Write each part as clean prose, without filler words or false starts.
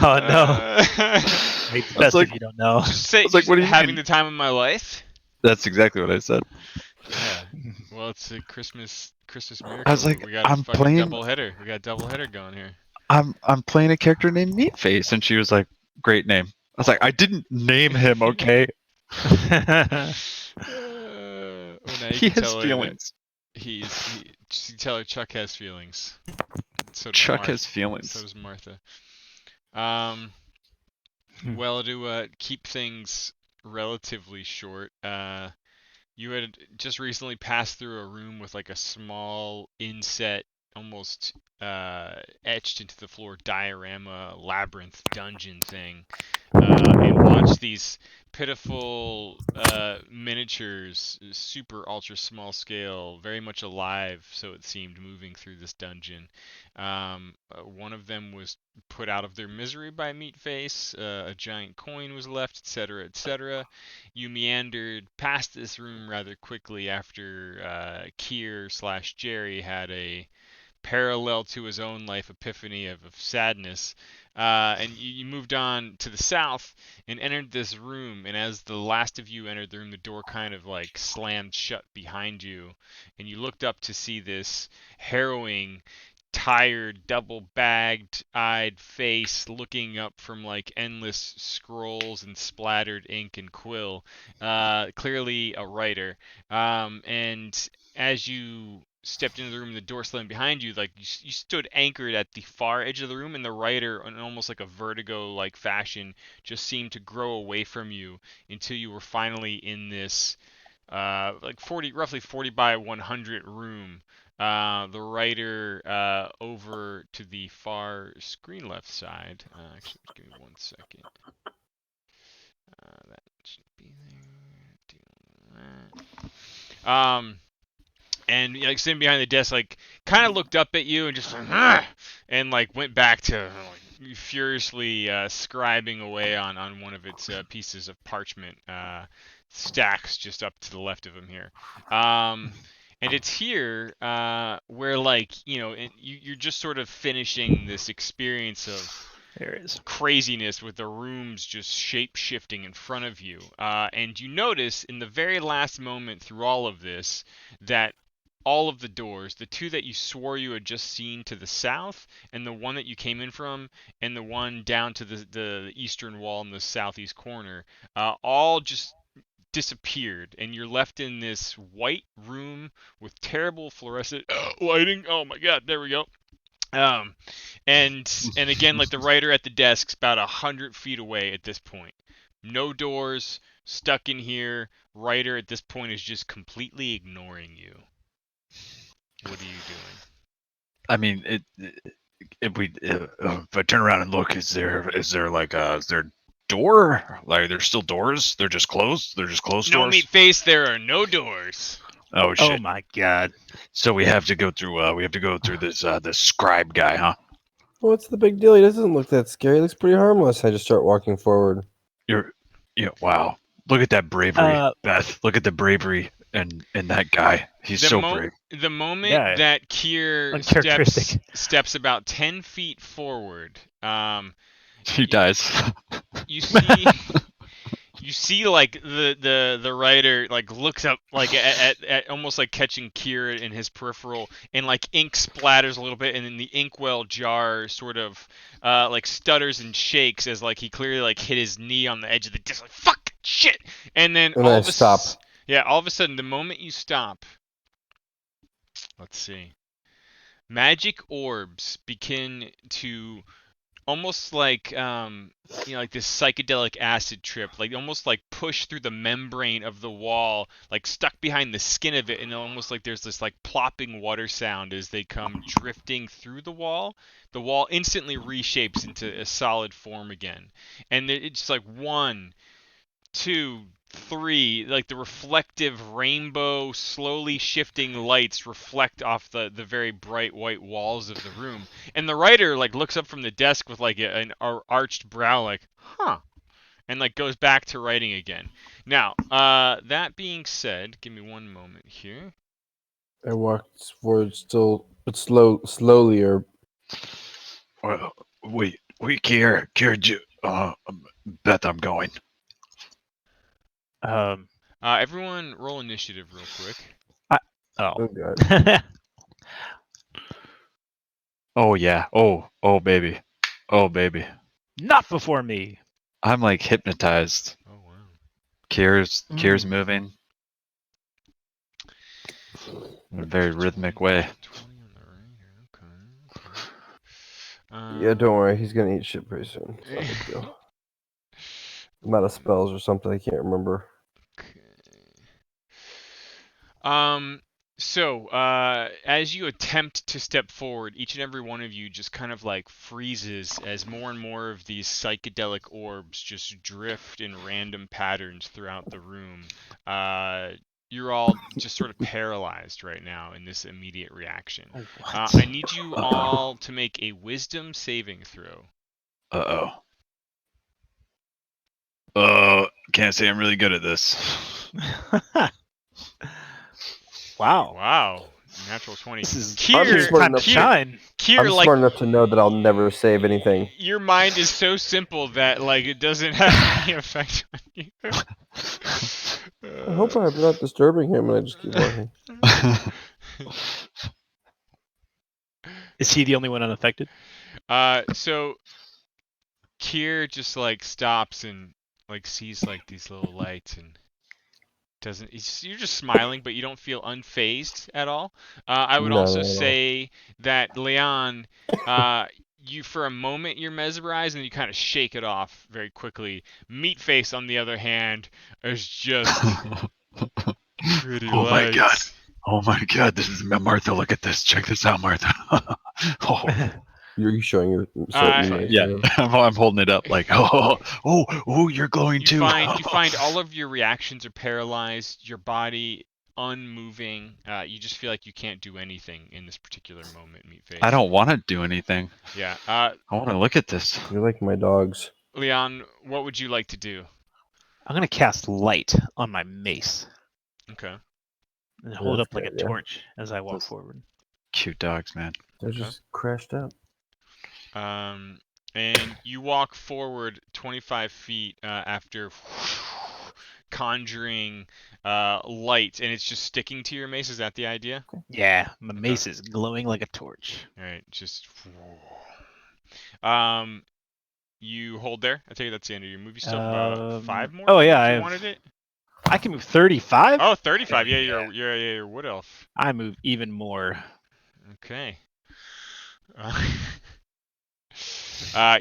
Oh no! Uh, It's I was best like, if you don't know. just say, what do you having mean? the time of my life. That's exactly what I said. Yeah. Well, it's a Christmas I was miracle. like, We got a fucking double header. We got a double header going here. I'm playing a character named Meatface, and she was like, great name. I was like, I didn't name him, okay? Well, now you He can has tell her that feelings. you tell her Chuck has feelings. So does Chuck Martha. has So feelings. does Martha. Um, well, to keep things relatively short, you had just recently passed through a room with like a small inset, almost etched into the floor diorama labyrinth dungeon thing, and watched these pitiful miniatures, super ultra small scale, very much alive, so it seemed, moving through this dungeon. One of them was put out of their misery by Meatface. A giant coin was left, etc., etc. You meandered past this room rather quickly after Kier slash Jerry had a parallel to his own life epiphany of sadness. And you moved on to the south and entered this room. And as the last of you entered the room, the door kind of like slammed shut behind you. And you looked up to see this harrowing, tired, double bagged eyed face looking up from like endless scrolls and splattered ink and quill. Clearly a writer. And as you stepped into the room, the door slammed behind you. Like you stood anchored at the far edge of the room, and the writer, in almost like a vertigo-like fashion, just seemed to grow away from you until you were finally in this like 40, roughly 40 by 100 room. The writer over to the far screen left side. Actually, just give me 1 second. That should be there. Do that. And like sitting behind the desk, like kind of looked up at you and just like, "Ugh," and like went back to like, furiously scribing away on one of its pieces of parchment, stacks just up to the left of him here. Um, and it's here where like you're just sort of finishing this experience of There it is. craziness with the rooms just shape shifting in front of you. And you notice in the very last moment through all of this that all of the doors, the two that you swore you had just seen to the south, and the one that you came in from, and the one down to the eastern wall in the southeast corner, all just disappeared, and you're left in this white room with terrible fluorescent lighting. Oh my god, there we go. Um, and again, like the writer at the desk's about 100 feet away at this point. No doors, stuck in here. Writer at this point is just completely ignoring you. What are you doing? I mean, if we if I turn around and look, is there door? Like there's still doors? They're just closed. They're just closed No, doors. meat face. There are no doors. Oh Oh shit! my god! So we have to go through this scribe guy, huh? What's the big deal? He doesn't look that scary. He looks pretty harmless. I just start walking forward. You're yeah. Wow. Look at that bravery, Uh, Beth. Look at the bravery in that guy. He's so brave. The moment yeah, that Kier uncharacteristic. steps about 10 feet forward, He dies. you see you see like the writer like looks up like at almost like catching Kira in his peripheral, and like ink splatters a little bit, and then the inkwell jar sort of like stutters and shakes as like he clearly like hit his knee on the edge of the disc, like fuck shit. And then And I stop. yeah, all of a sudden the moment you stop, let's see, magic orbs begin to almost like like this psychedelic acid trip, like almost like push through the membrane of the wall, like stuck behind the skin of it, and almost like there's this like plopping water sound as they come drifting through the wall. The wall instantly reshapes into a solid form again, and it's just like one, two, three, like the reflective rainbow slowly shifting lights reflect off the very bright white walls of the room. And the writer like looks up from the desk with like an arched brow, like, huh, and like goes back to writing again. Now, that being said, give me one moment here. I walk forward still, but slowly, or Well, wait. Wait, Kier, Beth, I'm going. Everyone, roll initiative real quick. Oh Oh. god. Oh yeah. Oh baby. Oh baby. Not before me. I'm like hypnotized. Oh wow. Kier's moving in a very rhythmic way. 20 on the right. Yeah, don't worry. He's gonna eat shit pretty soon. It's not a big deal. I'm out of spells or something. I can't remember. Okay. So, as you attempt to step forward, each and every one of you just kind of like freezes as more and more of these psychedelic orbs just drift in random patterns throughout the room. You're all just sort of paralyzed right now in this immediate reaction. What? I need you all to make a wisdom saving throw. Can't say I'm really good at this. Wow. Wow, natural 20. This is I'm Kier, smart time to enough to- shine. Kier, I'm like smart enough to know that I'll never save anything. your mind is so simple that like it doesn't have any effect on you. I hope I'm not disturbing him, and I just keep walking. Is he the only one unaffected? So Kier just like stops and like sees like these little lights and doesn't. You're just smiling, but you don't feel unfazed at all. I would No, also not at all. say that Leon, you for a moment you're mesmerized and you kind of shake it off very quickly. Meatface, on the other hand, is just pretty Oh my God. lights. Oh my god, this is Martha. Look at this. Check this out, Martha. Oh, You're showing your yeah, I'm holding it up like, you're glowing You too. find all of your reactions are paralyzed, your body unmoving. You just feel like you can't do anything in this particular moment, Meatface. I don't want to do anything. Yeah. I want to look at this. You're like my dogs. Leon, what would you like to do? I'm gonna cast light on my mace Okay. and hold it That's up like a good, yeah. torch as I walk That's- forward. Cute dogs, man. They're Okay. just crashed out. And you walk forward 25 feet after conjuring light, and it's just sticking to your mace. Is that the idea? Yeah, my mace is glowing like a torch. All right, just. You hold there. I take it that's the end of your move. You still have about 5 more. Oh yeah, if I you have, wanted it. I can move 35. Oh, 35. Yeah, Yeah. you're wood elf. I move even more. Okay.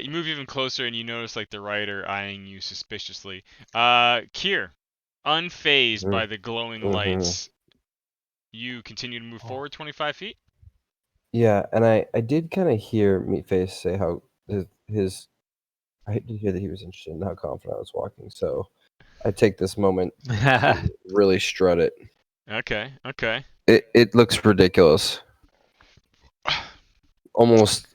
You move even closer, and you notice like the rider eyeing you suspiciously. Kier, unfazed by the glowing lights, you continue to move forward 25 feet. Yeah, and I did kind of hear Meatface say how his I did hear that he was interested in how confident I was walking. So I take this moment to really strut it. Okay. Okay. It looks ridiculous. Almost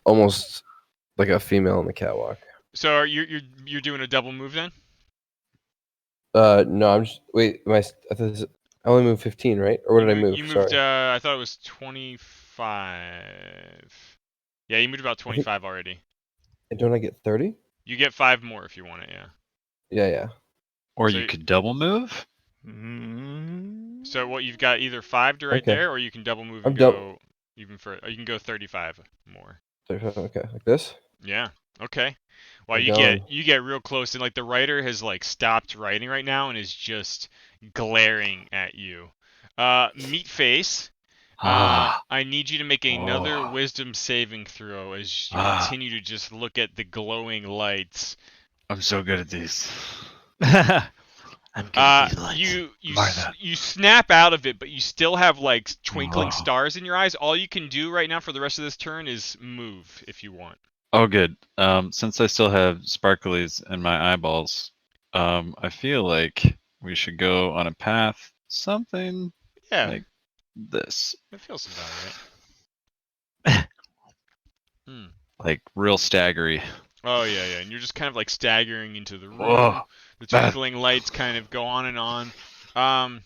like a female on the catwalk. So are you're doing a double move then? No, I'm just wait. I only moved 15, right? Or what did I move? You moved. Sorry. I thought it was 25. Yeah, you moved about 25 already. And don't I get 30? You get 5 more if you want it. Yeah. Yeah. Or So- you could double move. Mm. So what you've got either 5 to right Okay. there, or you can double move I'm and go even further. You can go 35 more. 35, okay, like this. Yeah. Okay. Well, I'm you going. get real close, and like the writer has like stopped writing right now and is just glaring at you. Meatface. I need you to make another Oh. wisdom saving throw as you Ah. continue to just look at the glowing lights. I'm so good at these. I'm good at these lights. Martha. You snap out of it, but you still have like twinkling Oh. stars in your eyes. All you can do right now for the rest of this turn is move if you want. Oh, good. Since I still have sparklies in my eyeballs, I feel like we should go on a path, something Yeah, like this, that feels about right. Hmm. like real staggery. Oh yeah, and you're just kind of like staggering into the room. Oh, The that- twinkling lights kind of go on and on.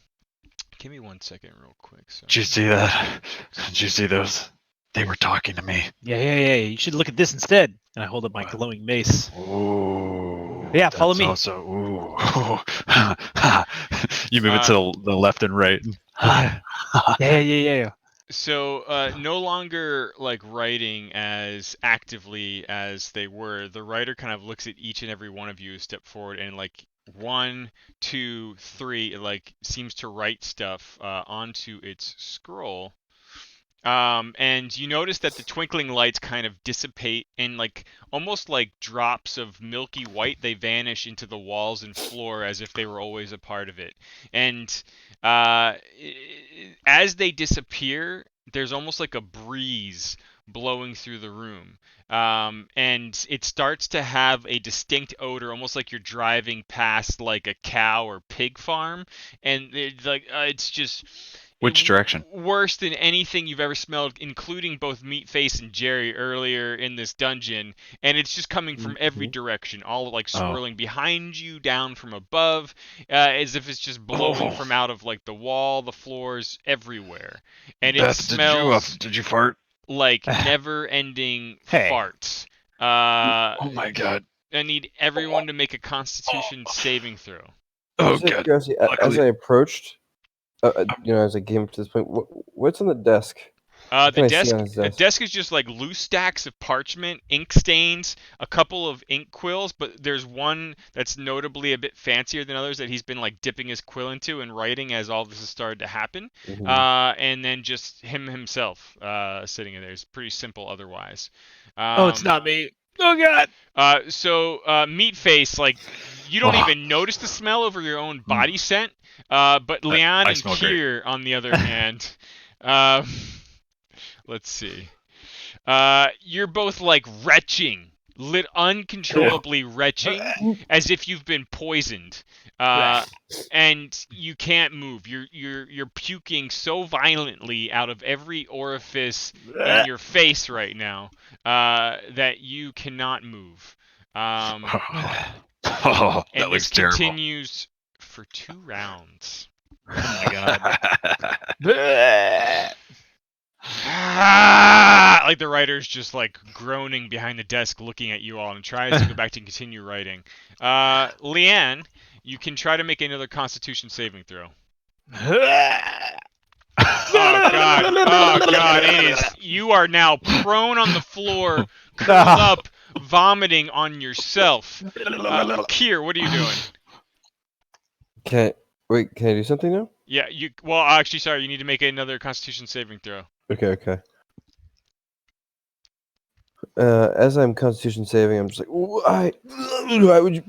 Give me 1 second, real quick. Sorry. Did you see that? Did you see those? They were talking to me. Yeah. You should look at this instead. And I hold up my What? glowing mace. Ooh. Yeah, follow that's me. Also, ooh. You move it to the left and right. Yeah. So no longer like writing as actively as they were. The writer kind of looks at each and every one of you, step forward, and like 1, 2, 3, it like seems to write stuff onto its scroll. And you notice that the twinkling lights kind of dissipate and like almost like drops of milky white, they vanish into the walls and floor as if they were always a part of it. And uh, as they disappear, there's almost like a breeze blowing through the room. And it starts to have a distinct odor, almost like you're driving past like a cow or pig farm. And it's like it's just Which direction? worse than anything you've ever smelled, including both Meatface and Jerry earlier in this dungeon. And it's just coming from every direction, all like swirling behind you, down from above, as if it's just blowing from out of like the wall, the floors, everywhere. And it Beth, smells did you fart? like never-ending Hey. farts. Oh my god. I need everyone to make a Constitution saving throw. Oh Just out of god. curiosity, as Luckily- I approached, as I came up to this point, what's on the desk? The can I see desk, on his the desk? desk is just like loose stacks of parchment, ink stains, a couple of ink quills, but there's one that's notably a bit fancier than others that he's been like dipping his quill into and writing as all this has started to happen. Mhm. And then just himself sitting in there. It's pretty simple otherwise. Oh, it's not me. Oh god. So Meatface, like you don't even notice the smell over your own body scent. But Leon I and smell great. Kier, on the other hand, let's see. You're both like retching, uncontrollably retching, as if you've been poisoned. And you can't move. You're puking so violently out of every orifice in your face right now that you cannot move. Oh, And that this looks terrible. continues for 2 rounds. Oh my god. Like the writer's just like groaning behind the desk looking at you all and tries to go back to continue writing. Leanne, you can try to make another Constitution saving throw. Oh god, it is. You are now prone on the floor, curled up, vomiting on yourself. Kier, what are you doing? Can I do something now? Yeah, well, actually, sorry, you need to make another Constitution saving throw. Okay. As I'm Constitution saving, I'm just like, why would you?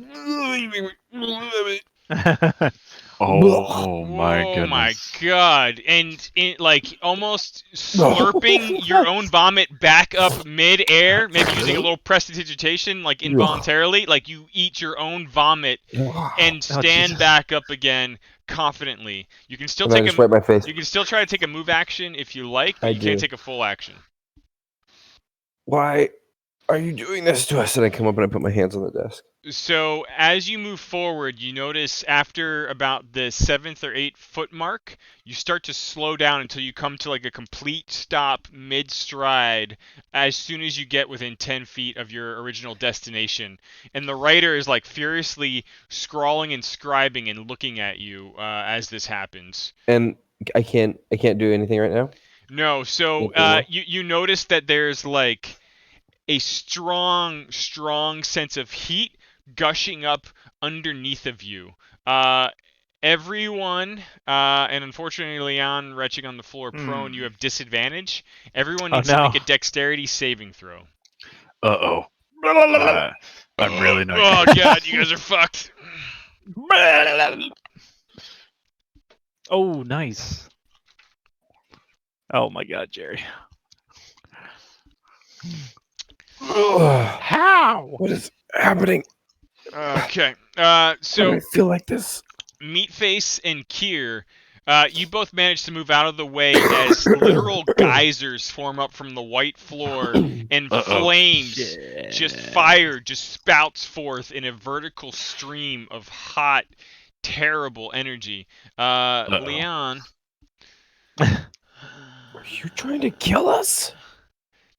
Oh my Oh goodness. my god. And like almost slurping your own vomit back up mid-air, maybe using a little prestidigitation, like involuntarily, like you eat your own vomit and stand back up again confidently. You can still And I take just wipe my face. you can still try to take a move action if you like, but I you can't do. take a full action. Why are you doing this to us? And I come up and I put my hands on the desk. So as you move forward, you notice after about the 7th or 8th foot mark, you start to slow down until you come to like a complete stop mid-stride as soon as you get within 10 feet of your original destination. And the writer is like furiously scrawling and scribing and looking at you as this happens. And I can't do anything right now? No, so you notice that there's like a strong sense of heat gushing up underneath of you. Everyone, and unfortunately Leon retching on the floor prone, you have disadvantage. Everyone needs to make a dexterity saving throw. Uh-oh. I'm really not. Oh god, you guys are fucked. Oh, nice. Oh my god, Jerry. How? What is happening? Okay, Why do so I feel like this? Meatface and Kier, you both manage to move out of the way as literal geysers form up from the white floor and flames, just fire, just spouts forth in a vertical stream of hot, terrible energy. Leon. Are you trying to kill us?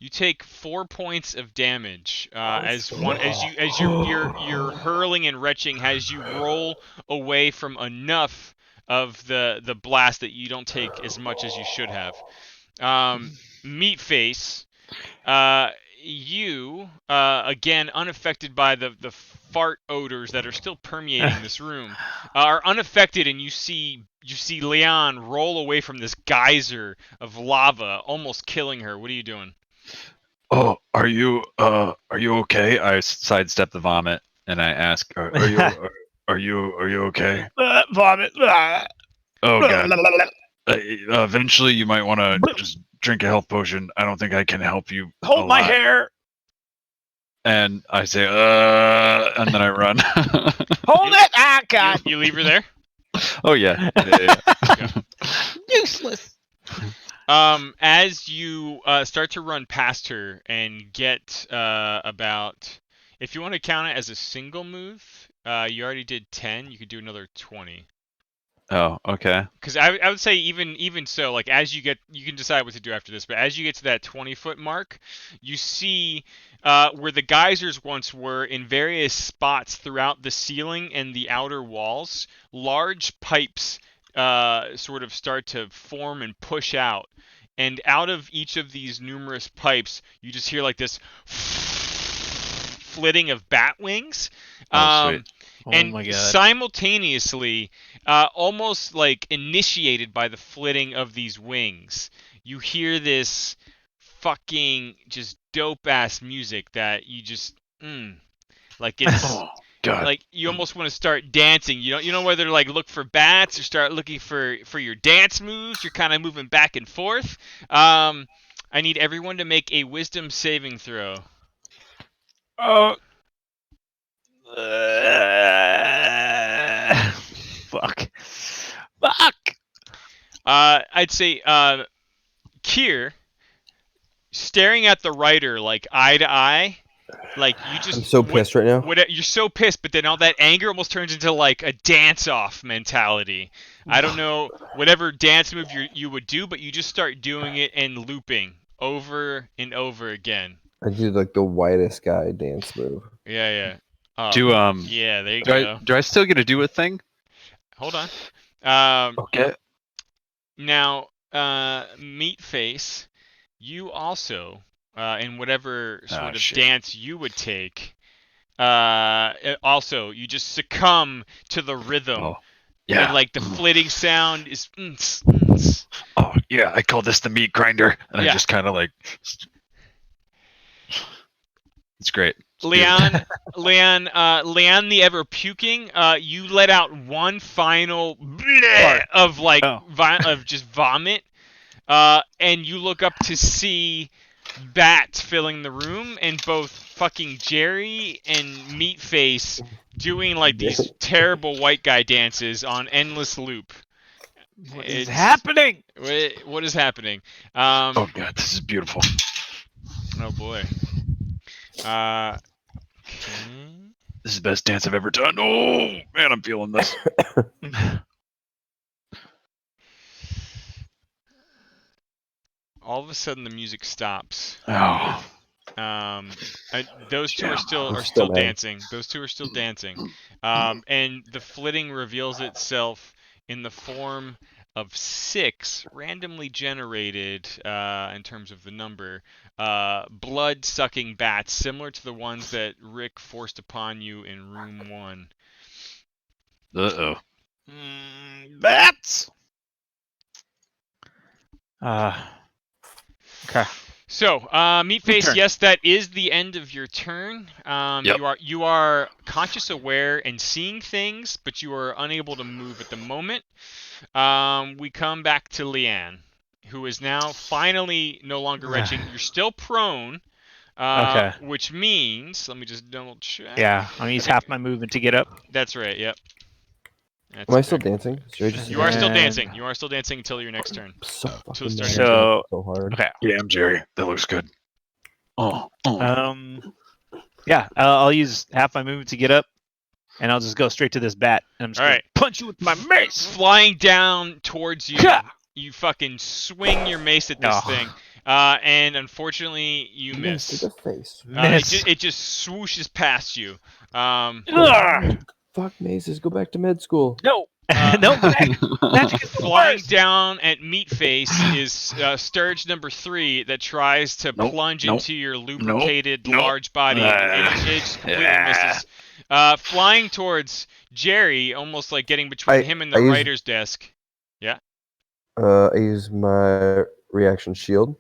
You take 4 points of damage as you're hurling and retching as you roll away from enough of the blast that you don't take as much as you should have. Meat Face, you again unaffected by the fart odors that are still permeating this room, are unaffected, and you see Leon roll away from this geyser of lava, almost killing her. What are you doing? Oh, are you okay? I sidestep the vomit and I ask, are you okay? Vomit. Oh god. Eventually, you might want to just drink a health potion. I don't think I can help you. Hold my hair. And I say, and then I run. Hold it. Ah, God. You leave her there? Oh yeah. Useless. As you start to run past her and get about, if you want to count it as a single move, you already did 10. You could do another 20. Oh, okay. Because I would say even so, like as you can decide what to do after this, but as you get to that 20-foot mark, you see where the geysers once were in various spots throughout the ceiling and the outer walls, large pipes sort of start to form and push out. And out of each of these numerous pipes, you just hear like this flitting of bat wings. Oh, sweet. And my God. simultaneously, almost like initiated by the flitting of these wings, you hear this fucking just dope ass music that you just like it's Oh god. like you almost want to start dancing. You know whether to like look for bats or start looking for your dance moves. You're kind of moving back and forth. I need everyone to make a wisdom saving throw. Oh. Fuck. I'd say Kier, staring at the writer like eye to eye, like you just I'm so pissed right now. you're so pissed, but then all that anger almost turns into like a dance-off mentality. I don't know whatever dance move you would do, but you just start doing it and looping over and over again. I do like the whitest guy dance move. Yeah. Oh, yeah, there you go. Do I still get to do a thing? Hold on. Okay. Now, Meat Face, you also, in whatever sort of shit. dance you would take, also you just succumb to the rhythm. Oh, yeah. And like the flitting sound is. Oh yeah, I call this the meat grinder, and Yeah. I just kind of like. It's great. It's Leon the ever puking. You let out one final bleh of like of just vomit, and you look up to see bats filling the room, and both fucking Jerry and Meatface doing like these terrible white guy dances on endless loop. What is happening? What is happening? oh god, this is beautiful. Oh boy. Okay. This is the best dance I've ever done. Oh man, I'm feeling this. All of a sudden, the music stops. Oh. Those two Yeah. are Still still mad. dancing. Those two are still dancing. And the flitting reveals itself in the form of 6 randomly generated, in terms of the number, blood-sucking bats, similar to the ones that Rick forced upon you in room 1. Uh-oh. Bats. Okay. So, Meatface, turn. yes, that is the end of your turn. Yep. You are conscious, aware, and seeing things, but you are unable to move at the moment. We come back to Leanne, who is now finally no longer retching. You're still prone, Okay. which means, let me just double check. Yeah, I'm gonna use half my movement to get up. That's right. Yep. That's Am I still okay. dancing? Is Jerry just You are still And- dancing. You are still dancing until your next turn. so fucking it's mad. So- so hard. Okay. Yeah, I'm Jerry. That looks good. Oh. Yeah, I'll use half my movement to get up, and I'll just go straight to this bat, and I'm just All gonna right. punch you with my mace. Flying down towards you, Yeah. you fucking swing your mace at this Oh. thing, and unfortunately you Miss miss. to the face. Miss. It just swooshes past you. Ugh. Fuck mazes. Go back to med school. No. Uh, No. Magic is the Flying worst. down at Meatface is Sturge number 3 that tries to Nope, plunge nope, into your lubricated nope. large body. It just completely misses. Flying towards Jerry, almost like getting between him and the I use- writer's desk. I use my reaction shield.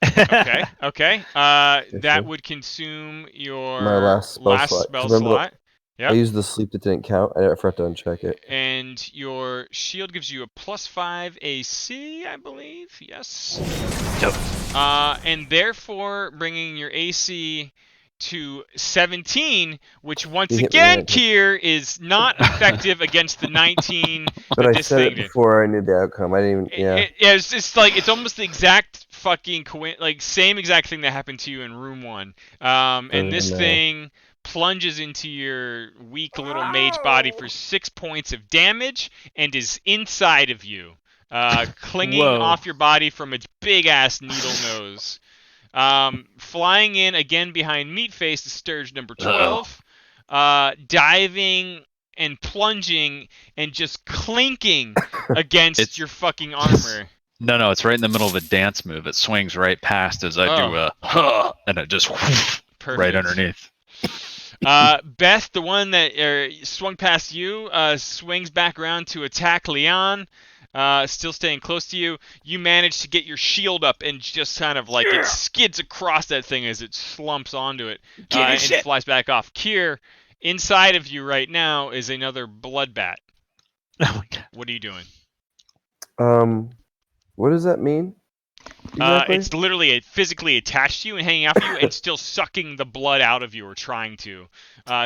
Okay, okay. That sure. would consume your My last spell slot. spell 'Cause remember slot. I Yep. used the sleep that didn't count. I forgot to uncheck it. And your shield gives you a +5 AC, I believe. Yes. Yep. And therefore bringing your AC to 17, which once You hit me again, right. Kier, is not effective against the 19 But that I this said thing it did. before I knew the outcome. I didn't even. Yeah. It's like it's almost the exact fucking same exact thing that happened to you in room 1. And this no. thing plunges into your weak little mage body for 6 points of damage and is inside of you, clinging Whoa. off your body from its big ass needle nose. Flying in again behind Meatface is Sturge number 12, diving and plunging and just clinking against It's- your fucking armor. No, it's right in the middle of a dance move. It swings right past as I do a and it just Perfect. right underneath. Beth, the one that swung past you, swings back around to attack Leon. Still staying close to you. You manage to get your shield up and just kind of like it skids across that thing as it slumps onto it and flies back off. Kier, inside of you right now is another blood bat. Oh my god. What are you doing? What does that mean? Exactly? It's literally physically attached to you and hanging off you and still sucking the blood out of you or trying to.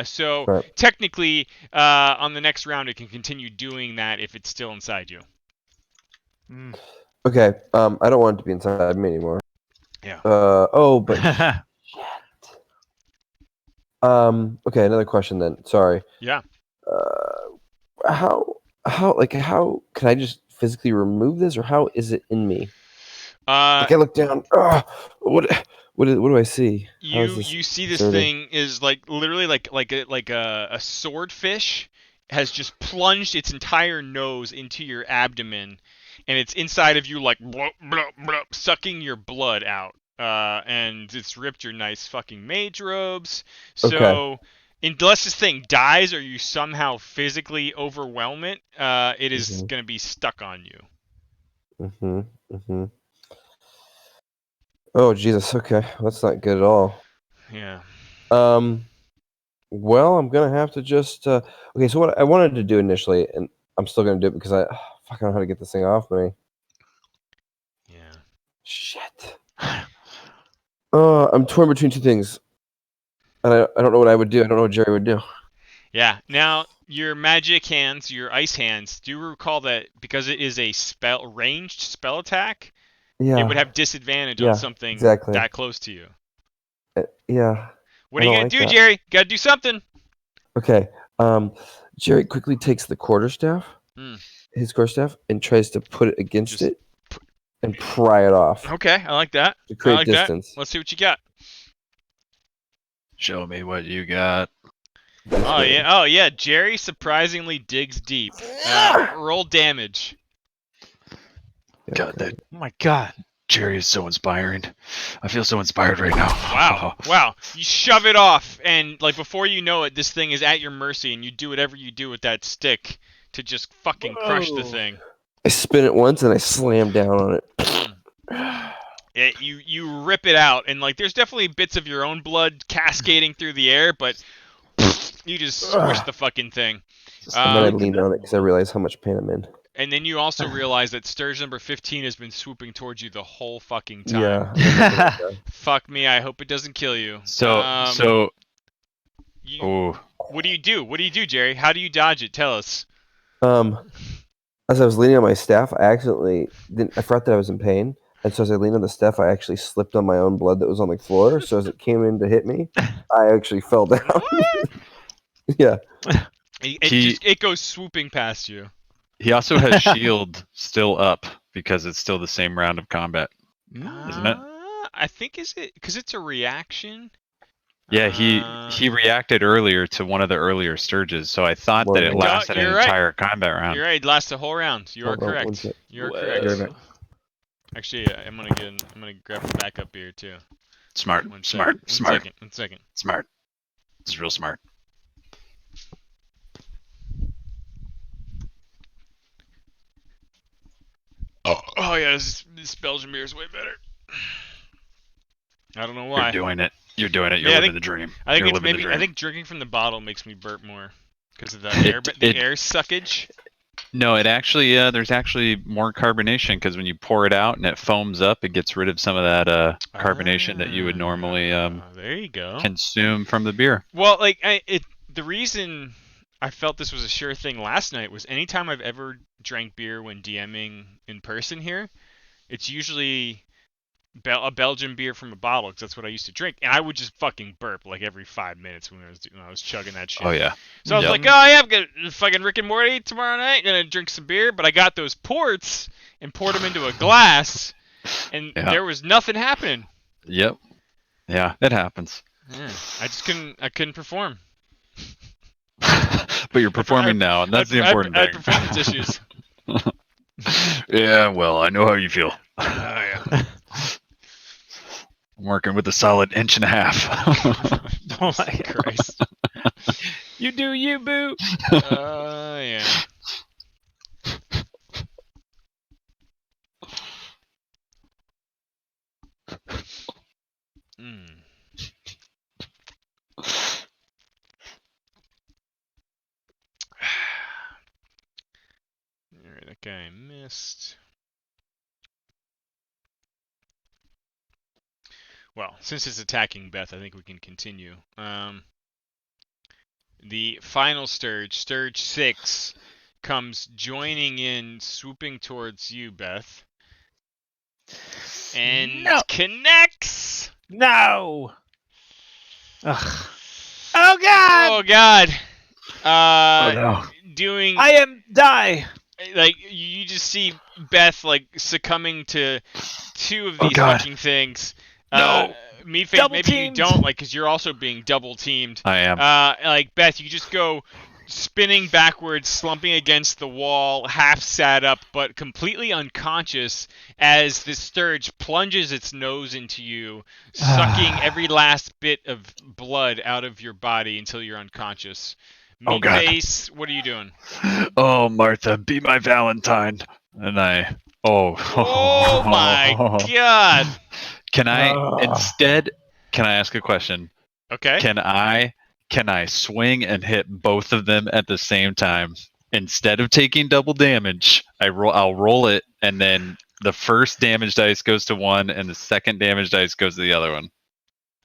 So Right. technically, on the next round, it can continue doing that if it's still inside you. Okay. I don't want it to be inside me anymore. Yeah. But okay, another question then. Sorry. Yeah. How can I just physically remove this, or how is it in me? Like I look down. What do I see? How is this You see this inserted? thing is like literally like a swordfish has just plunged its entire nose into your abdomen, and it's inside of you like blop, blop, blop, sucking your blood out. And it's ripped your nice fucking mage robes. So Okay. unless this thing dies or you somehow physically overwhelm it, it is gonna be stuck on you. Oh Jesus. Okay, that's not good at all. Yeah. Well, I'm gonna have to just. Okay, so what I wanted to do initially, and I'm still gonna do it because I don't know how to get this thing off me. Yeah. Shit. I'm torn between two things, and I don't know what I would do. I don't know what Jerry would do. Yeah. Now, your magic hands, your ice hands, do recall that because it is a ranged spell attack, Yeah. it would have disadvantage Yeah, on something exactly. that close to you. Yeah. What are you I gonna don't like do, that. Jerry? Gotta do something. Okay. Jerry quickly takes the quarterstaff, his quarterstaff, and tries to put it against Just it and pry it off Okay, I like that. to create I like distance. that. Let's see what you got. Show me what you got. Oh yeah. Jerry surprisingly digs deep. Roll damage. God, Okay. Oh my god. Jerry is so inspiring. I feel so inspired right now. Wow. You shove it off, and like before you know it, this thing is at your mercy, and you do whatever you do with that stick to just fucking crush the Whoa. thing. I spin it once and I slam down on it. You rip it out, and like there's definitely bits of your own blood cascading through the air, but you just squish the fucking thing. And then I lean on it because I realize how much pain I'm in. And then you also realize that Sturge number 15 has been swooping towards you the whole fucking time. Yeah. Fuck me, I hope it doesn't kill you. So What do you do? What do you do, Jerry? How do you dodge it? Tell us. As I was leaning on my staff, I forgot that I was in pain. And so as I leaned on the staff, I actually slipped on my own blood that was on the floor. So as it came in to hit me, I actually fell down. Yeah. It goes swooping past you. he also has shield still up because it's still the same round of combat. Isn't it? I think is it because it's a reaction. Yeah, he reacted earlier to one of the earlier Sturges, so I thought More that it than- lasted an You're right. entire combat round. You're right. It lasts the whole round. You are Hold on, one correct. sec. You are Whoa. correct. Be right back. Actually, I'm gonna grab a backup beer too. Smart, One smart, second. smart, One second. smart. It's real smart. Oh yeah, this Belgian beer is way better. I don't know why. You're doing it. You're doing it. You're Yeah, living the dream. I think You're it's living maybe. the dream. I think drinking from the bottle makes me burp more because of the It- air suckage. No, it actually there's actually more carbonation because when you pour it out and it foams up, it gets rid of some of that carbonation that you would normally There you go. consume from the beer. Well, like the reason I felt this was a sure thing last night was anytime I've ever drank beer when DMing in person here, it's usually a Belgian beer from a bottle because that's what I used to drink, and I would just fucking burp like every 5 minutes when I was chugging that shit. Oh yeah. So I was Yep. like, oh yeah, I'm gonna fucking Rick and Morty tomorrow night. Gonna drink some beer, but I got those ports and poured them into a glass, and Yeah. there was nothing happening. Yep. Yeah, it happens. Yeah, I couldn't perform. But you're performing now, and that's the important I had thing. performance issues. Yeah, well, I know how you feel. Oh yeah. I'm working with a solid inch and a half. Oh my Christ. You do you, boo. Yeah. Mm. Alright, that guy I missed. Well, since it's attacking Beth, I think we can continue. The final Sturge, Sturge 6, comes joining in, swooping towards you, Beth. And No. connects! No. Ugh. Oh God. Oh, God! Oh no. Doing... I am die. Like, you just see Beth, like, succumbing to two of Oh, these God. fucking things. No. Meatface, Double maybe teamed. you don't, like, because you're also being double teamed. I am. Like, Beth, you just go spinning backwards, slumping against the wall, half sat up, but completely unconscious as the Sturge plunges its nose into you, sucking every last bit of blood out of your body until you're unconscious. Oh, God. Meatface, what are you doing? Oh, Martha, be my Valentine. And I. Oh. Oh my God! Can I Ah. instead? Can I ask a question? Okay. Can I swing and hit both of them at the same time? Instead of taking double damage, I'll roll it, and then the first damage dice goes to one, and the second damage dice goes to the other one.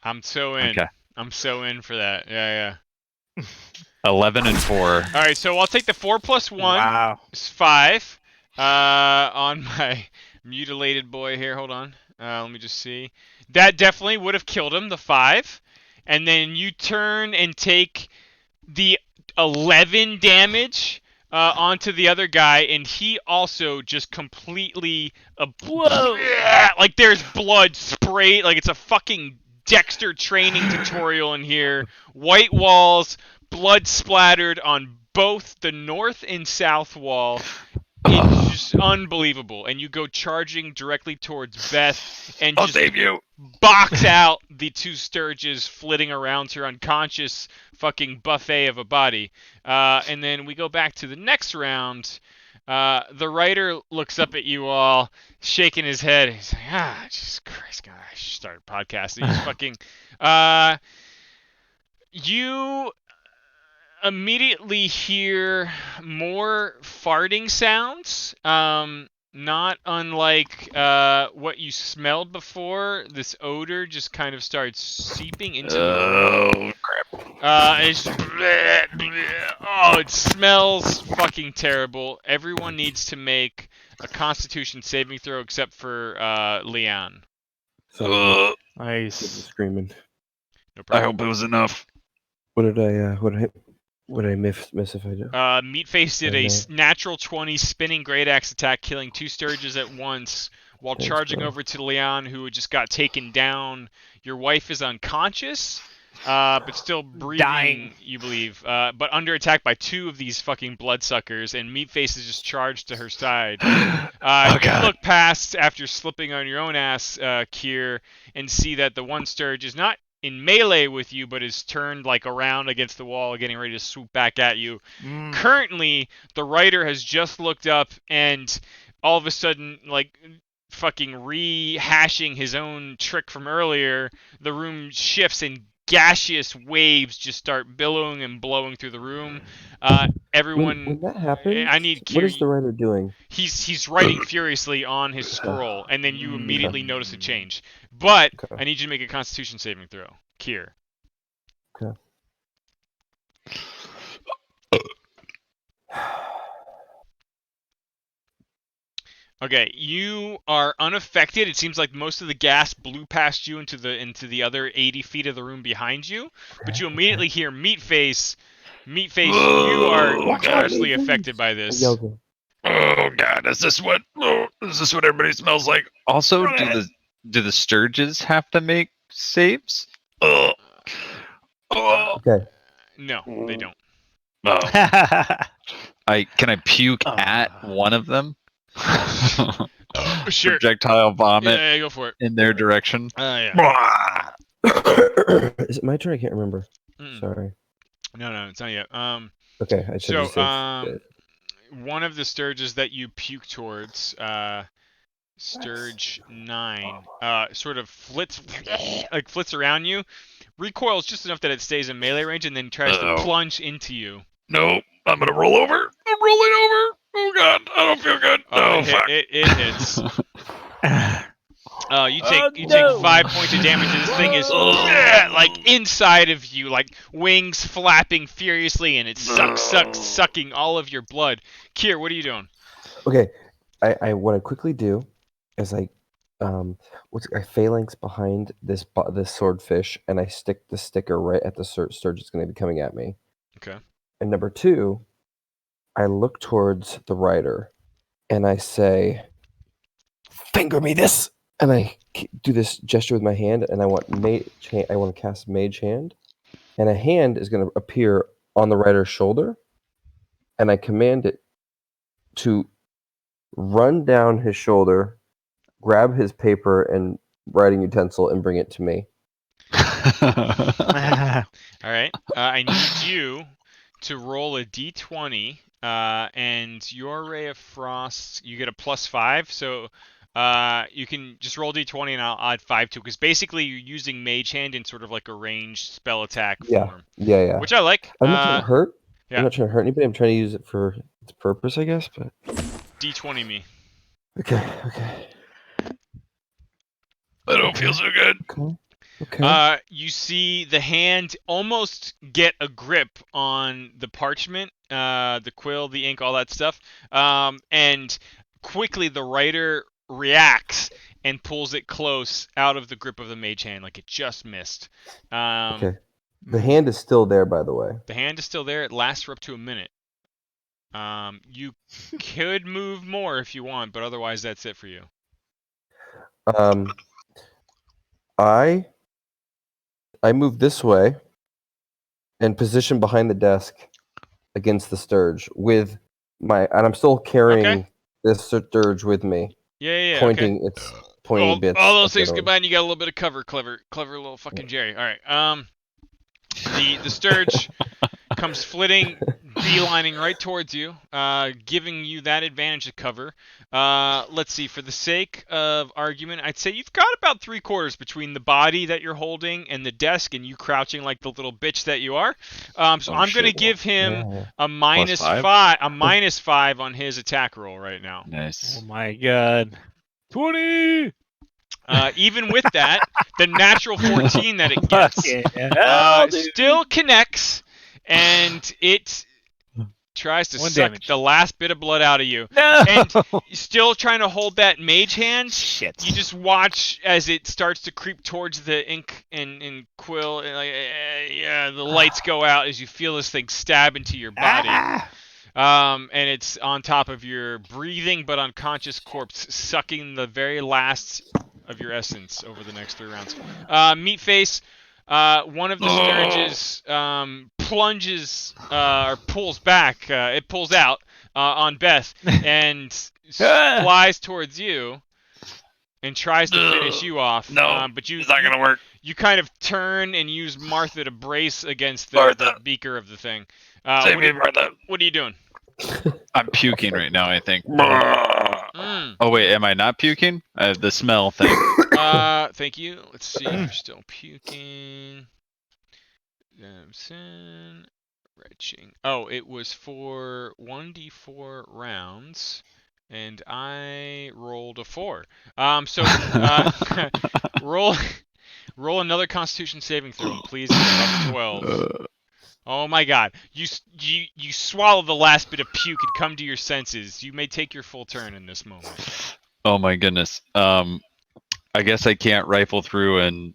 I'm so in. Okay. I'm so in for that. Yeah. 11 and 4. All right, so I'll take the 4 plus 1. Wow. It's 5 on my mutilated boy here. Hold on. Let me just see. That definitely would have killed him, the 5. And then you turn and take the 11 damage onto the other guy, and he also just completely... Whoa. like there's blood sprayed, like it's a fucking Dexter training tutorial in here. White walls, blood splattered on both the north and south wall. It's just unbelievable. And you go charging directly towards Beth and I'll just save you. box out the two Sturges flitting around her unconscious fucking buffet of a body. And then we go back to the next round. The writer looks up at you all, shaking his head. He's like, Jesus Christ, God, I should start a podcast. He's fucking... you immediately hear more farting sounds, not unlike what you smelled before. This odor just kind of starts seeping into the room. Oh crap! It's just bleh, bleh. Oh, it smells fucking terrible. Everyone needs to make a Constitution saving throw except for Leon. So Nice. screaming. No I problem. hope it was enough. What did I miss if I do? Meatface did a And, natural 20 spinning great axe attack, killing two Sturges at once, while Thanks, charging bro. over to Leon, who just got taken down. Your wife is unconscious, but still breathing, Dying. you believe, but under attack by 2 of these fucking bloodsuckers, and Meatface is just charged to her side. Oh, You God. look past after slipping on your own ass, Kier, and see that the one Sturge is not in melee with you, but is turned like around against the wall, getting ready to swoop back at you. Currently, the writer has just looked up and all of a sudden, like, fucking rehashing his own trick from earlier, the room shifts and gaseous waves just start billowing and blowing through the room. Everyone, When that happens, I need what Kier. is the writer doing? He's writing furiously on his scroll, and then you immediately Mm. notice a change. But Okay. I need you to make a Constitution saving throw, Kier. Okay. Okay, you are unaffected. It seems like most of the gas blew past you into the other 80 feet of the room behind you, but you immediately hear Meatface. Meatface, you are Watch out, adversely Meatface. affected by this. Yoga. Oh God, is this what everybody smells like? Also, do the Sturges have to make saves? Oh, Okay. No, they don't. no. Can I puke at one of them? Sure. Projectile vomit Yeah, go for it. in their direction. Yeah. Is it my turn? I can't remember. Mm. Sorry. No, it's not yet. Okay, I should So, just save. one of the Sturges that you puke towards, Sturge 9, sort of flits around you, recoils just enough that it stays in melee range, and then tries to plunge into you. No, I'm gonna roll over. I'm rolling over. Oh God, I don't feel good. Fuck. It hits. You take no. 5 points of damage, and this thing is like inside of you, like wings flapping furiously, and it's sucking all of your blood. Kier, what are you doing? Okay, I what I quickly do is I phalanx behind this swordfish, and I stick the sticker right at the sturge that's going to be coming at me. Okay. And number 2, I look towards the rider, and I say, "Finger me this," and I do this gesture with my hand, and I want to cast Mage Hand, and a hand is going to appear on the rider's shoulder, and I command it to run down his shoulder, grab his paper and writing utensil, and bring it to me. All right. I need you to roll a d20, and your Ray of Frost, you get a +5, so you can just roll d20 and I'll add 5 to it, because basically you're using Mage Hand in sort of like a ranged spell attack form. Yeah. Which I like. I'm not trying to hurt. Yeah. I'm not trying to hurt anybody. I'm trying to use it for its purpose, I guess. But d20 me. Okay. I don't feel so good. Okay. You see the hand almost get a grip on the parchment, the quill, the ink, all that stuff, and quickly the writer reacts and pulls it close out of the grip of the mage hand, like it just missed. Okay. The hand is still there, by the way. The hand is still there. It lasts for up to a minute. You could move more if you want, but otherwise that's it for you. I move this way and position behind the desk against the sturge and I'm still carrying this sturge with me. Yeah. Pointing okay. its pointing bits. All those things at the combined, you got a little bit of cover. Clever little fucking Jerry. All right. The sturge comes flitting, beelining right towards you, giving you that advantage of cover. Let's see. For the sake of argument, I'd say you've got about 3/4 between the body that you're holding and the desk, and you crouching like the little bitch that you are. So I'm going to give him a -5, a -5 on his attack roll right now. Nice. Oh my God. 20. Even with that, the natural 14 that it gets still connects, and it tries to suck damage. the last bit of blood out of you. No. And still trying to hold that mage hand. Shit. You just watch as it starts to creep towards the ink and quill. And the lights go out as you feel this thing stab into your body. And it's on top of your breathing but unconscious corpse, sucking the very last of your essence over the next 3 rounds. Meatface, one of the Sturges plunges or pulls back. It pulls out on Beth and flies towards you and tries to finish you off. No, but it's not gonna work. You kind of turn and use Martha to brace against the beaker of the thing. Save me, Martha. What are you doing? I'm puking right now, I think. Mm. Oh, wait, am I not puking? The smell thing. Thank you. Let's see if you're still puking. Sin, retching. Oh, it was for 1d4 rounds, and I rolled a 4. So roll another Constitution saving throw, please. Above 12. Oh my God! You swallow the last bit of puke and come to your senses. You may take your full turn in this moment. Oh my goodness. I guess I can't rifle through and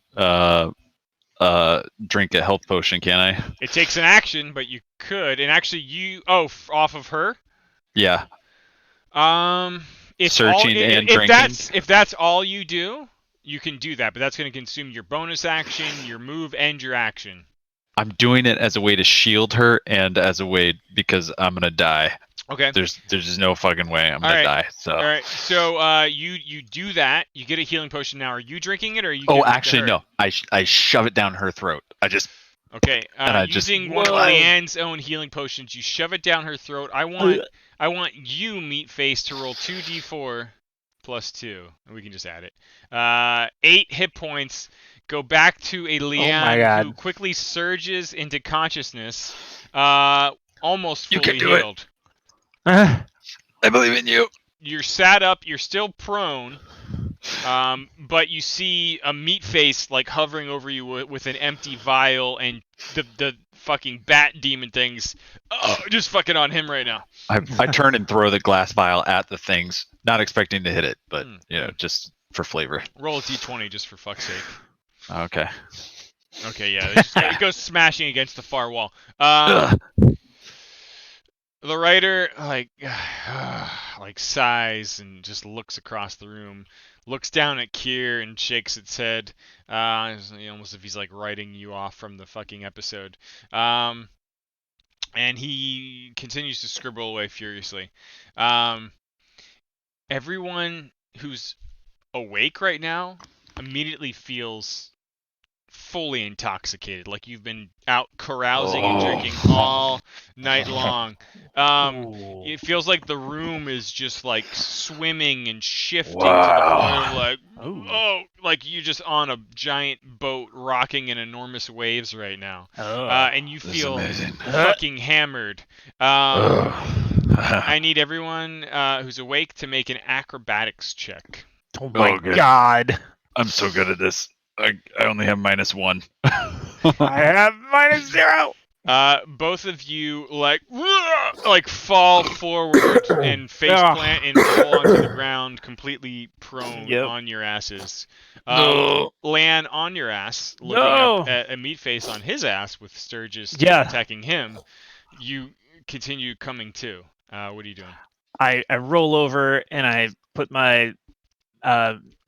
drink a health potion, can I? It takes an action, but you could. And actually, off of her. Yeah. If Searching and drinking. If that's all you do, you can do that. But that's going to consume your bonus action, your move, and your action. I'm doing it as a way to shield her and as a way because I'm gonna die. Okay. There's just no fucking way I'm gonna die. So. All right. So you do that. You get a healing potion now. Are you drinking it or are you? Oh, giving it to actually her? no. I shove it down her throat. I just. Okay. And I using one of Leanne's own healing potions, you shove it down her throat. I want you, Meatface, to roll 2d4 plus 2, and we can just add it. 8 hit points. Go back to a Leanne who quickly surges into consciousness, almost fully healed. I believe in you. You're sat up. You're still prone, but you see a Meatface like hovering over you with an empty vial, and the fucking bat demon things just fucking on him right now. I turn and throw the glass vial at the things, not expecting to hit it, but just for flavor. Roll a d20 just for fuck's sake. Okay. Okay, yeah. It goes smashing against the far wall. The writer like sighs and just looks across the room, looks down at Kier and shakes its head, almost as if he's like writing you off from the fucking episode. And he continues to scribble away furiously. Everyone who's awake right now immediately feels fully intoxicated, like you've been out carousing and drinking all night long. It feels like the room is just like swimming and shifting to the point of like you're just on a giant boat rocking in enormous waves right now. And you feel fucking hammered. I need everyone who's awake to make an acrobatics check. Oh my God. I'm so good at this. I only have -1. I have -0. Both of you like fall forward and face plant and roll onto the ground, completely prone on your asses. Land on your ass, looking up at a Meatface on his ass with Sturgis attacking him. You continue coming to. What are you doing? I roll over and I put my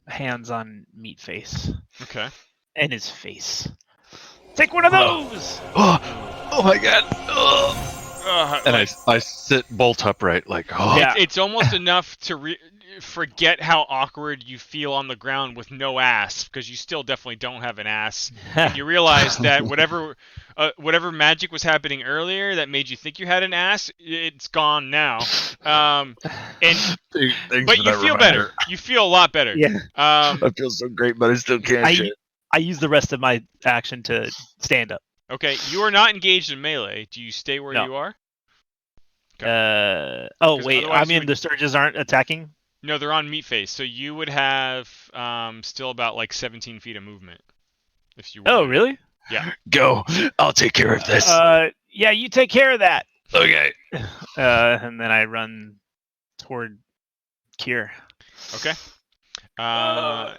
hands on Meatface. Okay. And his face. Take one of those! Oh my God! And I sit bolt upright, like, It's almost enough to forget how awkward you feel on the ground with no ass, because you still definitely don't have an ass. And you realize that whatever magic was happening earlier that made you think you had an ass, it's gone now. But you feel better. You feel a lot better. Yeah. I feel so great, but I still can't. I use the rest of my action to stand up. Okay, you are not engaged in melee. Do you stay where you are? Okay. Wait. I mean, the Sturges aren't attacking? No, they're on Meatface. So you would have still about like 17 feet of movement. If you. Oh, really? Yeah. Go. I'll take care of this. Yeah, you take care of that. Okay. And then I run toward Kier. Okay.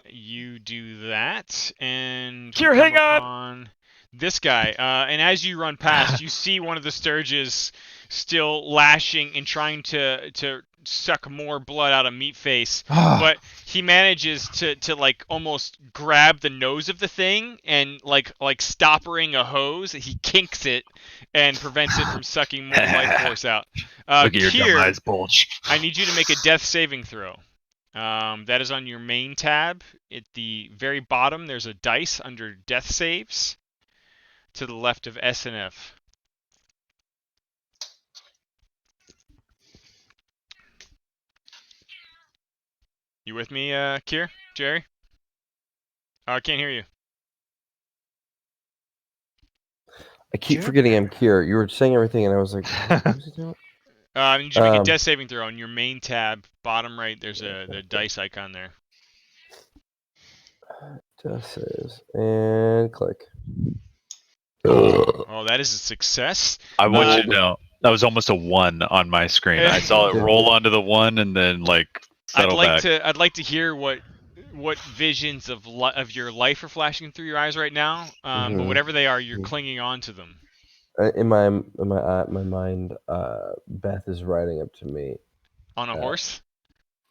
You do that, and Kier, hang on. this guy. And as you run past, you see one of the Sturges still lashing and trying to suck more blood out of Meatface, but he manages to like almost grab the nose of the thing and like stoppering a hose, he kinks it and prevents it from sucking more life force out. Look at your Kier, dumb eyes bulge. I need you to make a death saving throw. That is on your main tab. At the very bottom, there's a dice under death saves to the left of S and F. You with me, Kier? Jerry? Oh, I can't hear you. I keep forgetting I'm Kier. You were saying everything, and I was like, what was he doing? I need you to make a death saving throw on your main tab, bottom right. There's the dice icon there. Death saves. And click. Oh, that is a success. I want you to know that was almost a 1 on my screen. I saw it roll onto the 1 and then like settle back. I'd like to hear what visions of your life are flashing through your eyes right now. But whatever they are, you're clinging on to them. In my mind, Beth is riding up to me on a horse.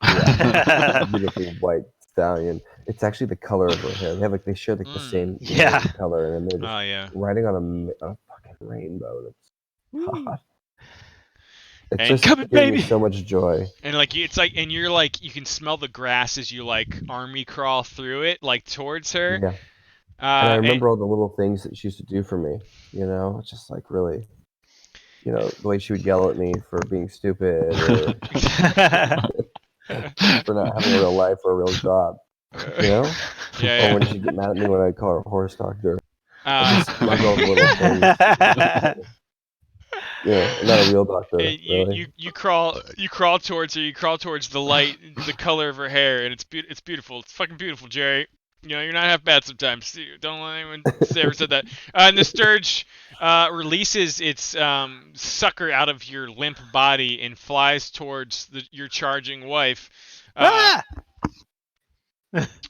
Yeah, beautiful white stallion. It's actually the color of her hair. They share like the same color, and they're just riding on a fucking rainbow. It's hot. It's just giving me so much joy. And like it's like, and you're like, you can smell the grass as you like army crawl through it, like towards her. Yeah. And I remember all the little things that she used to do for me. You know, it's just like really, you know, the way she would yell at me for being stupid, or for not having a real life or a real job. You know? Or when she'd get mad at me when I'd call her a horse doctor. I just love all the little things. Yeah, I'm not a real doctor. Really. You crawl towards her. You crawl towards the light, the color of her hair, and it's beautiful. It's fucking beautiful, Jerry. You know, you're not half bad sometimes. Don't let anyone ever said that. And the Sturge releases its sucker out of your limp body and flies towards your charging wife.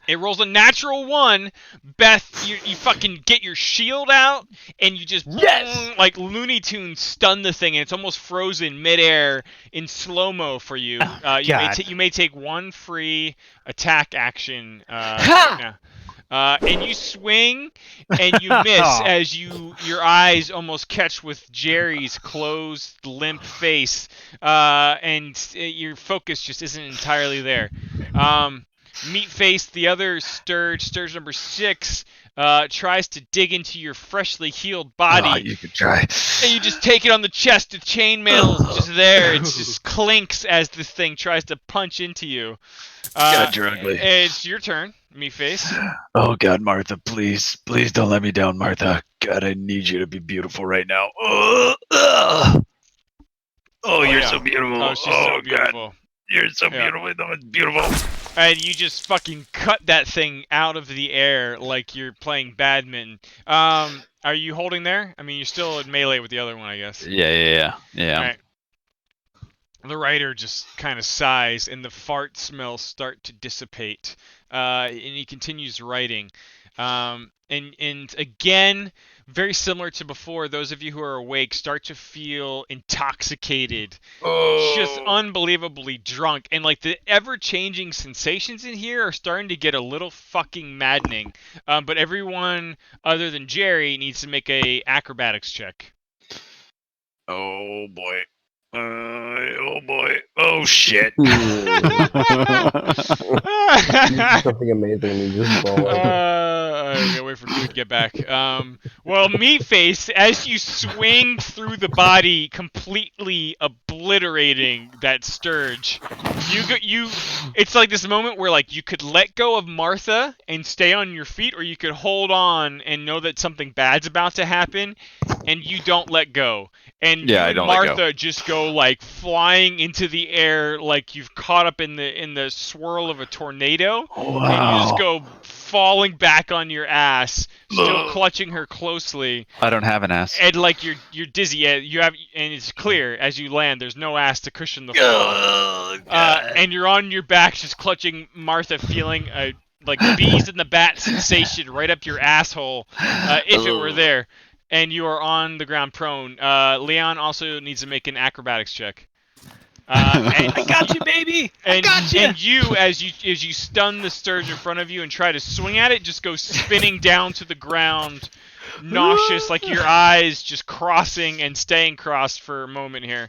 It rolls a natural 1. Beth, you fucking get your shield out and you just like Looney Tunes stun the thing, and it's almost frozen midair in slow-mo for you. You may take 1 free attack action right now. And you swing and you miss as your eyes almost catch with Jerry's closed, limp face, and your focus just isn't entirely there. Meatface, the other Sturge number 6, tries to dig into your freshly healed body. Oh, you could try. And you just take it on the chest. The chainmail's just there. It just clinks as this thing tries to punch into you. It's your turn, Meatface. Oh God, Martha, please don't let me down, Martha. God, I need you to be beautiful right now. Oh, you're so beautiful. Oh, she's so beautiful. God. You're so beautiful. That was beautiful. And you just fucking cut that thing out of the air like you're playing badminton. Are you holding there? I mean, you're still in melee with the other one, I guess. Yeah. All right. The writer just kind of sighs, and the fart smells start to dissipate. And he continues writing. And again, very similar to before, those of you who are awake start to feel intoxicated, just unbelievably drunk, and like the ever-changing sensations in here are starting to get a little fucking maddening. But everyone other than Jerry needs to make a acrobatics check. Oh boy. Oh shit. Something amazing, and you just fall I gotta wait for Dude to get back. Well, Meatface, as you swing through the body, completely obliterating that Sturge, it's like this moment where like you could let go of Martha and stay on your feet, or you could hold on and know that something bad's about to happen, and you don't let go. And Martha just go like flying into the air like you've caught up in the swirl of a tornado. Wow. And you just go falling back on your ass, still clutching her closely. I don't have an ass. And like you're dizzy. You have, and it's clear as you land, there's no ass to cushion the fall. And you're on your back, just clutching Martha, feeling a like bees in the bat sensation right up your asshole, if it were there, and you are on the ground prone. Leon also needs to make an acrobatics check. And I got you, baby. I got you. And you, as you stun the sturge in front of you and try to swing at it, just go spinning down to the ground, nauseous, like your eyes just crossing and staying crossed for a moment here.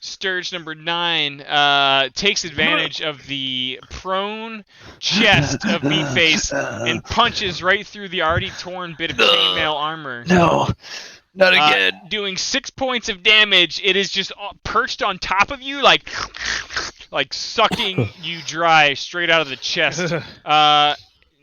Sturge number 9 takes advantage of the prone chest of Meatface and punches right through the already torn bit of chainmail armor. No, not again. Doing 6 points of damage. It is just perched on top of you, like sucking you dry straight out of the chest.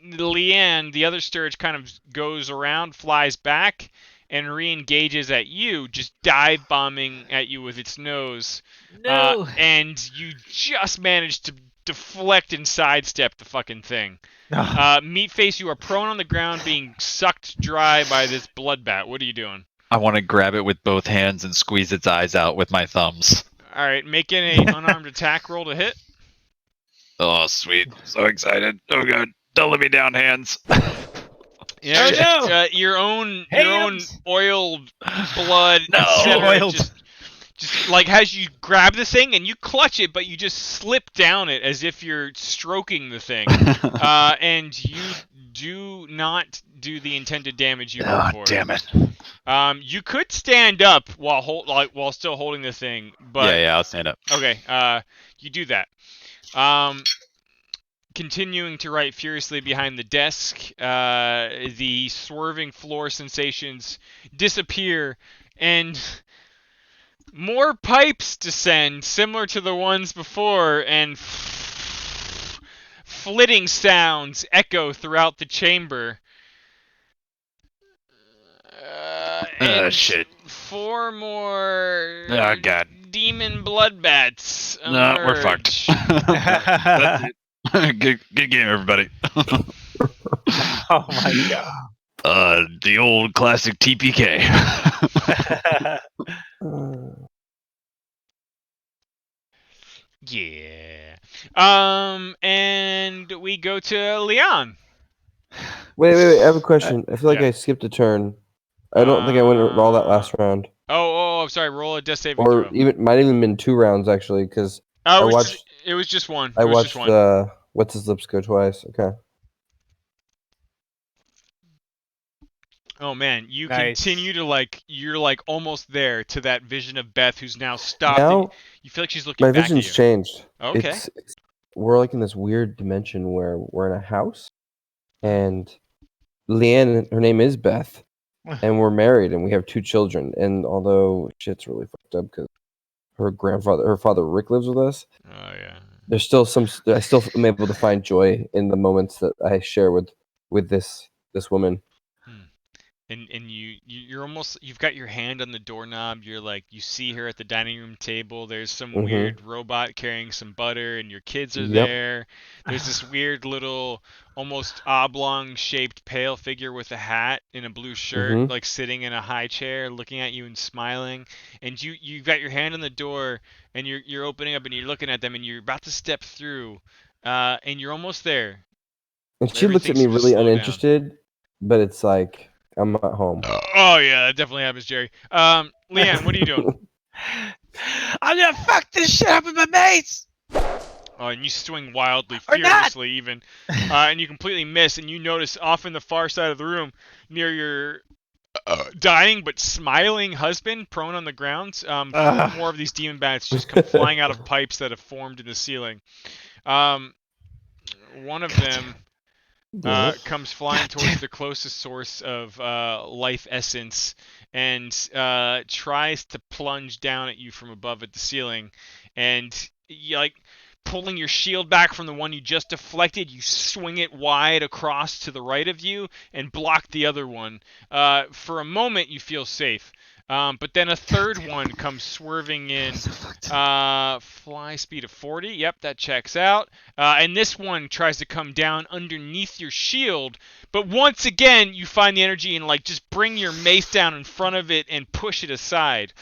Leanne, the other Sturge, kind of goes around, flies back, and re-engages at you, just dive bombing at you with its nose. No. And you just managed to deflect and sidestep the fucking thing. Meatface, you are prone on the ground, being sucked dry by this blood bat. What are you doing? I want to grab it with both hands and squeeze its eyes out with my thumbs. All right, make it an unarmed attack roll to hit. Oh, sweet. So excited. Oh, God. Don't let me down, hands. Yeah, Oh, no. your own Hands. oiled blood, No. etc. Oiled. Just like as you grab the thing and you clutch it, but you just slip down it as if you're stroking the thing, and you do not do the intended damage you rolled for. Damn it. You could stand up while still holding the thing, but Yeah, I'll stand up. okay, you do that. Continuing to write furiously behind the desk, the swerving floor sensations disappear, and more pipes descend, similar to the ones before, and flitting sounds echo throughout the chamber. And Shit. 4 more Oh, God. demon blood bats No, we're emerge. fucked. That's it. Good game, everybody. Oh my god. The old classic TPK. Yeah. And we go to Leon. Wait. I have a question. I feel like yeah. I skipped a turn. I don't think I went all that last round. I'm sorry. Roll a death saving Or throw. even might even been 2 rounds actually, because Oh, I watched. it was just one. I It was watched just one. What's His Lips Go Twice. Okay. Oh man, you Nice. continue to you're almost there to that vision of Beth, who's now stopped. Now You feel like she's looking my back vision's at you. changed. Okay. We're like in this weird dimension where we're in a house, and Leanne, her name is Beth, and we're married and we have 2 children. And although shit's really fucked up because her father Rick lives with us, Oh yeah. there's still I still am able to find joy in the moments that I share with this woman. And you're almost, you've got your hand on the doorknob. You're you see her at the dining room table. There's some weird robot carrying some butter, and your kids are there. There's this weird little, almost oblong shaped pale figure with a hat in a blue shirt, sitting in a high chair, looking at you and smiling. And you've got your hand on the door, and you're opening up, and you're looking at them, and you're about to step through, and you're almost there. And she looks at me really uninterested, but it's like I'm at home. Oh yeah, that definitely happens, Jerry. Leanne, what are you doing? I'm gonna fuck this shit up with my mates. Oh, and you swing wildly, Or not. furiously even, and you completely miss. And you notice off in the far side of the room, near your dying but smiling husband, prone on the ground, 4 more of these demon bats just come flying out of pipes that have formed in the ceiling. One of them comes flying towards the closest source of life essence and tries to plunge down at you from above at the ceiling. And you pulling your shield back from the one you just deflected, you swing it wide across to the right of you and block the other one. For a moment, you feel safe. But then a third one comes swerving in. Fly speed of 40. Yep, that checks out. And this one tries to come down underneath your shield. But once again, you find the energy and just bring your mace down in front of it and push it aside.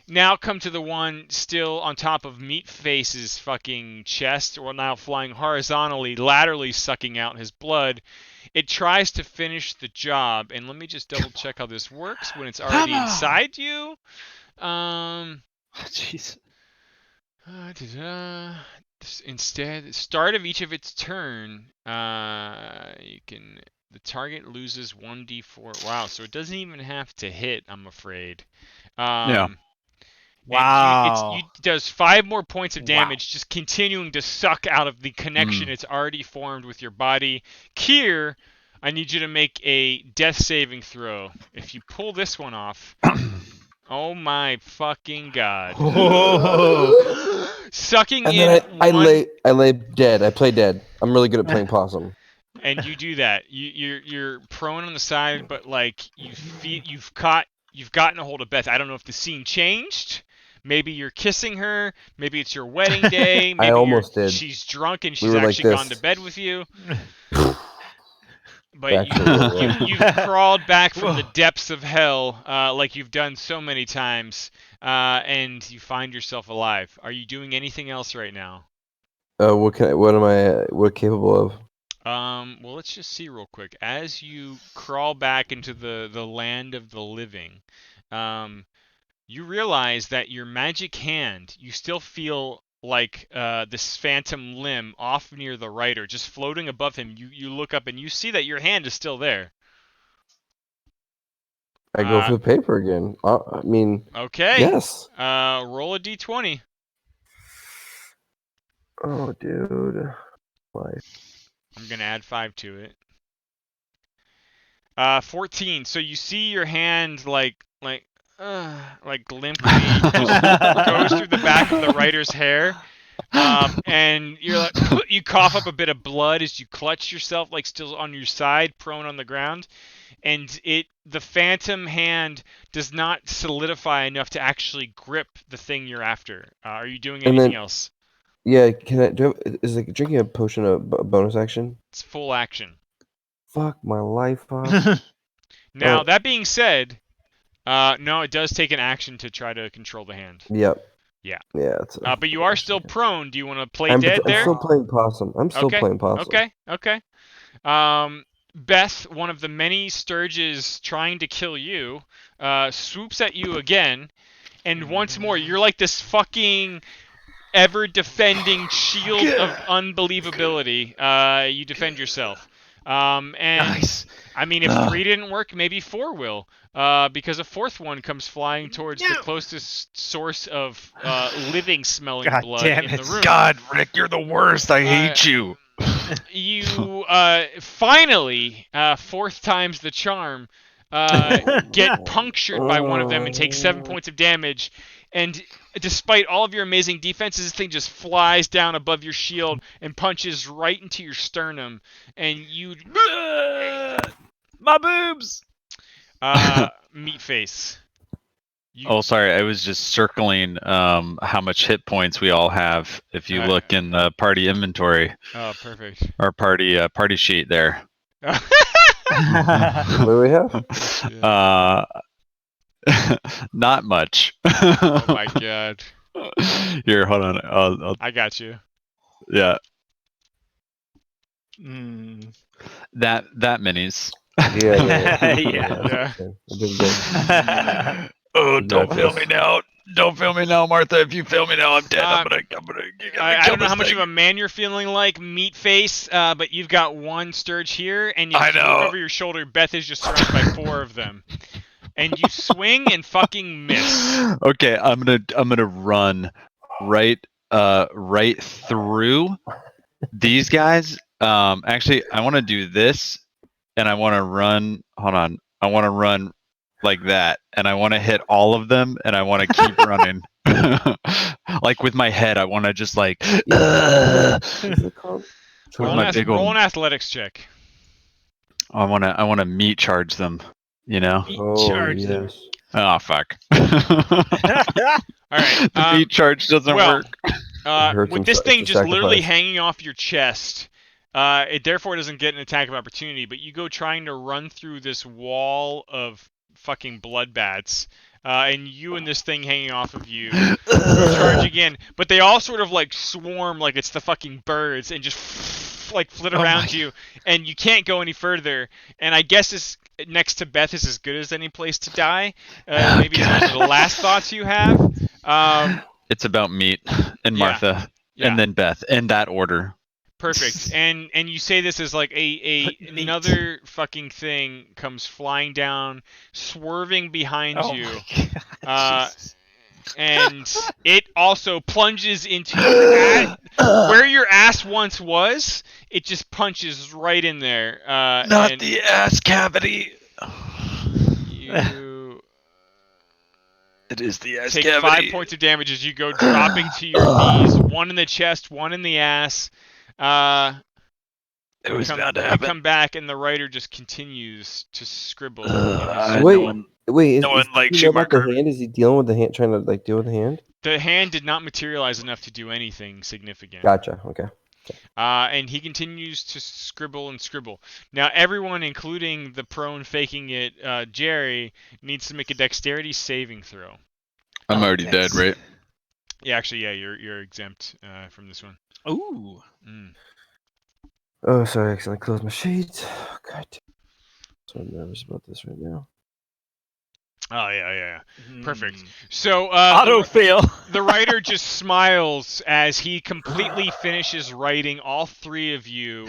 now come to the one still on top of Meatface's fucking chest, or now flying horizontally, laterally sucking out his blood. It tries to finish the job, and let me just double check how this works when it's already inside you. Jeez. Instead, start of each of its turn, you can. The target loses 1d4. Wow, so it doesn't even have to hit, I'm afraid. Yeah. Wow. It does 5 more points of damage, just continuing to suck out of the connection it's already formed with your body. Kier, I need you to make a death saving throw. If you pull this one off, oh my fucking god! Sucking And in then I one. lay dead. I play dead. I'm really good at playing possum. And you do that. You're prone on the side, but like you've gotten a hold of Beth. I don't know if the scene changed. Maybe you're kissing her. Maybe it's your wedding day. Maybe I almost did. She's drunk and We she's were like actually gone this. to bed with you. But Actually, you've crawled back from the depths of hell, like you've done so many times, and you find yourself alive. Are you doing anything else right now? what am I capable of? Well, let's just see real quick. As you crawl back into the land of the living, you realize that your magic hand, you still feel like this phantom limb off near the writer, just floating above him. You look up and you see that your hand is still there. I go for the paper again. I mean, Okay. yes. Roll a d20. Oh, dude. Life. I'm gonna add 5 to it. 14. So you see your hand like limply just goes through the back of the writer's hair, and you're like, you cough up a bit of blood as you clutch yourself, like still on your side, prone on the ground, and the phantom hand does not solidify enough to actually grip the thing you're after. Are you doing anything else? Yeah, can I do? Is like drinking a potion a bonus action? It's full action. Fuck my life off. Now, that being said, no, it does take an action to try to control the hand. Yep. Yeah. Yeah. But you are still prone. Do you want to play dead there? I'm still playing possum. Okay. Beth, one of the many Sturges trying to kill you, swoops at you again, and once more, you're like this fucking ever-defending shield of unbelievability. You defend yourself. And Nice. I mean, if 3 didn't work, maybe 4 will, because a 4th one comes flying towards the closest source of living-smelling blood in the room. God, Rick, you're the worst. I hate you. You finally, 4th time's the charm, get punctured by one of them and take 7 points of damage. And despite all of your amazing defenses, this thing just flies down above your shield and punches right into your sternum. And you... My boobs! Meat face. Oh, sorry. I was just circling how much hit points we all have. If you look in the party inventory. Oh, perfect. Our party sheet there. What do we have? Not much. Oh my god. Here, hold on. I got you. Yeah. That minis. Yeah. Oh, don't film me now. Don't film me now, Martha. If you film me now, I'm dead. I'm gonna I don't know how much of a man you're feeling like, meat face, but you've got 1 Sturge here, and you look over your shoulder. Beth is just surrounded by 4 of them, and you swing and fucking miss. Okay, I'm gonna run right through these guys. Actually, I want to do this, and I want to run. Hold on, I want to run like that, and I want to hit all of them, and I want to keep running. Like with my head, I want to just like. Roll an athletics check. I want to meat charge them. You know. Charge them. Oh fuck. All right. The meat charge doesn't work. With this thing just literally hanging off your chest, it therefore doesn't get an attack of opportunity. But you go trying to run through this wall of fucking blood bats. And you and this thing hanging off of you go charging in, but they all sort of like swarm like it's the fucking birds and just like flit Oh around my- you, and you can't go any further. And I guess this next to Beth is as good as any place to die. Maybe those are the last thoughts you have. It's about meat and Yeah. Martha Yeah. and then Beth in that order. Perfect. And you say this as like Neat. another fucking thing comes flying down, swerving behind Oh you. my God, Jesus. And it also plunges into your where your ass once was. It just punches right in there. Not and the ass cavity. you It is the ass take cavity. 5 points of damage as you go dropping to your knees. One in the chest, one in the ass. It was bound to You happen. come back, and the writer just continues to scribble. Wait. Wait, no one likes does he you, know about the Marker. hand? Is he dealing with the hand, trying to like deal with the hand? The hand did not materialize enough to do anything significant. Gotcha. Okay. And he continues to scribble and scribble. Now, everyone, including the prone faking it, Jerry, needs to make a dexterity saving throw. I'm already dead, right? Yeah, actually, yeah, you're exempt from this one. Ooh. Mm. Oh, sorry, I accidentally closed my sheet. Oh, God. So nervous about this right now. Oh yeah. Perfect. Mm. So Auto fail. the writer just smiles as he completely finishes writing all three of you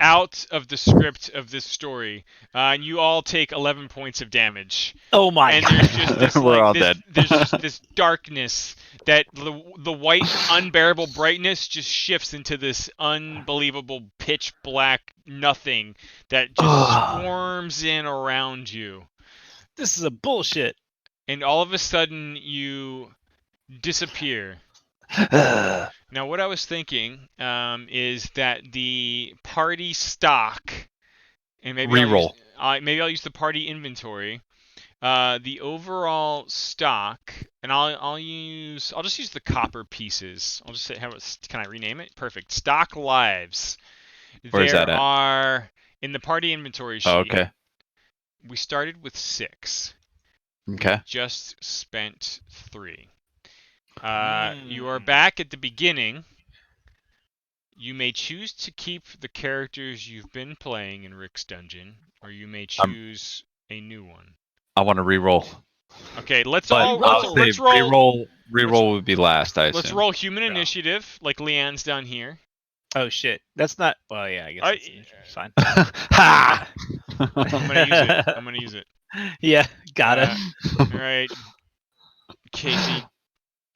out of the script of this story, and you all take 11 points of damage. Oh my And God. there's just this We're all this, dead. there's just this darkness that the white unbearable brightness just shifts into this unbelievable pitch black nothing that just swarms in around you. This is a bullshit. And all of a sudden you disappear. Now, what I was thinking is that the party stock, and maybe Reroll. I'll use the party inventory. The overall stock, and I'll just use the copper pieces. I'll just say, can I rename it? Perfect. Stock lives. Where's there that at? are in the party inventory sheet. Oh, okay. We started with 6. Okay. Just spent 3. You are Mm. back at the beginning. You may choose to keep the characters you've been playing in Rick's dungeon, or you may choose a new one. I want to re-roll. Okay, let's But all I'll say let's roll. re-roll would be last, I assume. Let's roll human Yeah. initiative, like Leanne's done here. Oh shit. That's not. Well, yeah. I guess it's fine. Ha! I'm gonna use it. I'm gonna use it. Yeah. Got it. All right, Casey,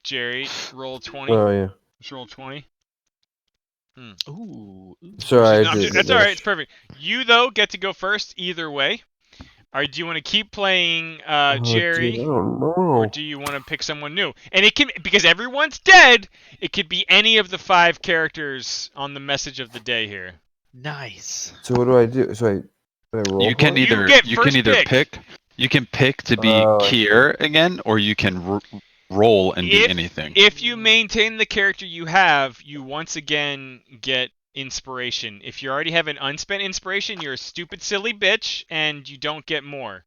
Jerry, roll 20. Oh yeah. Let's roll 20. Ooh. Sorry, No, I did. that's all right. It's perfect. You though get to go first either way. Or do you want to keep playing Jerry, Dude, I don't know. or do you want to pick someone new? And it can, because everyone's dead, it could be any of the 5 characters on the message of the day here. Nice. So what do I do? So do I roll? You can for it? either get you first can either pick. You can pick to be Oh, I Kier again, or you can roll and be anything. If you maintain the character you have, you once again get inspiration. If you already have an unspent inspiration, you're a stupid, silly bitch, and you don't get more.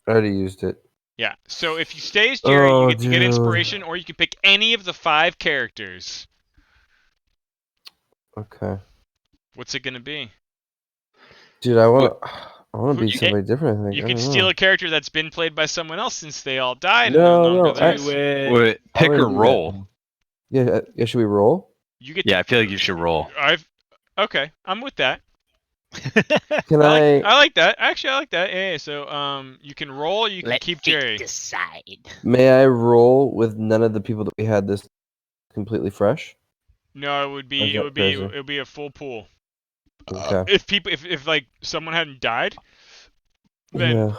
I already used it. Yeah. So if you stay as Jerry, Oh, you get dude. inspiration, or you can pick any of the 5 characters. Okay. What's it gonna be? Dude, I want to be You- somebody different. I think. You I can don't steal know. a character that's been played by someone else since they all died. No, and they're no no, longer there. Do it. Wait, pick I or wanna do that. roll. Yeah. Should we roll? You get. Yeah, I feel like you should roll. Okay, I'm with that. Can I I? like that. Actually, I like that. Yeah. So you can roll. You can keep Jerry. Decide. May I roll with none of the people that we had this completely fresh? No, it would be. Is that crazy? It would be a full pool. Okay. If like someone hadn't died, then Yeah.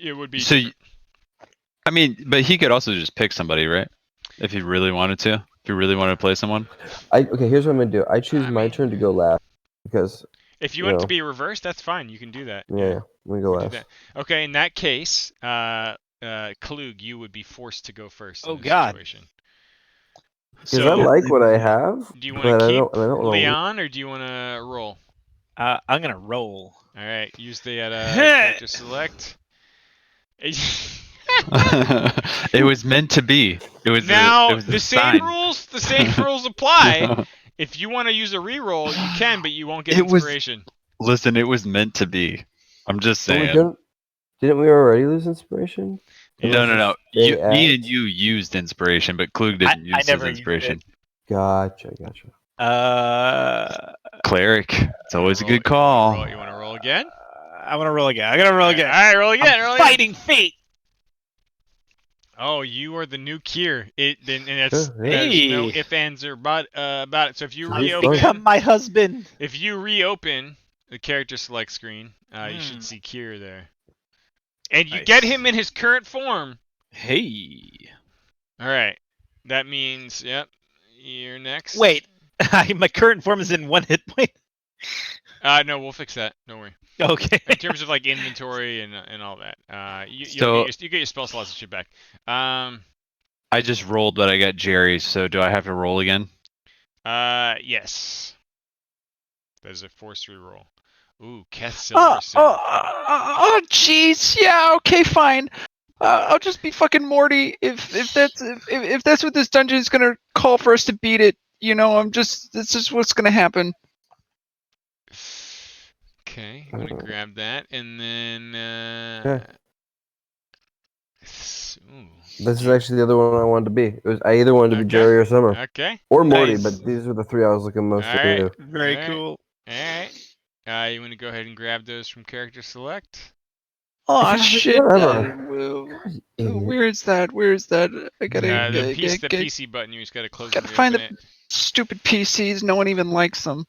it would be. So, different. I mean, but he could also just pick somebody, right? If he really wanted to. If you really wanted to play someone. Okay. Here's what I'm gonna do. I choose I my mean- turn to go last because If you want it to know. be reversed, that's fine. You can do that. yeah, I'm gonna go You can do last. that. Okay, in that case, Klug, you would be forced to go first. In Oh, this God. Situation. Because I like what I have, do you want but to I keep don't wanna Leon or do you want to roll? I'm gonna roll. All right, use the character select. It was meant to be. It was Now it was the a same sign. rules. The same rules apply. If you want to use a reroll, you can, but you won't get It was- inspiration. Listen, it was meant to be. I'm just But saying. didn't we already lose inspiration? Yeah. No, Unless no, no. it's they Me and act? you used inspiration, but Klug didn't I use his never used inspiration. Gotcha. Cleric. It's always a good You call. want to roll again? I want to roll again. I gotta roll again. All right, roll again. I'm roll again. fighting fate. Oh, you are the new Kier. And that's Sure, yeah. there's no Hey. ifs, ands, or about it. So if you Nice reopen, choice. Become my husband. if you reopen the character select screen, you should Hmm. see Kier there, and you Nice. get him in his current form. Hey. All right, that means you're next. Wait. My current form is in 1 hit point. No, we'll fix that. Don't worry. Okay. In terms of like inventory and all that, you get your spell slots and shit back. I just rolled, but I got Jerry. So do I have to roll again? Yes. That is a force reroll. Ooh, Keth Oh, Silverson. jeez. Yeah. Okay. Fine. I'll just be fucking Morty. If that's what this dungeon is gonna call for us to beat it, that's just what's gonna happen. Okay, I'm gonna grab that and then. Okay. Ooh. This is actually the other one I wanted to be. I either wanted to be Okay. Jerry or Summer Okay. or Morty, Nice. but these were the three I was looking most to Alright. do. Very Alright. cool. All right. You want to go ahead and grab those from character select? Oh Yeah, shit! whatever. Where is that? Where is that? I gotta The PC button. You just gotta close gotta and find reopen the stupid PCs. No one even likes them.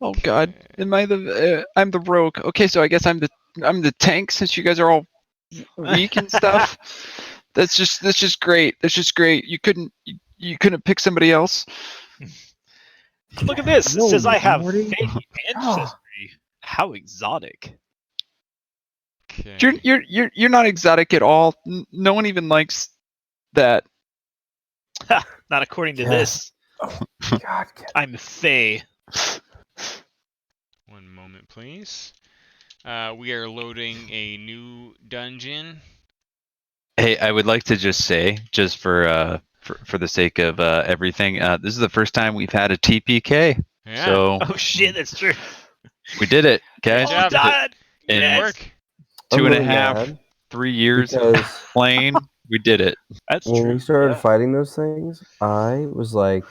Oh god, am I the? I'm the rogue. Okay, so I guess I'm the tank since you guys are all weak and stuff. That's just great. That's just great. You couldn't pick somebody else. Look at this. It No, says I have Morty. fate ancestry. How exotic. Okay. You're not exotic at all. No one even likes that. Not according to Yeah. this. Oh, God. I'm Fae. One moment, please. We are loading a new dungeon. Hey, I would like to just say, just for the sake of everything, this is the first time we've had a TPK. Yeah. So Oh shit, that's true. we did it, guys. Good job. God. In Good Yes. work. two I'm and a really half, mad 3 years because playing, we did it. That's when true. we started yeah. fighting those things, I was like,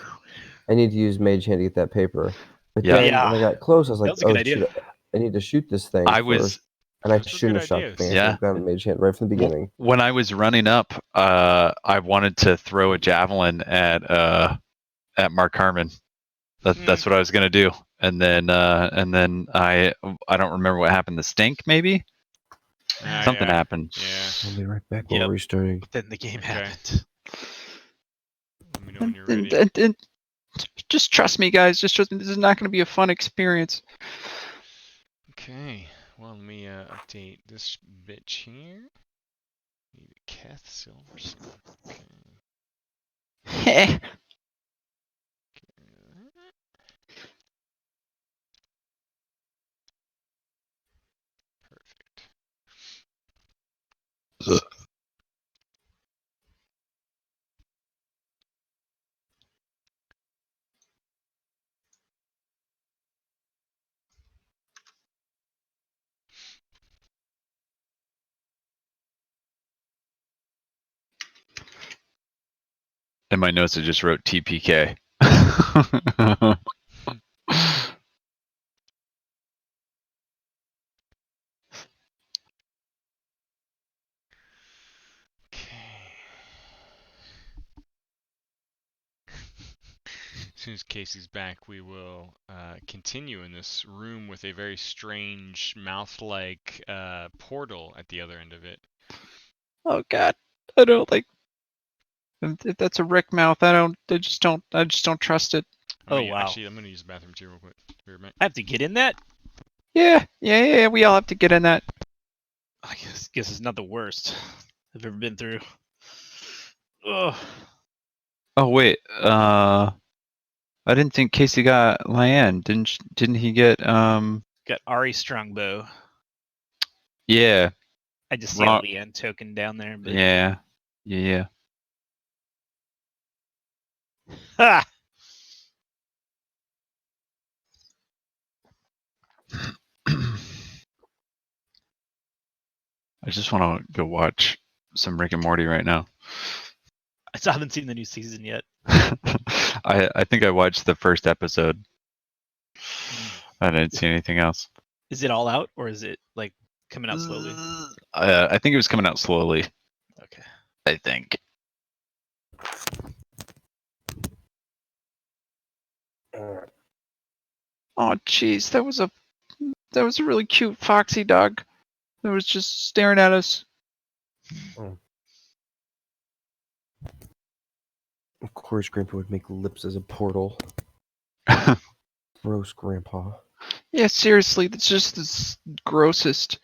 I need to use Mage Hand to get that paper. But Yeah. then Yeah. when I got close, I was like, That was a good oh, idea. shit, I need to shoot this thing I first. was And I Those were shouldn't good have shot the ideas. thing. I Yeah. should have gone Mage Hand right from the beginning. When I was running up, I wanted to throw a javelin at Mark Harmon. That's what I was gonna do. And then I don't remember what happened. The stink maybe. Something happened. Yeah. I'll be right back. Yep. We're restarting. Then the game Okay. happened. Let me know when you're ready. And just trust me, guys. Just trust me. This is not going to be a fun experience. Okay. Well, let me update this bitch here. Need a Keth Silverson. Okay. Perfect. In my notes, I just wrote TPK. Okay. As soon as Casey's back, we will continue in this room with a very strange mouth-like portal at the other end of it. Oh God, I don't like. If that's a Rick mouth, I just don't trust it. Oh, wow. Actually, I'm gonna use the bathroom too, real quick. Be right back. I have to get in that? Yeah. We all have to get in that. I guess it's not the worst I've ever been through. Ugh. Oh wait, I didn't think Casey got Lyanne. Didn't he get Got Ari Strongbow. Yeah. I just see a Wrong. Leanne token down there. But... Yeah. Ha! I just want to go watch some Rick and Morty right now. I still haven't seen the new season yet. I think I watched the first episode. I didn't see anything else. Is it all out, or is it like coming out slowly? I think it was coming out slowly. Okay. I think. Oh, jeez, that was a really cute foxy dog that was just staring at us. Of course, Grandpa would make lips as a portal. Gross, Grandpa. Yeah, seriously, that's just the grossest.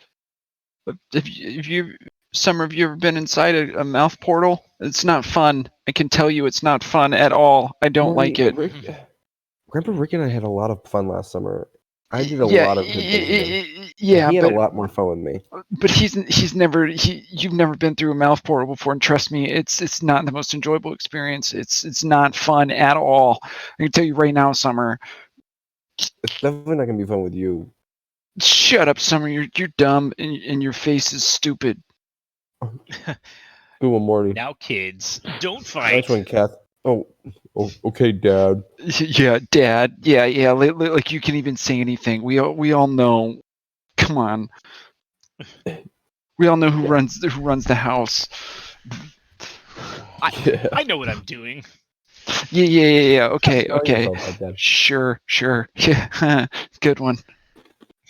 Summer, have you ever been inside a mouth portal? It's not fun. I can tell you, it's not fun at all. I don't like it. Grandpa Rick and I had a lot of fun last summer. I did a lot of good things with him. Yeah, he had but a lot more fun with me. but you've never been through a mouth portal before, and trust me, it's not the most enjoyable experience. It's not fun at all. I can tell you right now, Summer. It's definitely not gonna be fun with you. Shut up, Summer. You're dumb, and your face is stupid. Good one, Morty. Now, kids, don't fight. Nice one, Kath. Oh, okay, Dad. Yeah, Dad. Yeah. Like you can even say anything. We all know. Come on. We all know who runs the house. I know what I'm doing. Yeah. Okay. Tell yourself that, Dad. Sure. Yeah. Good one.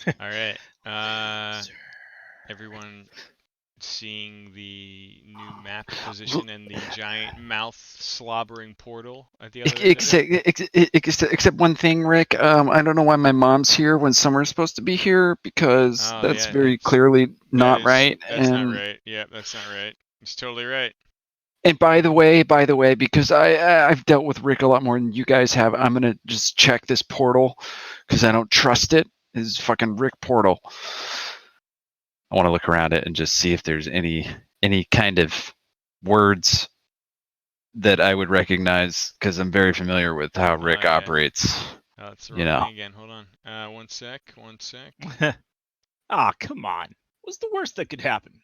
All right. Everyone seeing the new map position and the giant mouth slobbering portal at the other end of it? Except one thing, Rick. I don't know why my mom's here when Summer's supposed to be here, because that's very clearly not right. That's not right. Yeah, that's not right. It's totally right. And by the way, because I've dealt with Rick a lot more than you guys have, I'm gonna just check this portal because I don't trust it. This fucking Rick portal. I want to look around it and just see if there's any kind of words that I would recognize, because I'm very familiar with how Rick operates. Oh, that's the wrong thing again. Hold on. One sec. Come on. What's the worst that could happen?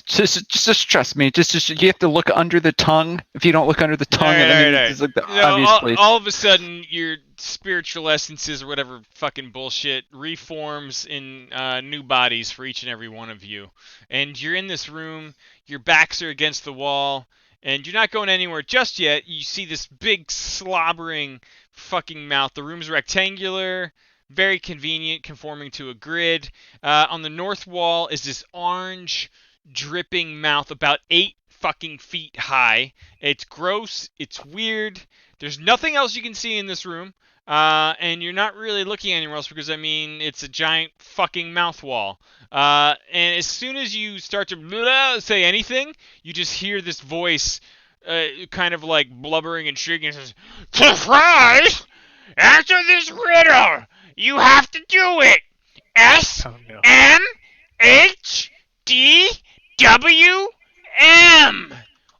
Just trust me. Just you have to look under the tongue. If you don't look under the tongue, it's like the obvious place. All of a sudden, your spiritual essences or whatever fucking bullshit reforms in new bodies for each and every one of you. And you're in this room, your backs are against the wall, and you're not going anywhere just yet. You see this big slobbering fucking mouth. The room's rectangular, very convenient, conforming to a grid. On the north wall is this orange dripping mouth about 8 fucking feet high. It's gross. It's weird. There's nothing else you can see in this room. And you're not really looking anywhere else because, I mean, it's a giant fucking mouth wall. And as soon as you start to say anything, you just hear this voice kind of like blubbering and shrieking. It says, "Surprise! Answer this riddle! You have to do it! SMHDWM!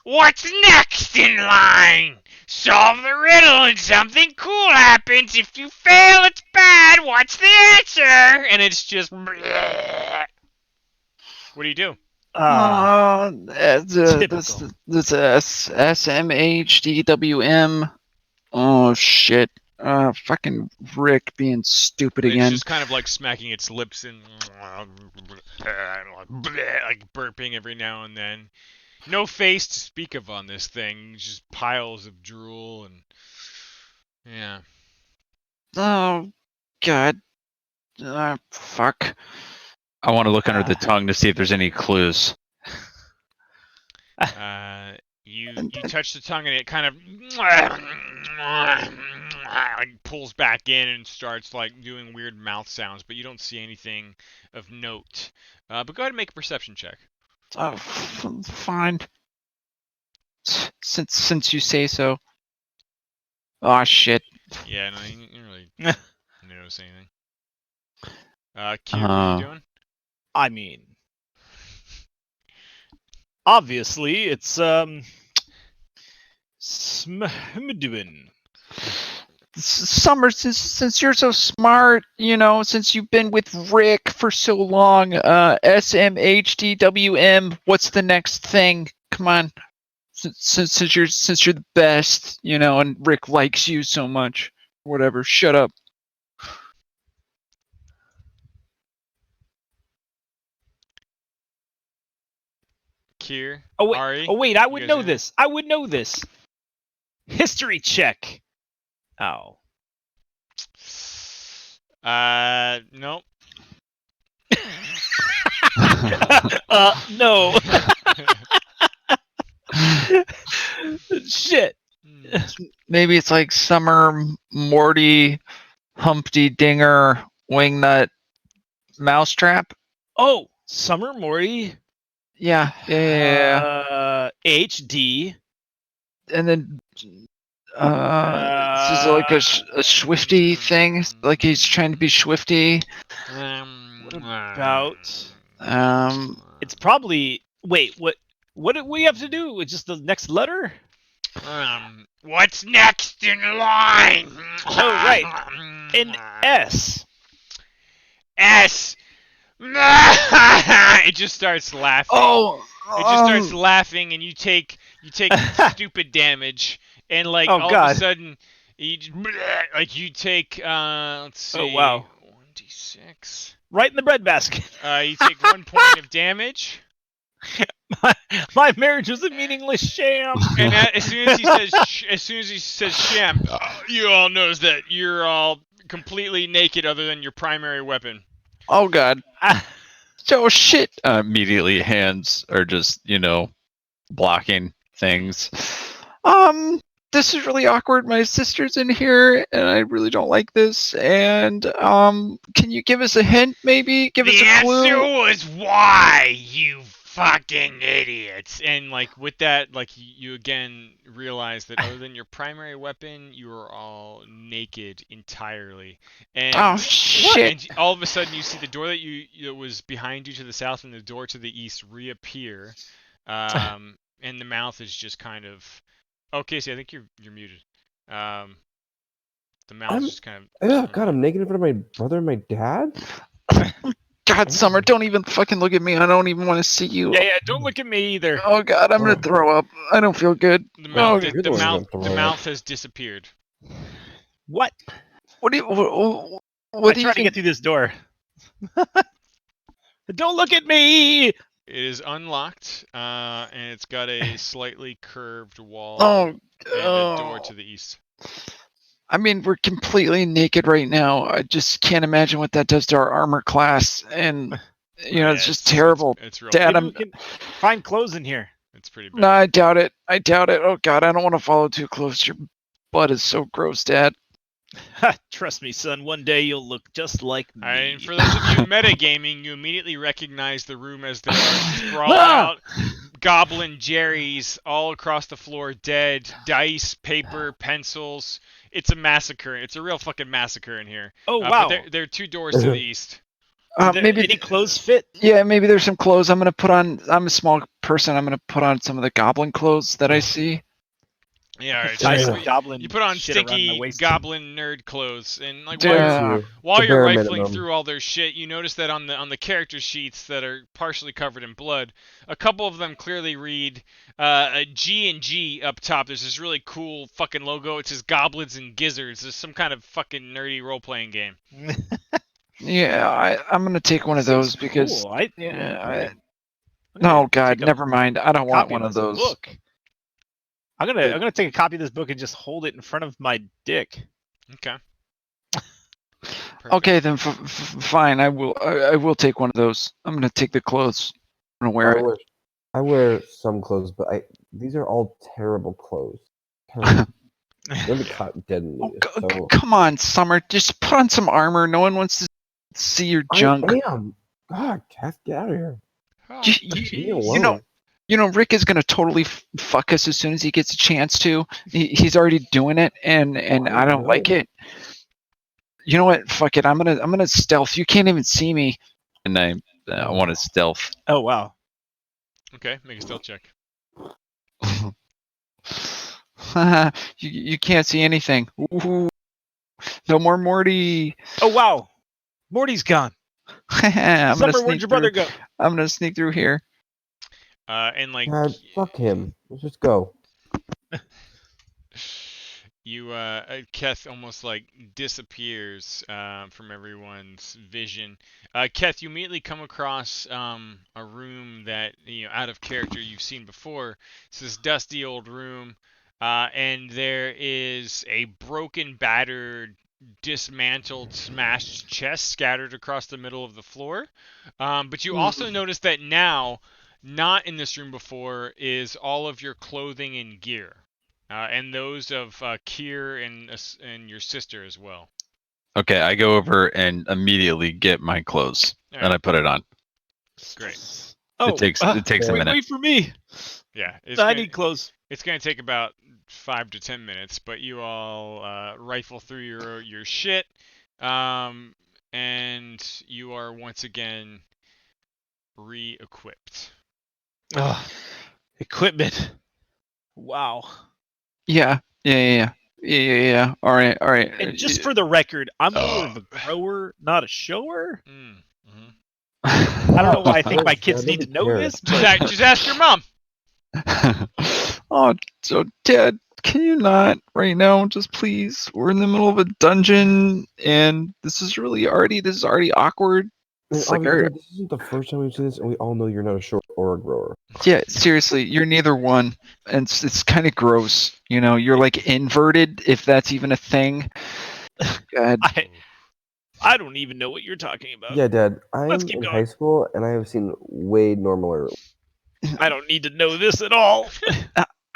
What's next in line? Solve the riddle and something cool happens. If you fail, it's bad. What's the answer?" And it's just... What do you do? That's SMHDWM. Oh shit. Fucking Rick being stupid again. It's just kind of like smacking its lips and like burping every now and then. No face to speak of on this thing. Just piles of drool and yeah. Oh god. Fuck. I want to look under the tongue to see if there's any clues. You touch the tongue and it kind of like pulls back in and starts like doing weird mouth sounds, but you don't see anything of note. But go ahead and make a perception check. Oh, fine. Since you say so. Oh shit. Yeah, no, you didn't really notice anything. Q, what are you doing? I mean, obviously, it's Smidwin. Summer, since you're so smart, since you've been with Rick for so long, SMHDWM, what's the next thing? Come on, since you're the best, and Rick likes you so much. Whatever, shut up. Kier, Oh wait, Ari, wait, I you would guys know hear this. I would know this. History check. Oh. Nope. No. Shit. Maybe it's like Summer, Morty, Humpty Dinger, Wingnut, Mousetrap. Oh, Summer Morty. Yeah. HD. And then this is like a Swifty thing. Like he's trying to be Swifty. What about? It's probably. Wait, what do we have to do with just the next letter? What's next in line? Oh, right. An S. S. It just starts laughing. Oh. It just starts laughing, and you take stupid damage, and like Oh, all God. of a sudden, you take let's see. Oh, wow. 1d6. Right in the breadbasket. You take 1 point of damage. My marriage was a meaningless sham. And as soon as he says sham, you all knows that you're all completely naked other than your primary weapon. Oh God. So shit. Immediately hands are just, blocking things. This is really awkward. My sister's in here and I really don't like this. And can you give us a hint maybe? Give us a clue. The answer was why, you fucking idiots. And like with that, like you again realize that other than your primary weapon, you are all naked entirely. And Oh shit. And all of a sudden you see the door that was behind you to the south and the door to the east reappear. And the mouth is just kind of okay, so I think you're muted. The mouth is just kind of Yeah, God, I'm naked in front of my brother and my dad. God, Summer, don't even fucking look at me. I don't even want to see you. Yeah, don't look at me either. Oh God, I'm gonna throw up. I don't feel good. The mouth, you're the one who's gonna throw the up. mouth has disappeared. What? What do you? What I do you tried to think? get through this door. Don't look at me! It is unlocked, and it's got a slightly curved wall Oh, and a door to the east. I mean, we're completely naked right now. I just can't imagine what that does to our armor class, and it's just terrible. It's real. Dad, Maybe we can find clothes in here. It's pretty bad. No, I doubt it. Oh God, I don't want to follow too close. Your butt is so gross, Dad. Trust me, son. One day you'll look just like me. And for those of you metagaming, you immediately recognize the room as there are sprawled out goblin Jerrys all across the floor, dead, dice, paper, pencils. It's a massacre. It's a real fucking massacre in here. Oh, wow. But there are two doors to the east. Maybe any clothes fit? Yeah, maybe there's some clothes. I'm a small person. I'm gonna put on some of the goblin clothes that I see. Yeah, all right. Tie So some goblin you put on shit around my stinky waist. goblin nerd clothes, and like Yeah. while The you're bare rifling minimum. through all their shit, you notice that on the character sheets that are partially covered in blood, a couple of them clearly read a G and G up top. There's this really cool fucking logo. It says Goblins and Gizzards. There's some kind of fucking nerdy role playing game. Yeah, I'm gonna take one of those because. Cool. Yeah. I'm No, gonna God, take a never mind. I don't want copy one of this those. Book. I'm gonna take a copy of this book and just hold it in front of my dick. Okay. Okay, then fine. I will take one of those. I'm gonna take the clothes. I'm gonna wear it. I wear some clothes, but these are all terrible clothes. Terrible. They'll be caught dead in these. So Come on, Summer. Just put on some armor. No one wants to see your junk. I am. God, Cass, get out of here. Leave me alone. Rick is gonna totally fuck us as soon as he gets a chance to. He's already doing it, and I don't like it. You know what? Fuck it. I'm gonna stealth. You can't even see me. And I want to stealth. Oh wow. Okay, make a stealth check. You can't see anything. Ooh, no more Morty. Oh wow, Morty's gone. I'm gonna Summer, where'd sneak your through. brother go? I'm gonna sneak through here. And like God, fuck him. Let's just go. you, Keth almost like disappears from everyone's vision. Keth, you immediately come across a room that out of character you've seen before. It's this dusty old room, and there is a broken, battered, dismantled, smashed chest scattered across the middle of the floor. But you also notice that now, not in this room before, is all of your clothing and gear. And those of Kier and your sister as well. Okay, I go over and immediately get my clothes All and I right, put it on. great. Oh, It takes a wait, minute. wait for me. Yeah, I need clothes. it's gonna take about 5 to 10 minutes, but you all rifle through your shit, and you are once again re-equipped. Ugh. Equipment. Wow. Yeah. All right. And just for the record, I'm more of a grower, not a shower. Mm-hmm. I don't know why I think my Gross, kids Dad, need to nobody know cares. this, but Just ask your mom. Oh, so Dad, can you not right now? Just please. We're in the middle of a dungeon, and this is already awkward. I mean, It's like, obviously, this isn't the first time we've seen this, and we all know you're not a short or a grower. yeah, seriously, you're neither one, and it's kind of gross. You're like inverted, if that's even a thing. God, I don't even know what you're talking about. Yeah, Dad, Let's I'm keep in going. high school, and I have seen way normaler. I don't need to know this at all.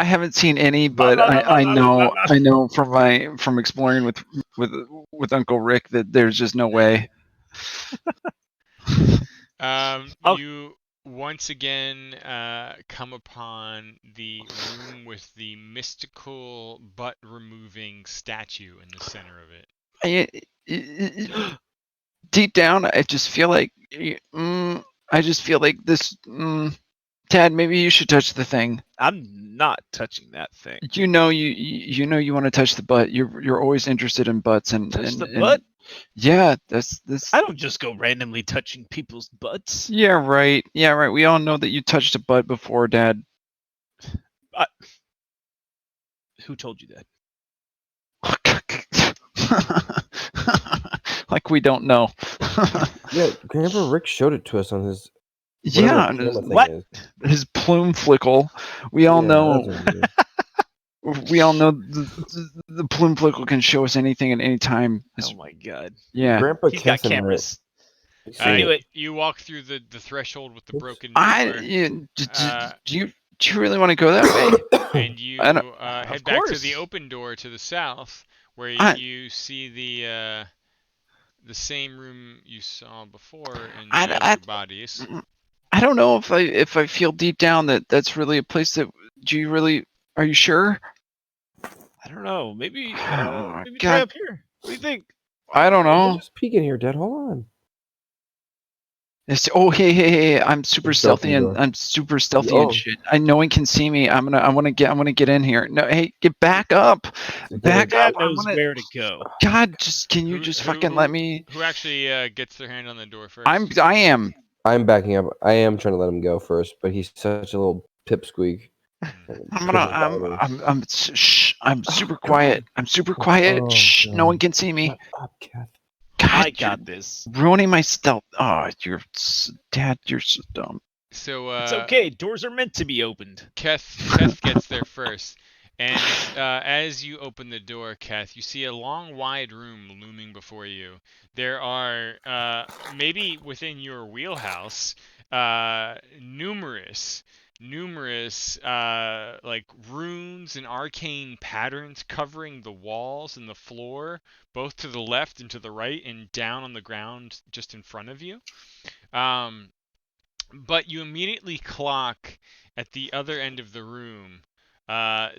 I haven't seen any, Blah, but blah, blah, I blah, blah, blah, know blah. I know from exploring with with Uncle Rick that there's just no way. Oh. You once again come upon the room with the mystical butt removing statue in the center of it. Deep down, I just feel like this. Tad, maybe you should touch the thing. I'm not touching that thing. You want to touch the butt. You're always interested in butts and Touch and, the and butt? yeah, that's this. I don't just go randomly touching people's butts. Yeah, right. Yeah, right. We all know that you touched a butt before, Dad. Who told you that? Like we don't know. Yeah, Grandpa Rick showed it to us on his Yeah, whatever and his, camera thing What? is. his plume flickle. We all Yeah, know. that's what it is. We all know the plume flickle can show us anything at any time. Oh my god. Yeah. Grandpa He's got Kess and I cameras. seen knew it. You walk through the threshold with the Oops. broken door, Do you really want to go that way? and you I don't- head back to the course. open door to the south, where I- you see the same room you saw before in I- the I- other bodies. I don't know if I feel deep down that that's really a place that. Are you sure? I don't know. Maybe Oh, maybe God. try up here. What do you think? I don't We're know. just peeking here, Dad. Hold on. Hey! I'm super Just open stealthy the and door. I'm super stealthy Oh. and shit. No one can see me. I want to get in here. No, hey, get back up. Back Dad up. knows where to go. God, can you Who- just who- fucking who- let me? Who actually gets their hand on the door first? I am. I'm backing up. I am trying to let him go first, but he's such a little pipsqueak. I'm super quiet. I'm super quiet. Oh, Shh, no God. one can see me. Shut up, Kath. God, I you're got this. ruining my stealth. Oh, Dad, you're so dumb. So It's okay. Doors are meant to be opened. Keth gets there first, and as you open the door, Keth, you see a long, wide room looming before you. There are maybe within your wheelhouse numerous like runes and arcane patterns covering the walls and the floor, both to the left and to the right, and down on the ground just in front of you. But you immediately clock at the other end of the room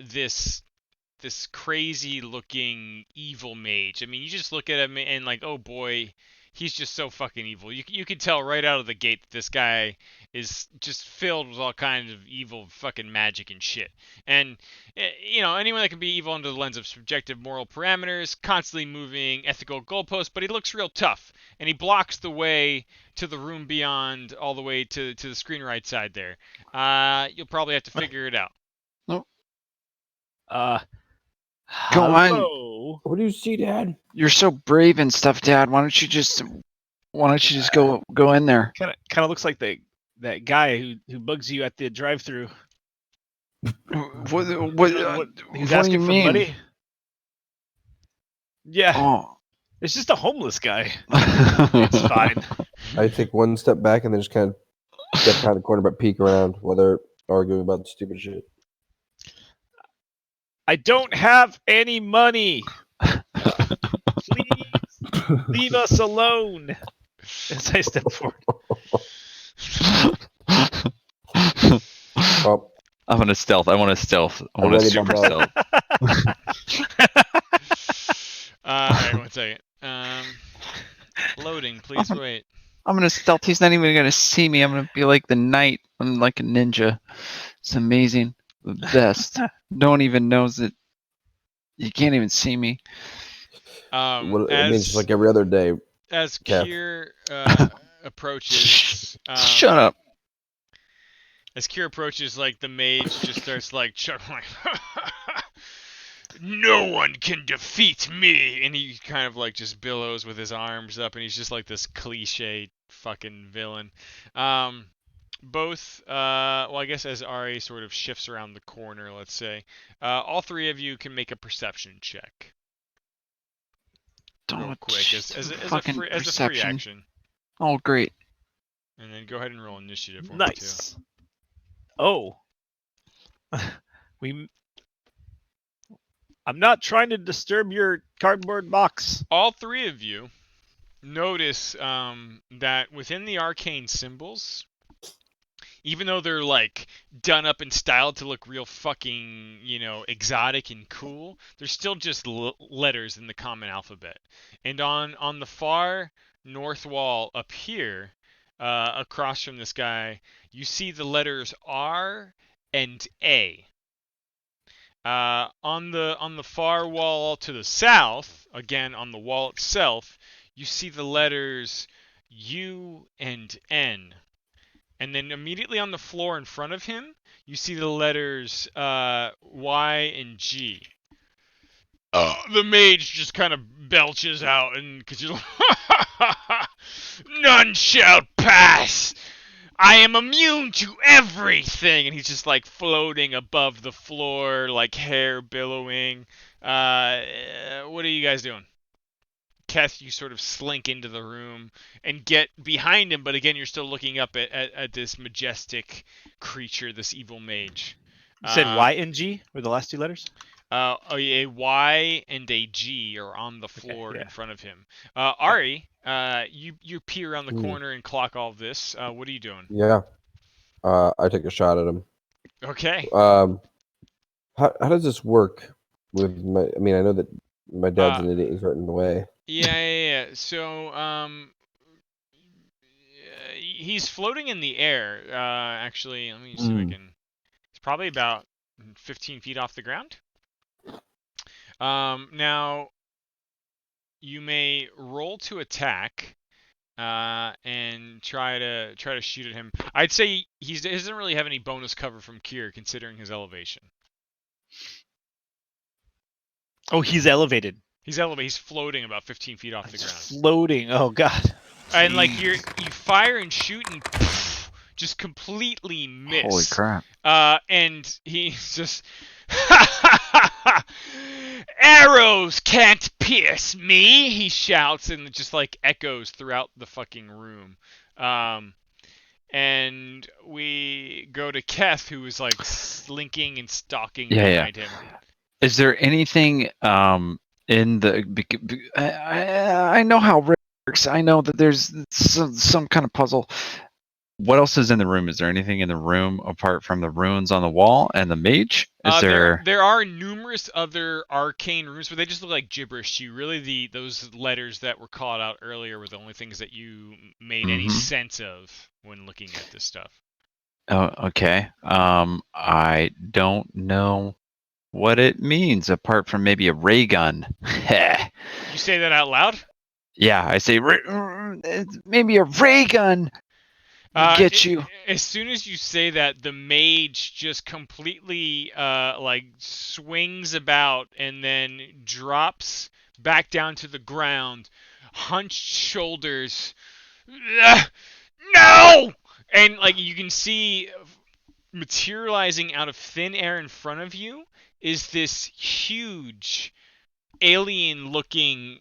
this crazy looking evil mage. I mean, you just look at him and like, oh boy, he's just so fucking evil. You can tell right out of the gate that this guy is just filled with all kinds of evil fucking magic and shit. And anyone that can be evil under the lens of subjective moral parameters, constantly moving ethical goalposts, but he looks real tough, and he blocks the way to the room beyond, all the way to the screen right side there. You'll probably have to figure it out. Go on. Hello. What do you see, Dad? You're so brave and stuff, Dad. Why don't you just go in there? Kind of looks like that guy who bugs you at the drive-through. What He's what do asking you for mean? money. Yeah, Oh. it's just a homeless guy. It's fine. I take one step back and then just kind of step behind the corner, but peek around while they're arguing about the stupid shit. I don't have any money. Please leave us alone. As I step forward. Well, I'm gonna stealth. I want to stealth. I I'm want to ready, super Bob. stealth. Alright, 1 second. Loading, please wait. I'm gonna stealth. He's not even gonna see me. I'm gonna be like the knight. I'm like a ninja. It's amazing. The best. No one even knows that. You can't even see me. it means just like every other day. As Kev. Kier approaches, Shut up. as Kier approaches, like the mage just starts like chuckling. No one can defeat me, and he kind of like just billows with his arms up, and he's just like this cliche fucking villain. Both, well, I guess as Ari sort of shifts around the corner, let's say, all three of you can make a perception check. Real quick, as a free action. Oh, great. And then go ahead and roll initiative for me too. Nice. Oh. I'm not trying to disturb your cardboard box. All three of you notice that within the arcane symbols, even though they're like done up and styled to look real fucking, exotic and cool, they're still just letters in the common alphabet. And on the far north wall up here, across from this guy, you see the letters R and A. On the far wall to the south, again on the wall itself, you see the letters U and N. And then immediately on the floor in front of him, you see the letters Y and G. The mage just kind of belches out, and because you're like, none shall pass. I am immune to everything, and he's just like floating above the floor, like hair billowing. What are you guys doing? Keth, you sort of slink into the room and get behind him, but again, you're still looking up at this majestic creature, this evil mage. You said Y and G were the last two letters? A Y and a G are on the floor in front of him. Ari, you peer around the corner and clock all of this. What are you doing? Yeah. I take a shot at him. Okay. How does this work with my? I mean, I know that my dad's an idiot. He's right in the way. Yeah. So, he's floating in the air. Actually, let me see if I can. It's probably about 15 feet off the ground. Now, you may roll to attack, and try to shoot at him. I'd say he doesn't really have any bonus cover from Kier, considering his elevation. Oh, he's elevated. He's elevated. He's floating about 15 feet off the ground. Floating. Oh God. And like you fire and shoot and just completely miss. Holy crap. And he's just arrows can't pierce me, he shouts, and it just like echoes throughout the fucking room. And we go to Keth, who is like slinking and stalking behind him. Is there anything in the? I know how it works. I know that there's some kind of puzzle. what else is in the room? Is there anything in the room apart from the runes on the wall and the mage? Is there? There are numerous other arcane runes, but they just look like gibberish to you. Really, those letters that were called out earlier were the only things that you made any Mhm. sense of when looking at this stuff. Oh, okay. I don't know what it means apart from maybe a ray gun. You say that out loud? Yeah, I say maybe a ray gun will get you. As soon as you say that, the mage just completely like swings about and then drops back down to the ground, hunched shoulders. No! And like you can see materializing out of thin air in front of you is this huge alien-looking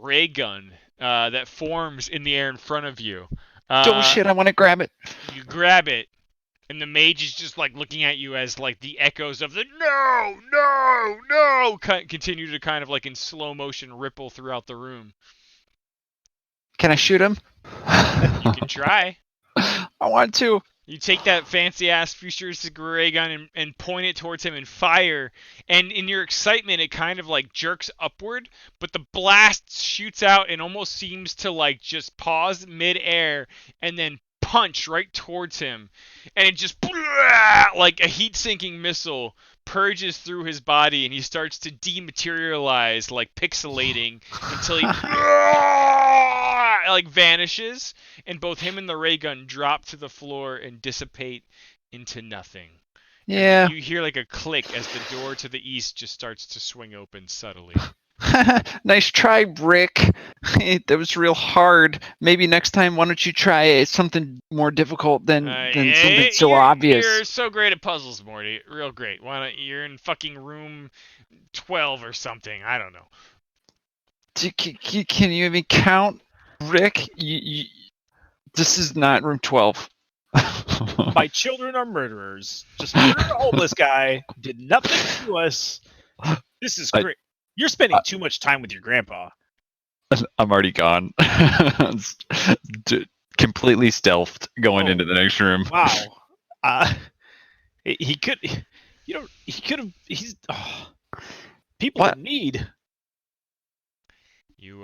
ray gun that forms in the air in front of you. Oh shit! I want to grab it. You grab it, and the mage is just like looking at you as like the echoes of the no, no, no continue to kind of like in slow motion ripple throughout the room. Can I shoot him? You can try. I want to. You take that fancy-ass futuristic ray gun and point it towards him and fire, and in your excitement, it kind of like jerks upward, but the blast shoots out and almost seems to like just pause mid-air and then punch right towards him, and it just like a heat-sinking missile purges through his body, and he starts to dematerialize, like pixelating until he like vanishes, and both him and the ray gun drop to the floor and dissipate into nothing. Yeah. And you hear like a click as the door to the east just starts to swing open subtly. Nice try, Rick. That was real hard. Maybe next time, why don't you try something more difficult than something so obvious? You're so great at puzzles, Morty. Real great. Why don't you're in fucking room 12 or something? I don't know. Can you even count, Rick? This is not room 12. My children are murderers. Just murdered a homeless guy. Did nothing to us. This is great. You're spending too much time with your grandpa. I'm already gone. Completely stealthed going into the next room. Wow. He could. He could have. He's. People in need.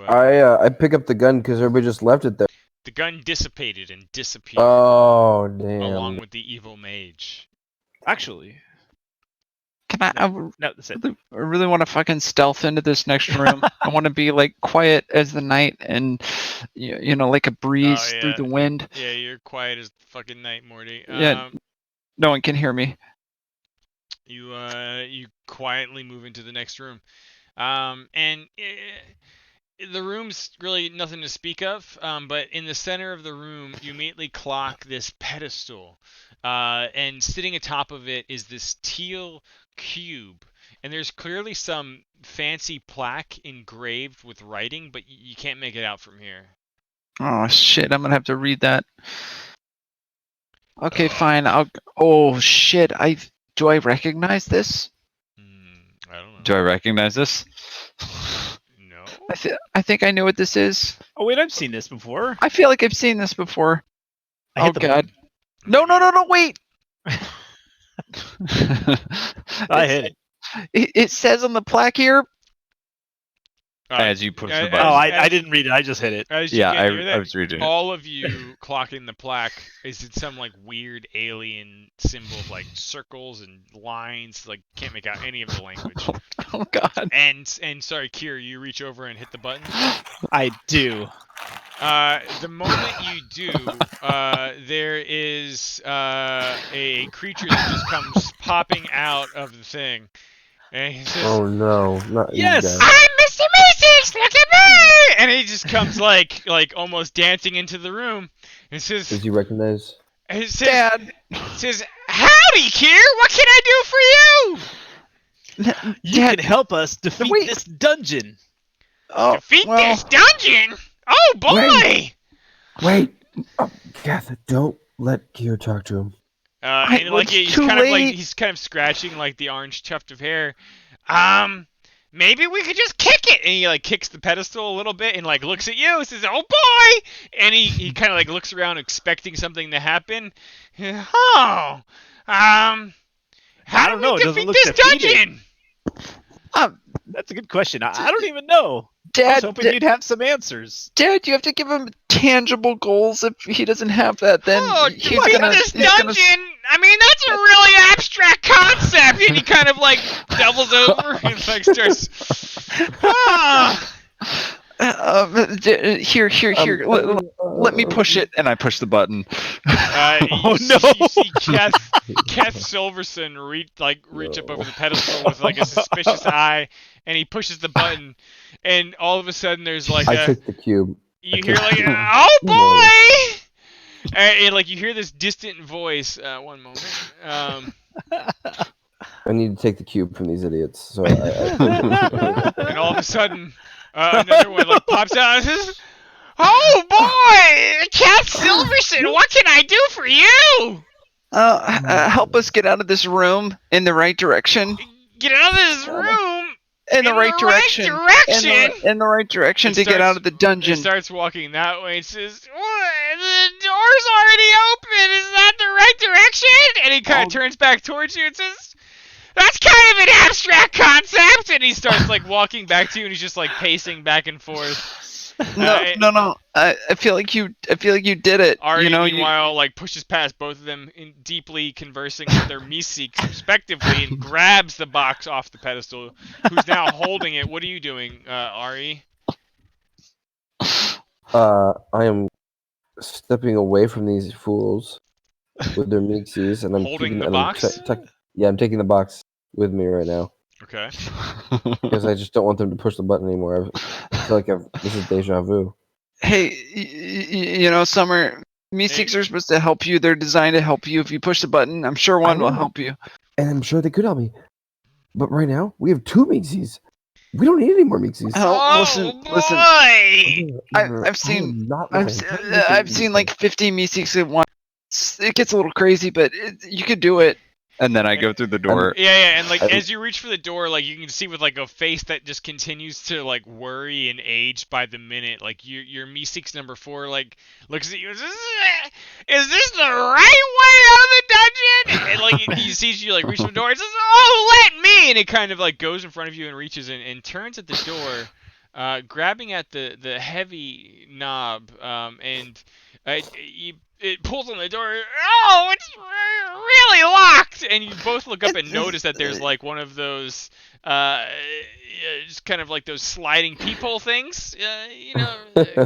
I pick up the gun because everybody just left it there. The gun dissipated and disappeared. Oh damn! Along with the evil mage. Actually, can I? No, that's it. I really want to fucking stealth into this next room. I want to be like quiet as the night and like a breeze through the wind. Yeah, you're quiet as the fucking night, Morty. Yeah, no one can hear me. You quietly move into the next room, and the room's really nothing to speak of. But in the center of the room, you immediately clock this pedestal, and sitting atop of it is this teal cube, and there's clearly some fancy plaque engraved with writing, but you can't make it out from here. Oh shit! I'm gonna have to read that. Okay, fine. Oh shit! Do I recognize this? I don't know. Do I recognize this? No. I think I know what this is. Oh wait, I've seen this before. I feel like I've seen this before. Oh god! No! Wait! I hit it. It says on the plaque here. As you push the button. Oh, I didn't read it. I just hit it. I was reading it. All of you clocking the plaque is it some like weird alien symbol of like circles and lines, like can't make out any of the language. Oh god. And sorry, Kier, you reach over and hit the button? I do. The moment you do, there is a creature that just comes popping out of the thing. And he says, "Oh no, not yes, you guys." I'm Mr. Macy's, look at me! And he just comes like almost dancing into the room and says, Does he recognize? Dad. Says, howdy, Kier, what can I do for you? You can help us defeat this dungeon. Oh, defeat this dungeon? Oh boy! Wait. Oh, Gatha, don't let Kier talk to him. And like he's kind of scratching like the orange tuft of hair. maybe we could just kick it. And he like kicks the pedestal a little bit and like looks at you and says, "Oh boy!" And he kind of like looks around expecting something to happen. Oh, how I do don't we know, it doesn't defeat look this defeated. dungeon? That's a good question. I don't even know. I was Dad, hoping you'd have some answers. Dad, you have to give him tangible goals. If he doesn't have that, then Oh, he's defeat gonna. this He's gonna. dungeon! I mean, that's a really abstract concept. And he kind of like doubles over and like starts. Ah. Here. Let me push it, and I push the button. Oh, You no. see Keth Silverson reach up over the pedestal with like a suspicious eye, and he pushes the button, and all of a sudden there's like I took the cube. you I hear took like the cube. oh boy, and like you hear this distant voice. One moment. I need to take the cube from these idiots. So And all of a sudden, another one like pops out and says, "Oh boy, Cat Silverson, what can I do for you? Help us get out of this room in the right direction. Get out of this room In the right direction. In the right direction to get out of the dungeon." He starts walking that way and says, "What? The door's already open. Is that the right direction?" And he kind of turns back towards you and says, "That's kind of an abstract concept." And he starts like walking back to you, and he's just like pacing back and forth. No. I feel like you did it. Ari, you meanwhile, like pushes past both of them, deeply conversing with their Meeseeks respectively, and grabs the box off the pedestal. Who's now holding it? What are you doing, Ari? I am stepping away from these fools with their meeksies, and I'm Holding keeping the and box? I'm taking the box with me right now Okay. because I just don't want them to push the button anymore. I feel like this is deja vu. Hey, Summer, Meeseeks are supposed to help you. They're designed to help you. If you push the button, I'm sure one will help you. And I'm sure they could help me. But right now, we have 2 meeksies. We don't need any more meksies. Listen. Boy! I've seen like 50 Meeseeks at once. It gets a little crazy, but you could do it. And then I go through the door. Yeah, and like as you reach for the door, like you can see with like a face that just continues to like worry and age by the minute. Like your Meeseeks number 4 like looks at you. Is this the right way out of the dungeon? And like he sees you like reach for the door and says, "Oh, let me!" And it kind of like goes in front of you and reaches in and turns at the door, grabbing at the heavy knob, and it pulls on the door. Oh, it's really locked! And you both look up and notice that there's like one of those, just kind of like those sliding peephole things,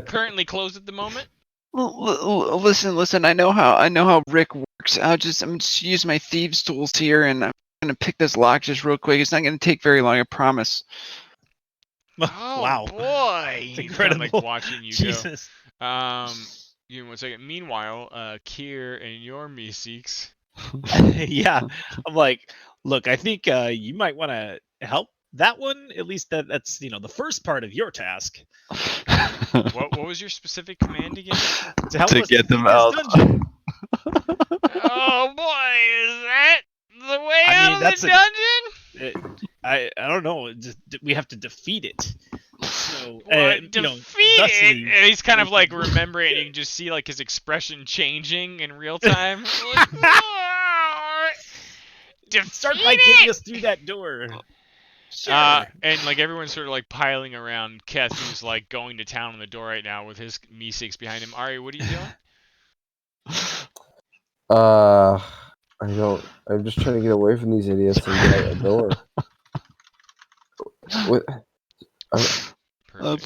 currently closed at the moment. Listen. I know how Rick works. I'm just use my thieves' tools here, and I'm gonna pick this lock just real quick. It's not gonna take very long, I promise. Oh, Wow. boy! It's He's kind of incredible. like watching you Jesus. go. Give me 1 second. Meanwhile, Kier and your Meeseeks. Yeah. I'm like, look, I think you might want to help that one. At least that's the first part of your task. What was your specific command again? To help To us get them defeat out. this dungeon. Oh boy, is that the way I out mean, of that's the a- dungeon? I don't know. We have to defeat it. So What, defeat it? And he's kind of we like can- remembering, and you can just see like his expression changing in real time. Like, defeat Start by getting it! us through that door. Sure. And like everyone's sort of like piling around Keth, who's like going to town on the door right now with his Meeseeks behind him. Ari, what are you doing? I'm just trying to get away from these idiots and get out the door. What? I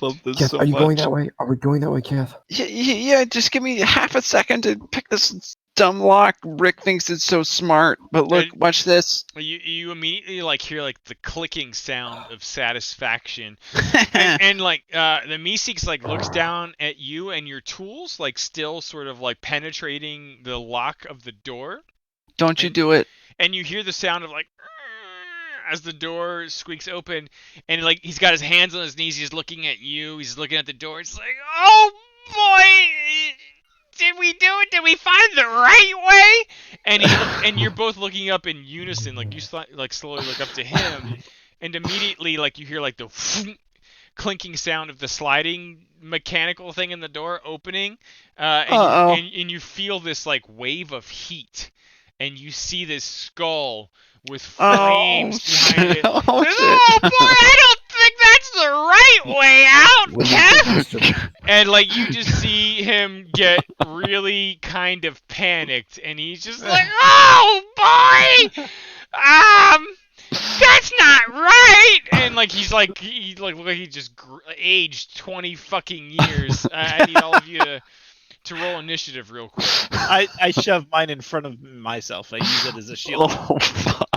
love this Kath, so are you much. going that way? Are we going that way, Kath? Yeah, just give me half a second to pick this dumb lock. Rick thinks it's so smart, but look, watch this. You immediately like hear like the clicking sound of satisfaction, and like the Meeseeks like looks down at you and your tools, like still sort of like penetrating the lock of the door, Don't you do it. and you hear the sound of like as the door squeaks open, and like he's got his hands on his knees, he's looking at you, he's looking at the door. It's like, oh boy, did we do it? Did we find the right way? And and you're both looking up in unison, like you like slowly look up to him, and immediately like you hear like the clinking sound of the sliding mechanical thing in the door opening, and you feel this like wave of heat, and you see this skull with flames behind it. Oh, Oh shit. boy, I don't think that's the right way out, When you Kev. think Mr. And like you just see him get really kind of panicked, and he's just like, "Oh boy, that's not right!" And like he look like he just aged 20 fucking years. I need all of you to roll initiative real quick. I shove mine in front of myself. I use it as a shield. Oh, fuck.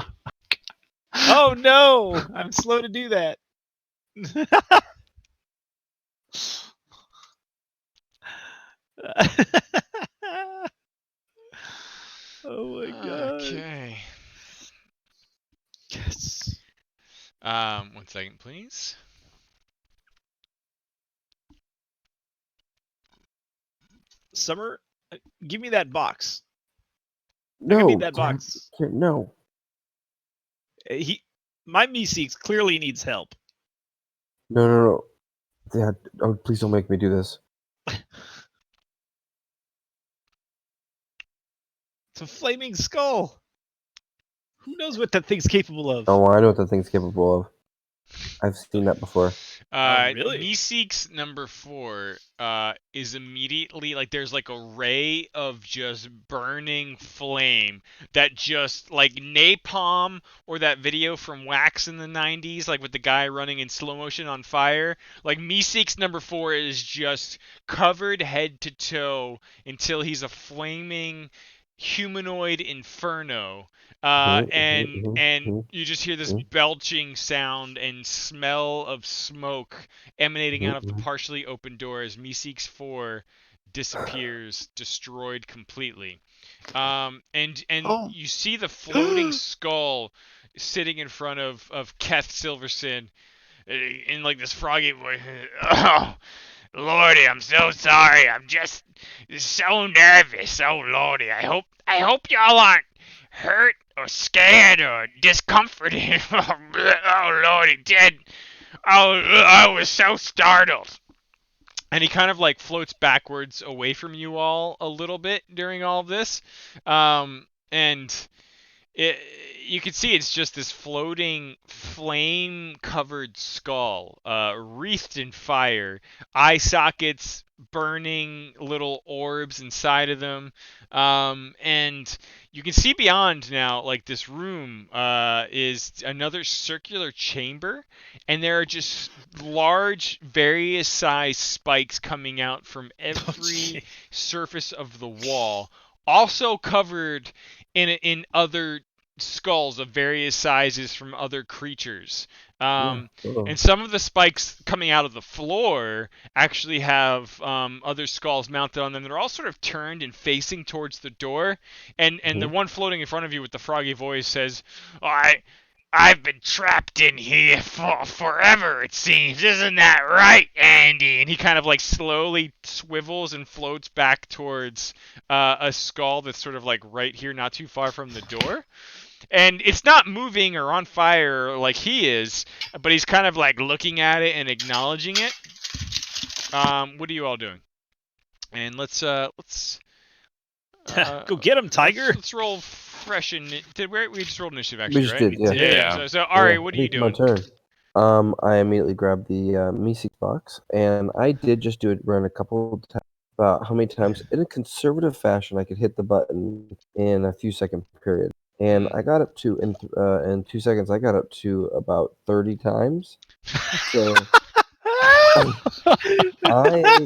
Oh no! I'm slow to do that. Oh my god. Okay. Yes. 1 second, please. Summer, give me that box. No, need that Dad, box. no. My Meeseeks clearly needs help. No. Dad, oh, please don't make me do this. It's a flaming skull. Who knows what that thing's capable of? Oh, I know what that thing's capable of. I've seen that before. Really? Meeseeks number 4 is immediately like there's like a ray of just burning flame that just like napalm, or that video from Wax in the 90s, like with the guy running in slow motion on fire. Like Meeseeks number 4 is just covered head to toe until he's a flaming humanoid inferno. And you just hear this belching sound and smell of smoke emanating out of the partially open door as Meeseeks 4 disappears, destroyed completely. And Oh. you see the floating skull sitting in front of Keth Silverson in like this froggy voice. Oh, Lordy, I'm so sorry. I'm just so nervous. Oh, Lordy, I hope y'all aren't hurt or scared or discomforted. Oh, Lordy, Dad. Oh, I was so startled. And he kind of like floats backwards away from you all a little bit during all of this. And you can see it's just this floating flame-covered skull, wreathed in fire, eye sockets burning little orbs inside of them, and you can see beyond now. Like this room is another circular chamber, and there are just large, various size spikes coming out from every surface of the wall, also covered in other skulls of various sizes from other creatures. And some of the spikes coming out of the floor actually have other skulls mounted on them that are all sort of turned and facing towards the door. And the one floating in front of you with the froggy voice says, I've been trapped in here for forever, it seems. Isn't that right, Andy? And he kind of like slowly swivels and floats back towards a skull that's sort of like right here, not too far from the door. And it's not moving or on fire like he is, but he's kind of like looking at it and acknowledging it. What are you all doing? And let's Go get him, Tiger. Let's roll fresh we just rolled initiative actually, We just right? did, yeah. So Ari, what are you It's doing? my turn. I immediately grabbed the Meeseeks box, and I did just do it run a couple of times. About how many times in a conservative fashion I could hit the button in a few second period. And I got up to in 2 seconds. I got up to about 30 times. So I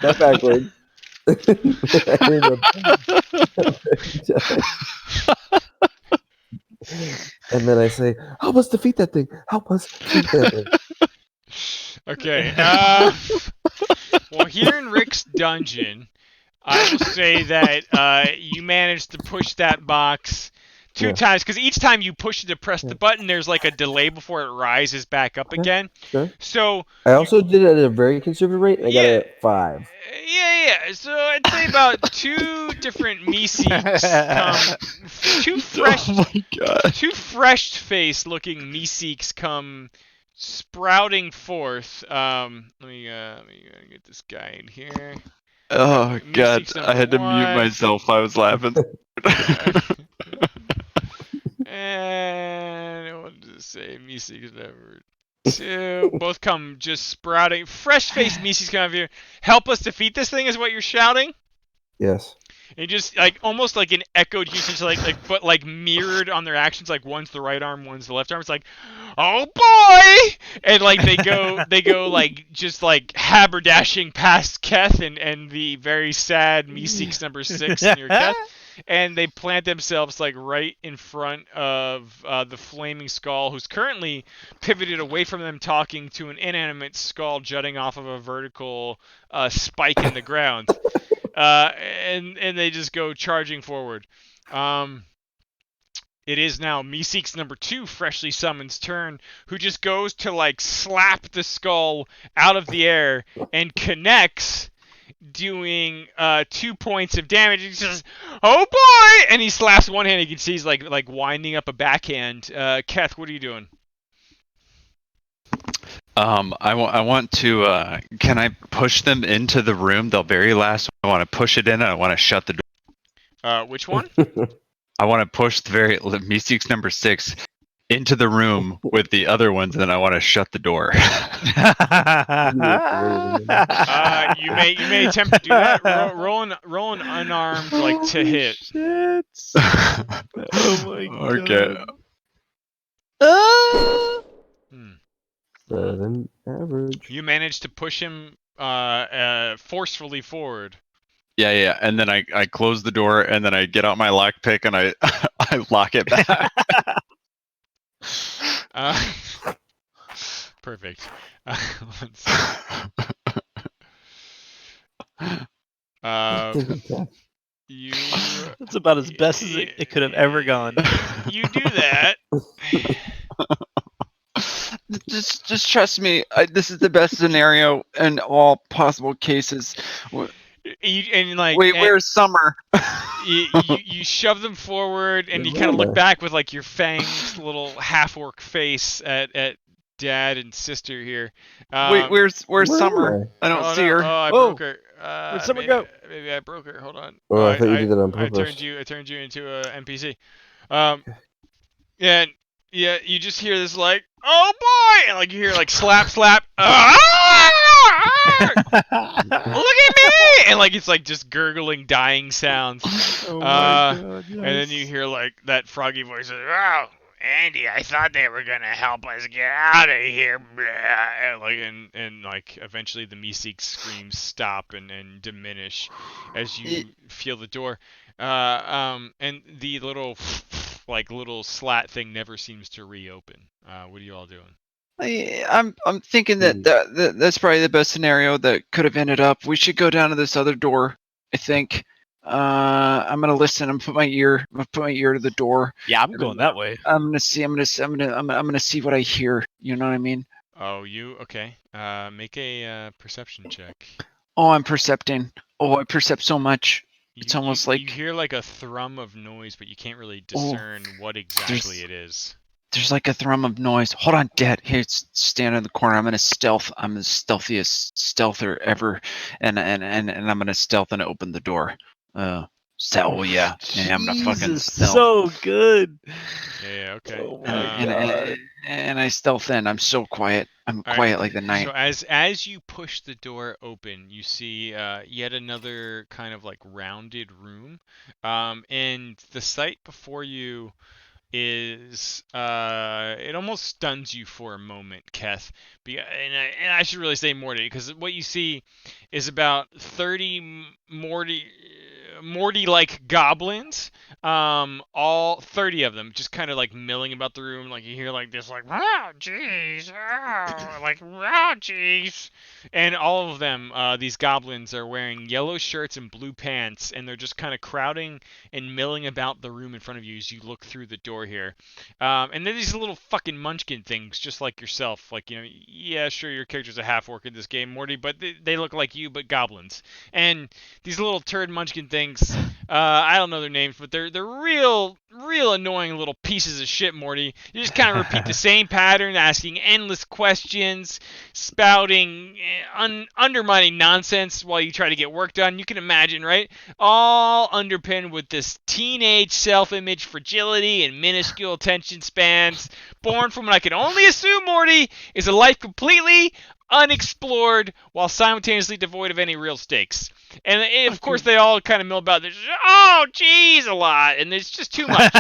step backward. And then I say, "Help us defeat that thing! Help us defeat that thing!" Okay. Well, here in Rick's dungeon, I will say that you managed to push that box two times, because each time you push it to press the button, there's like a delay before it rises back up again. Sure. So I also did it at a very conservative rate, and I got it at 5. Yeah. So I'd say about 2 to different Meeseeks come. Oh my god. Two fresh-faced-looking Meeseeks come sprouting forth. Let me get this guy in here. Oh god, Meeseeks I had to mute one. myself. I was laughing. And what does it say? Meeseeks number 2. Both come just sprouting. Fresh-faced Meeseeks come over here. Help us defeat this thing is what you're shouting? Yes. And just like almost like an echoed usage, but like mirrored on their actions. Like one's the right arm, one's the left arm. It's like, oh boy, and like they go like just like haberdashing past Keth and the very sad Meeseeks number 6 near Keth, and they plant themselves like right in front of the flaming skull, who's currently pivoted away from them, talking to an inanimate skull jutting off of a vertical spike in the ground. And they just go charging forward. It is now Meeseeks number 2, freshly summoned's turn, who just goes to like slap the skull out of the air and connects, doing 2 points of damage. He says, "Oh boy!" and he slaps one hand. You can see he's like winding up a backhand. Keth, what are you doing? I want to. Can I push them into the room? The very last one. I want to push it in. And I want to shut the door. Which one? I want to push the Meeseeks number 6 into the room with the other ones, and then I want to shut the door. You may attempt to do that. Roll an unarmed like to hit. Shit. Oh my Okay. god. Better average. You managed to push him forcefully forward. Yeah. And then I close the door, and then I get out my lockpick, and I I lock it back. Perfect. Let's see. You. That's about as best as it could have ever gone. You do that. Just trust me. This is the best scenario in all possible cases. Where's Summer? you shove them forward, and you kind of look back with like your fanged little half-orc face at Dad and Sister here. Where's Summer? I don't see her. Oh, I broke her. Where'd Summer go? Maybe I broke her. Hold on. Oh, I thought you did that on purpose. I turned you into a NPC. Yeah, you just hear this like, oh boy, and like you hear like slap. Look at me! And like it's like just gurgling, dying sounds. Oh my god. Yes. And then you hear like that froggy voice. Oh, Andy, I thought they were gonna help us get out of here. And like eventually the Meeseeks screams stop and diminish as you feel the door. And the little slat thing never seems to reopen. What are you all doing? I'm thinking that that's probably the best scenario that could have ended up. We should go down to this other door. I think. I'm gonna listen. I'm gonna put my ear to the door. Yeah, I'm going that way. I'm gonna see what I hear. You know what I mean? Oh, okay. Make a perception check. Oh, I'm percepting. Oh, I percept so much. It's almost like you hear like a thrum of noise, but you can't really discern what exactly it is. There's like a thrum of noise. Hold on, Dad. Here, stand in the corner. I'm gonna stealth. I'm the stealthiest stealther ever, and I'm gonna stealth and open the door. Yeah, I'm gonna fucking stealth. So good. Yeah. Okay. Oh my god. And I stealth in. I'm so quiet. I'm quiet like the night. So as you push the door open, you see yet another kind of like rounded room, and the sight before you is it almost stuns you for a moment, Keth. And I should really say Morty, because what you see is about 30 Morty-like goblins, all 30 of them, just kind of like milling about the room. Like you hear like this, like oh jeez, oh, like oh jeez, and all of them, these goblins are wearing yellow shirts and blue pants, and they're just kind of crowding and milling about the room in front of you as you look through the door here. And then these little fucking munchkin things, just like yourself. Like, you know, yeah, sure, your character's a half-orc in this game, Morty, but they look like you, but goblins. And these little turd munchkin things. I don't know their names, but they're real annoying little pieces of shit, Morty. You just kind of repeat the same pattern, asking endless questions, spouting undermining nonsense while you try to get work done. You can imagine, right? All underpinned with this teenage self-image fragility and minuscule attention spans, born from what I can only assume, Morty, is a life completely unexplored while simultaneously devoid of any real stakes. And of course, they all kind of mill about this. Oh, geez, a lot, and there's just too much.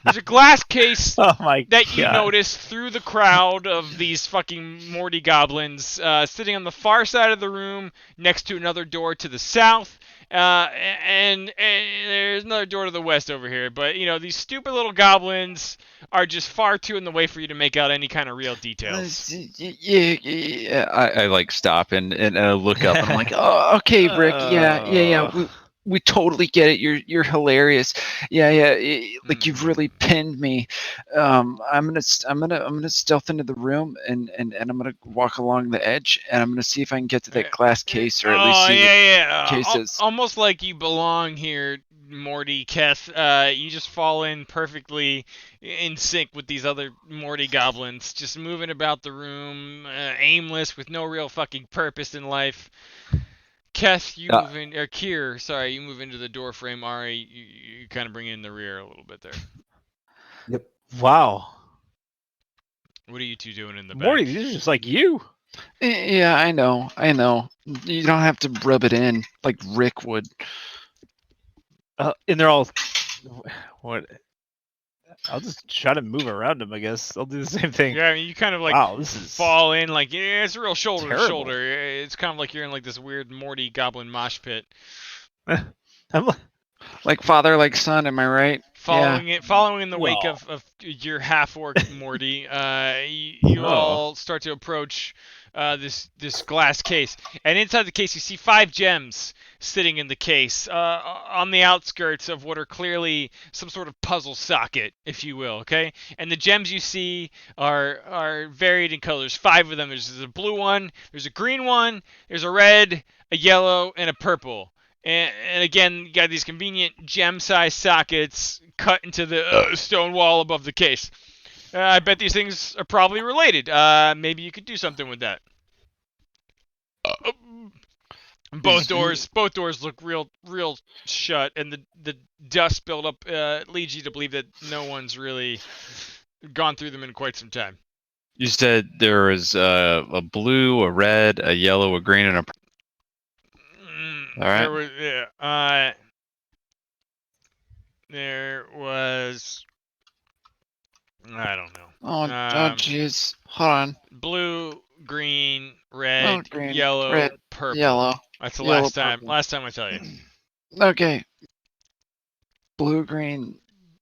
There's a glass case Oh my that you God. notice through the crowd of these fucking Morty goblins sitting on the far side of the room next to another door to the south. And there's another door to the west over here. But, you know, these stupid little goblins are just far too in the way for you to make out any kind of real details. Yeah. I like stop and I look up and I'm like, oh, okay, Rick. Yeah. We totally get it. You're hilarious. Yeah. Like you've really pinned me. I'm gonna stealth into the room and I'm gonna walk along the edge and I'm gonna see if I can get to that glass case or at least see what the case is. Almost like you belong here, Morty, Keth. You just fall in perfectly in sync with these other Morty goblins, just moving about the room, aimless, with no real fucking purpose in life. Keth, you move in, or Kier, sorry, you move into the door frame. Ari, you kind of bring in the rear a little bit there. Yep. Wow. What are you two doing in the Morty, back? these are just like you. Yeah, I know. You don't have to rub it in like Rick would. And they're all... What? I'll just try to move around them, I guess. I'll do the same thing. Yeah, I mean, you kind of like Wow, this is fall in, like, yeah, it's a real shoulder to terrible. shoulder. It's kind of like you're in like this weird Morty goblin mosh pit. I'm like, Like father, like son, am I right? Following in the wake Well. of your half-orc Morty, you all start to approach this glass case, and inside the case you see 5 gems sitting in the case on the outskirts of what are clearly some sort of puzzle socket, if you will. Okay, and the gems you see are varied in colors. 5 of them. There's a blue one, there's a green one, there's a red, a yellow, and a purple. And again, you got these convenient gem-sized sockets cut into the stone wall above the case. I bet these things are probably related. Maybe you could do something with that. Both doors look real shut, and the dust buildup leads you to believe that no one's really gone through them in quite some time. You said there was a blue, a red, a yellow, a green, and a purple. All right. There was. I don't know. Oh, jeez. Hold on. Blue, green, red, green, yellow, red, purple. Yellow. That's the yellow, last time. purple. Last time I tell you. Okay. Blue, green,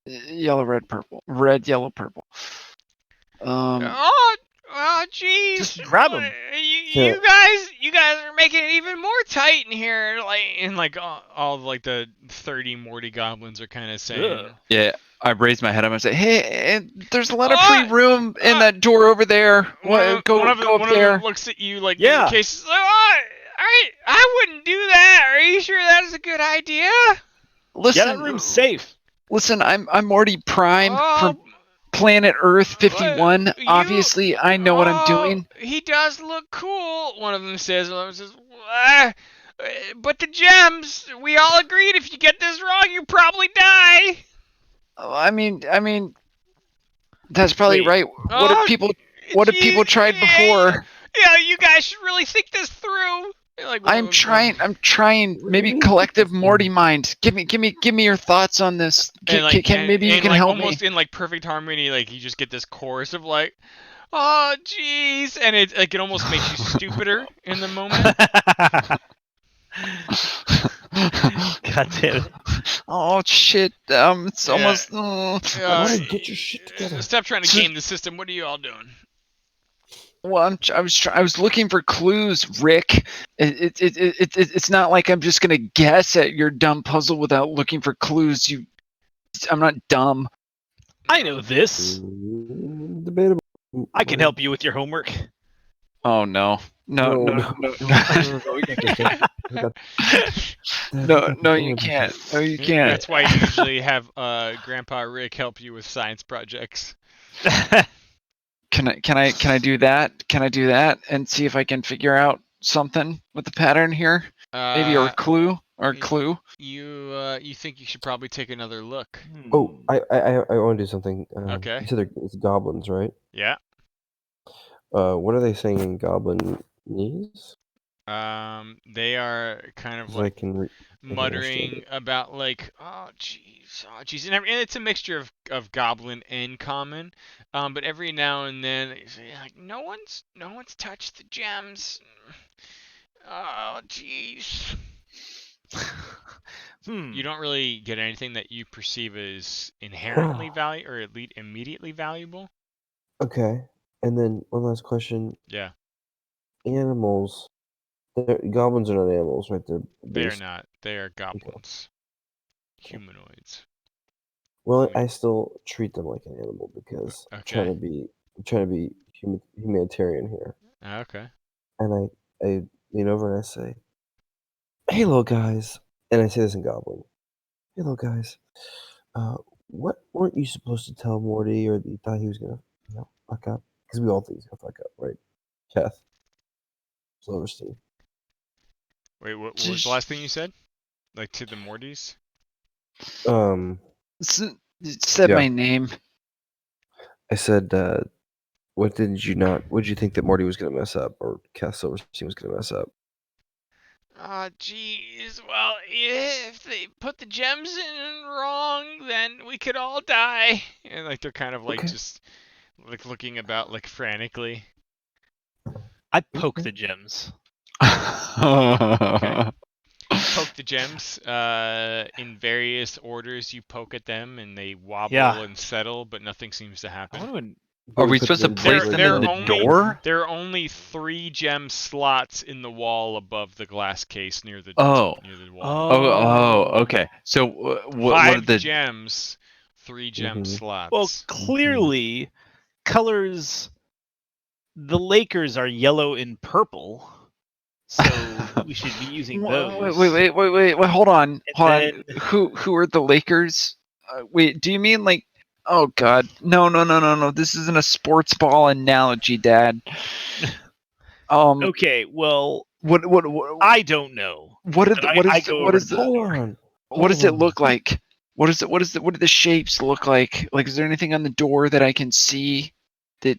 yellow, red, purple. Red, yellow, purple. Oh, jeez. Just grab 'em. You guys are making it even more tight in here. Like all like the 30 Morty goblins are kind of saying. Ugh. Yeah, I raised my head up and said, "Hey, there's a lot of free room in that door over there. One of Go up them there." looks at you like Yeah. in the case. I wouldn't do that. Are you sure that's a good idea? Listen, yeah, that room's safe. listen. I'm Morty Prime from Planet Earth 51. Obviously, I know what I'm doing. He does look cool. One of them says. One of them says, but the gems. We all agreed if you get this wrong, you probably die. I mean, that's probably Wait. right. What have people tried before? Yeah, you guys should really think this through. Like, I'm trying. Maybe collective Morty mind. Give me your thoughts on this. Maybe you can help me. Almost in like perfect harmony, like you just get this chorus of like, oh jeez, and it almost makes you stupider in the moment. God damn it. Oh shit! It's almost. Get your shit together. Stop trying to game the system. What are you all doing? Well, I was looking for clues, Rick. It's not like I'm just gonna guess at your dumb puzzle without looking for clues. I'm not dumb. I know this. Debatable. I can help you with your homework. Oh no. No. No, you can't. No, you can't. That's why you usually have Grandpa Rick help you with science projects. Can I do that? Can I do that and see if I can figure out something with the pattern here? Maybe a clue or clue. You think you should probably take another look? Oh, I want to do something. Okay. You said it's goblins, right? Yeah. What are they saying in Goblinese? They are kind of 'Cause like I can understand muttering it. about like, oh jeez, and it's a mixture of Goblin and Common. But every now and then they say like, no one's touched the gems. Oh jeez. You don't really get anything that you perceive as inherently valuable or at least immediately valuable. Okay, and then one last question: Yeah, animals. Goblins are not animals, right? They're they are based. not. They are goblins, humanoids. Well, I still treat them like an animal because I'm Okay. trying to be humanitarian here. Okay. And I lean over and I say, "Hey, little guys," and I say this in Goblin. "Hey, little guys, what weren't you supposed to tell Morty, or that you thought he was gonna, fuck up? Because we all think he's gonna fuck up, right? Kath, Silverstein. Wait, what was the last thing you said? Like to the Mortys? Said Yeah. my name. I said, what did you think that Morty was gonna mess up, or Kath Silverstein was gonna mess up? Jeez. Well, if they put the gems in wrong, then we could all die. And like they're kind of like Okay. just like looking about like frantically. I poke the gems. Okay. Poke the gems in various orders. You poke at them and they wobble Yeah. and settle, but nothing seems to I happen. want to. Are we supposed to place them in the door? There are only 3 gem slots in the wall above the glass case near the Oh. wall. Okay. So what 5 are the gems, 3 gem slots. Well, clearly, colors. The Lakers are yellow and purple, so we should be using those. Wait, hold on. then- Who are the Lakers? Wait, do you mean like? Oh God, no. This isn't a sports ball analogy, Dad. Okay, well, What I don't know. what But I go over to the Hold door. on. what does it look like? What do the shapes look like? Like, is there anything on the door that I can see that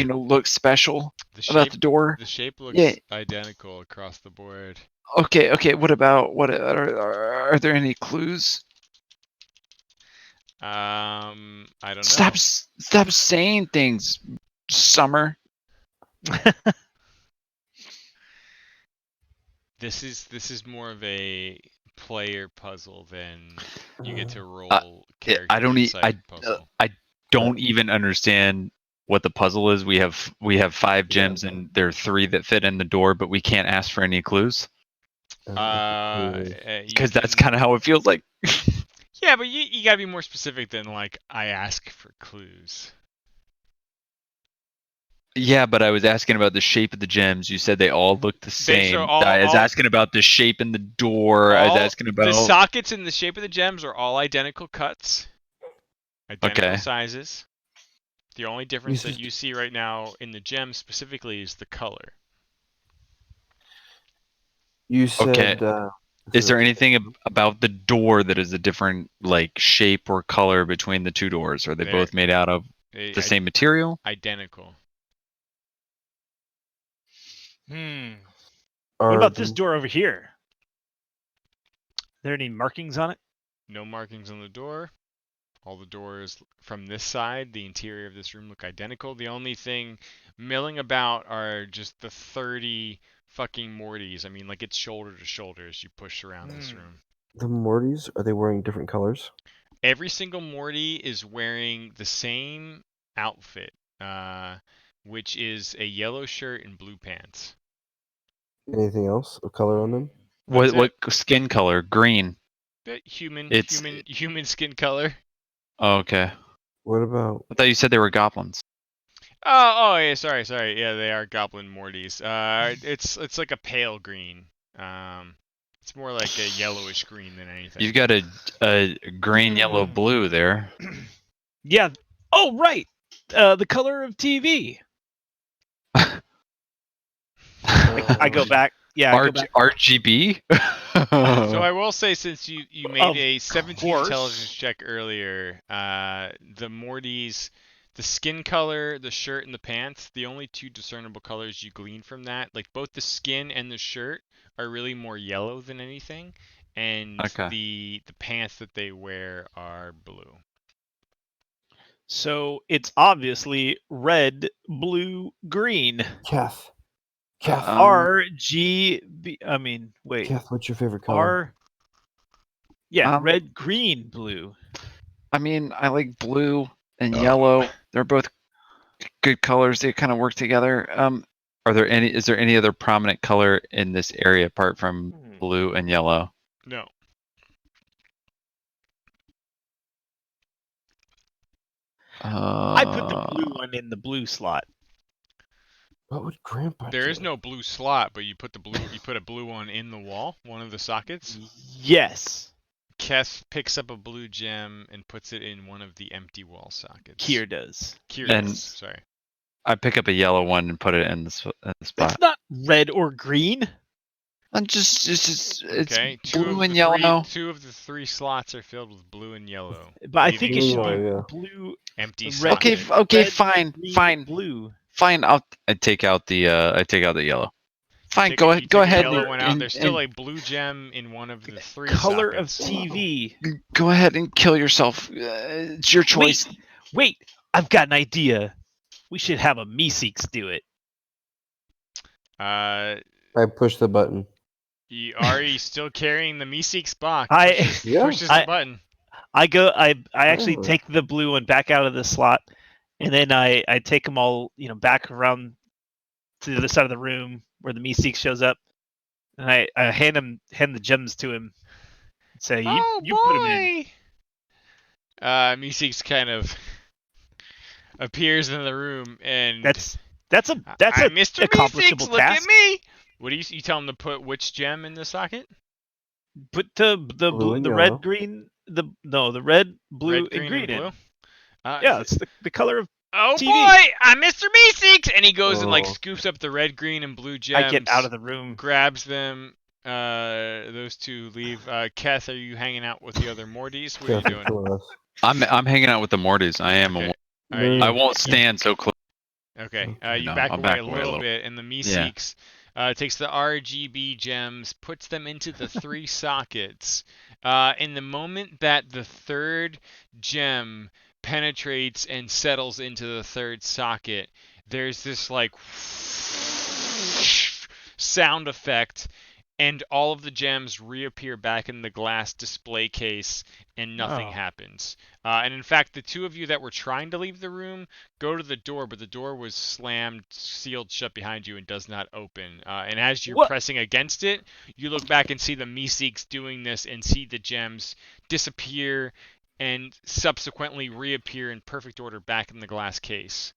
looks special about the door? The shape looks identical across the board. Okay. What are there any clues? I don't know. Stop saying things, Summer. This is more of a player puzzle than you get to roll character insight puzzle. I don't even understand what the puzzle is. We have 5 gems and there are 3 that fit in the door, but we can't ask for any clues. Because that's kind of how it feels like. Yeah, but you gotta be more specific than like I ask for clues. Yeah, but I was asking about the shape of the gems. You said they all look the same. I was asking about the shape in the door. I was asking about the sockets in the shape of the gems are all identical cuts, identical sizes. The only difference that you see right now in the gem specifically is the color. You said. Is there anything about the door that is a different like shape or color between the 2 doors? Are they both made out of the same material? Identical. What about this door over here? Are there any markings on it? No markings on the door. All the doors from this side, the interior of this room, look identical. The only thing milling about are just the 30 fucking Mortys. I mean, like it's shoulder to shoulder as you push around this room. The Mortys, are they wearing different colors? Every single Morty is wearing the same outfit, which is a yellow shirt and blue pants. Anything else of color on them? What skin color? Green. Human skin color. Oh, okay. What about? I thought you said they were goblins. Oh yeah, sorry. Yeah, they are goblin Mortys. It's like a pale green. It's more like a yellowish green than anything. You've got a green, yellow, blue there. Yeah. Oh, right. The color of TV. I go back. Yeah, I go back. RGB. So I will say, since you made Of a 17 course. intelligence check earlier, the Morty's, the skin color, the shirt, and the pants, the only two discernible colors you glean from that, like both the skin and the shirt, are really more yellow than anything, and Okay. the pants that they wear are blue. So it's obviously red, blue, green. Kath. Kath. RGB. I mean, wait. Kath, what's your favorite color? R. Yeah, Um, red, green, blue. I mean, I like blue and yellow. They're both good colors. They kind of work together. Is there any other prominent color in this area apart from blue and yellow? No. I put the blue one in the blue slot. What would Grandpa There do? is no blue slot, but you put a blue one in the wall, one of the sockets. Yes. Keth picks up a blue gem and puts it in one of the empty wall sockets. Kier does. Kier And- does, sorry. I pick up a yellow one and put it in the spot. That's not red or green. I'm it's Okay, blue and yellow. Two of the three slots are filled with blue and yellow. But I think it should Blue, be yeah. blue. Empty Red. Okay, socket. okay, red, fine, green, fine, blue. fine. I take out the yellow. Fine. You Go take ahead. The yellow one out. and- There's still and a blue gem in one of the three Color of sockets. TV. go ahead and kill yourself. It's your choice. Wait, I've got an idea. We should have a Meeseeks do it. Uh, I push the button. are you still carrying the Meeseeks box? Yeah. Pushes the button. I actually Oh. take the blue one back out of the slot, and then I take them all, back around to the other side of the room where the Meeseeks shows up, and I hand the gems to him. And say, you put them in. Meeseeks kind of appears in the room, and That's a I'm Mr. accomplishable Meeseeks, look task. at me. What do you tell him to put which gem in the socket? Put the Blue and the yellow. red, green, the red, blue, Red, and green in. blue. Yeah, it's the color of. Oh TV. boy, I'm Mr. Meeseeks, and he goes and Oh. scoops up the red, green, and blue gems. I get out of the room. Grabs them. Those two leave. Keth, are you hanging out with the other Mortys? What are you Kath, doing? kill us. I'm hanging out with the Mortys. I am. Okay. A, All right, I won't stand so close. Okay, you No, back I'll away back a away a little little. bit, and the Meeseeks takes the RGB gems, puts them into the three sockets. In the moment that the third gem penetrates and settles into the third socket, there's this sound effect, and all of the gems reappear back in the glass display case, and nothing Oh. happens. And in fact, the two of you that were trying to leave the room go to the door, but the door was slammed, sealed shut behind you, and does not open. And as you're What? pressing against it, you look back and see the Meeseeks doing this, and see the gems disappear and subsequently reappear in perfect order back in the glass case.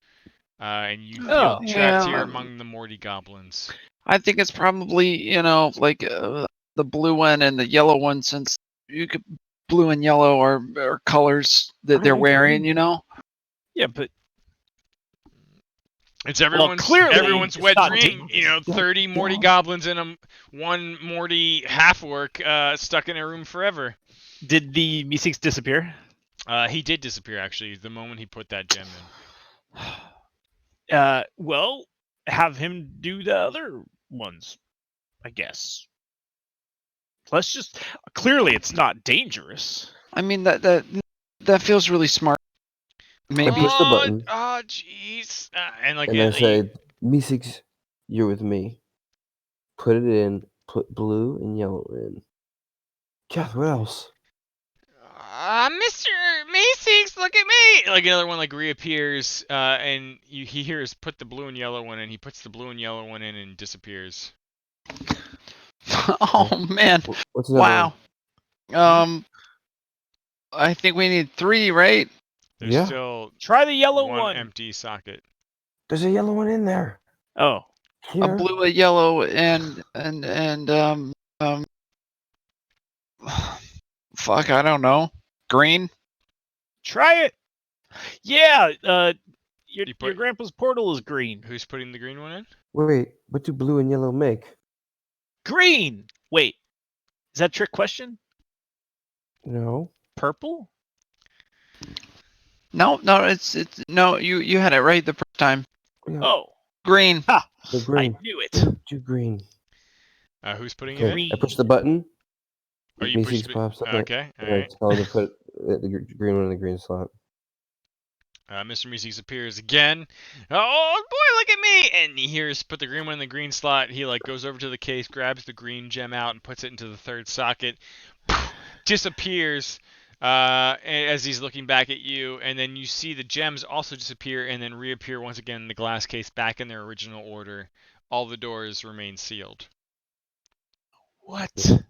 And you feel trapped Yeah. here among the Morty goblins. I think it's probably the blue one and the yellow one, since blue and yellow are colors that they're I wearing. agree. Yeah, but It's everyone's clearly, everyone's it's wet not dream. dangerous. 30 Morty goblins and one Morty half orc stuck in a room forever. Did the Meeseeks disappear? He did disappear actually the moment he put that gem in. Well, have him do the other ones, I guess. Let's just. Clearly, it's not dangerous. I mean that feels really smart. Maybe. push the button. Oh, jeez. And And I say, Meeseeks, you're with me. Put it in. Put blue and yellow in. Kath, what else? Mr. Meeseeks, look at me! Another one reappears, and he hears put the blue and yellow one in. He puts the blue and yellow one in and disappears. Oh man! What's another Wow. I think we need 3, right? There's Yeah. still Try the yellow one one. empty socket. There's a yellow one in there. Oh, a Here. blue, a yellow, and fuck, I don't know, green. Try it. Yeah. You Your put- grandpa's portal is green. Who's putting the green one in? Wait, what do blue and yellow make? Green. Wait. Is that a trick question? No. Purple? No, it's no. You had it right the first time. Yeah, Oh. Green. Ha! the I green. knew it. Do green. Who's putting it Okay, in? Green. I push the button. Oh, you pushed Meeseeks the pops up. Okay, And all I right. tell him to put the green one in the green slot. Mr. Meeseeks appears again. Oh boy, look at me! And he hears put the green one in the green slot. He like goes over to the case, grabs the green gem out, and puts it into the third socket. Disappears as he's looking back at you, and then you see the gems also disappear and then reappear once again in the glass case, back in their original order. All the doors remain sealed. What? And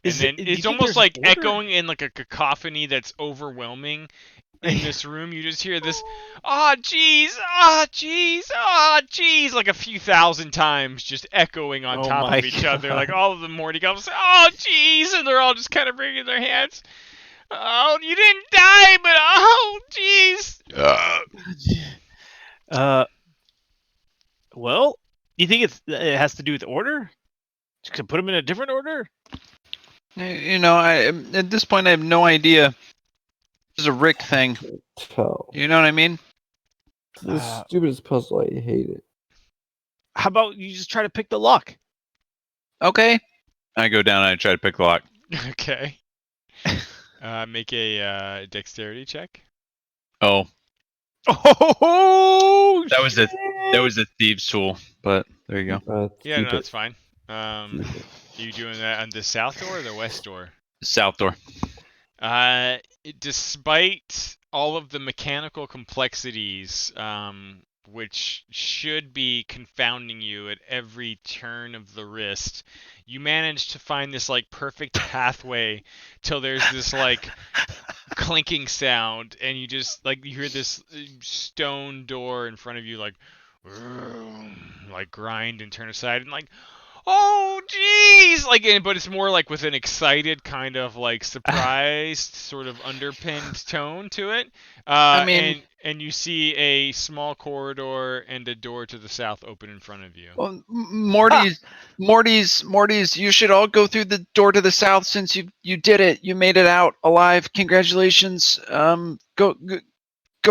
Is then it, do you it's think almost there's like an order? echoing in like a cacophony that's overwhelming. In this room, you just hear this, ah, jeez, ah, jeez, ah, jeez, like a few thousand times, just echoing on Oh top my of each other. God. Like all of the Morty comes, oh, jeez, and they're all just kind of wringing their hands. Oh, you didn't die, but oh, jeez. Well, you think it has to do with order? Could put them in a different order? You know, at this point I have no idea. This is a Rick thing. Tell. You know what I mean? It's the stupidest puzzle. I hate it. How about you just try to pick the lock? Okay. I go down and I try to pick the lock. Okay. Make a dexterity check. Oh, Oh, that was a thieves' tool, but there you go. Yeah, no, Keep that's it. fine. You doing that on the south door or the west door? South door. Despite all of the mechanical complexities, which should be confounding you at every turn of the wrist, you manage to find this like perfect pathway till there's this like clinking sound, and you just like you hear this stone door in front of you like grind and turn aside, and like, oh jeez, like, but it's more like with an excited kind of like surprised sort of underpinned tone to it. I mean- and you see a small corridor and a door to the south open in front of you. Well, Morty's. You should all go through the door to the south since you did it. You made it out alive. Congratulations. Go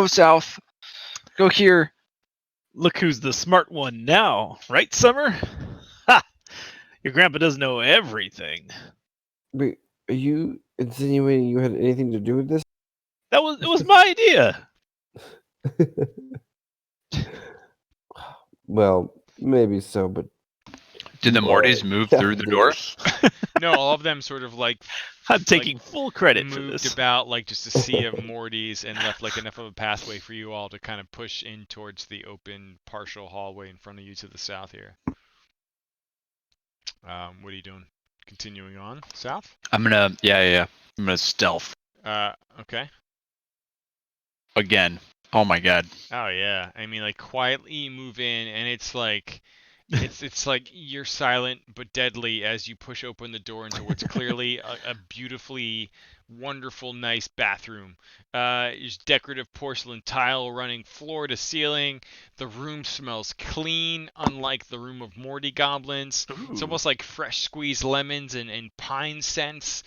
south. Go here. look who's the smart one now, right, Summer? Ha! Your grandpa doesn't know everything. Wait, are you insinuating you had anything to do with this? It was my idea. Well, maybe so, but Did the Mortys move through the door? No, all of them sort of like I'm taking full credit for moved this. about like just a sea of Mortys and left like enough of a pathway for you all to kind of push in towards the open partial hallway in front of you to the south here. What are you doing? Continuing on south? I'm gonna I'm gonna stealth Okay. again. Oh my god. Oh yeah. I mean, like quietly move in, and it's like it's like you're silent but deadly as you push open the door into what's clearly a beautifully wonderful, nice bathroom. There's decorative porcelain tile running floor to ceiling. The room smells clean, unlike the room of Morty goblins. It's Ooh. almost like fresh squeezed lemons and pine scents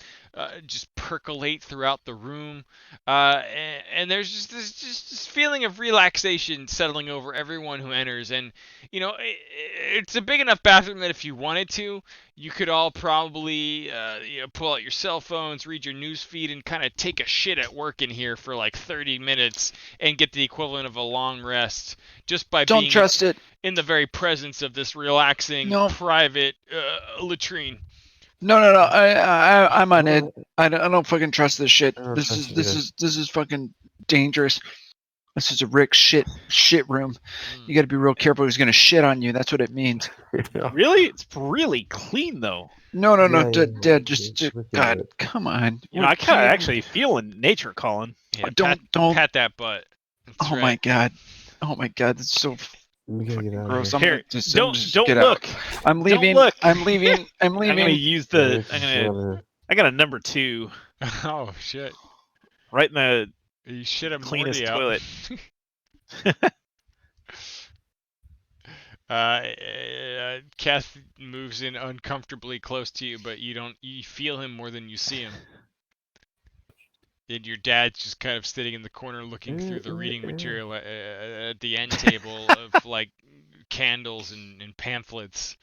just percolate throughout the room. And there's just this feeling of relaxation settling over everyone who enters. And, you know, it's a big enough bathroom that if you wanted to, you could all probably pull out your cell phones, read your news feed, and kind of take a shit at work in here for like 30 minutes and get the equivalent of a long rest just by Don't being trust it. in the very presence of this relaxing No. private latrine. No. I'm on it. I don't fucking trust this shit. I don't This trust is fucking dangerous. This is a Rick shit room. You got to be real careful. He's gonna shit on you. That's what it means. Really? It's really clean though. No, Yeah, Dad. yeah, Just look at God, it. come on. You know, I kind of actually feeling nature calling. Yeah, Don't. pat that butt. That's Oh right. my God. Oh my God. That's so We gotta get out of Gross. here. I'm Here, gonna just don't get look. out. I'm Don't leaving. look. I'm leaving. I'm I'm gonna leaving. use Yeah, the. let's I'm just get gonna. out of here. I got a number 2 Oh shit! right in the You shit a cleanest Morty out. toilet. Keth moves in uncomfortably close to you, but you don't. You feel him more than you see him. And your dad's just kind of sitting in the corner, looking through the reading material at the end table of like candles and pamphlets.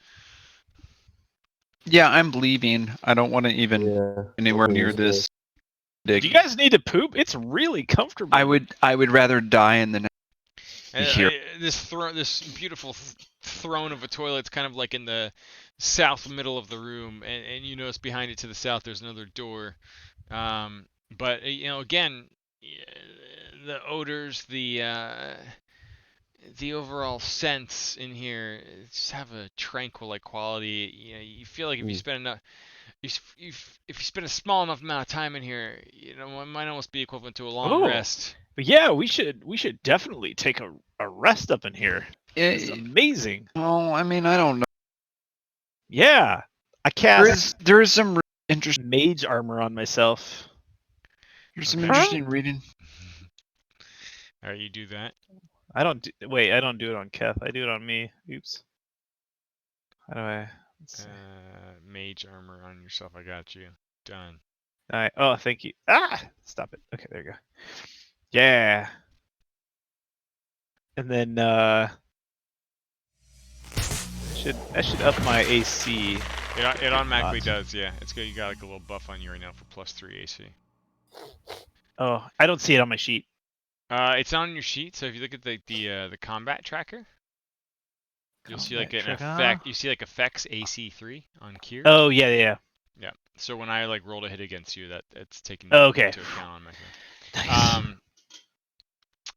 Yeah, I'm leaving. I don't want to even Yeah. anywhere near Please, this. Do you guys need to poop? It's really comfortable. I would rather die in the next. Here. This beautiful throne of a toilet's kind of like in the south middle of the room, and you notice behind it to the south there's another door. But again, the odors, the overall sense in here just have a tranquil like quality. You feel like if you spend enough. If you spend a small enough amount of time in here, it might almost be equivalent to a long rest. But yeah, we should definitely take a rest up in here. It's amazing. Oh, I mean, I don't know. Yeah, I cast There is some interesting. mage armor on myself. There's some Okay. interesting reading. All right, you do that. I don't do it on Keth. I do it on me. Oops. How do I? Let's see. Mage armor on yourself. I got you. Done. All right. Oh, thank you. Ah, stop it. Okay, there you go. Yeah. And then that should up my AC. It automatically does. Yeah, it's good. You got like a little buff on you right now for +3 AC. Oh, I don't see it on my sheet. It's on your sheet. So if you look at the combat tracker, you'll see like an Combat tracker. effect. You see like effects AC3 on Kier. Oh yeah. Yeah. So when I like rolled a hit against you, that's taken Okay. into account on my side.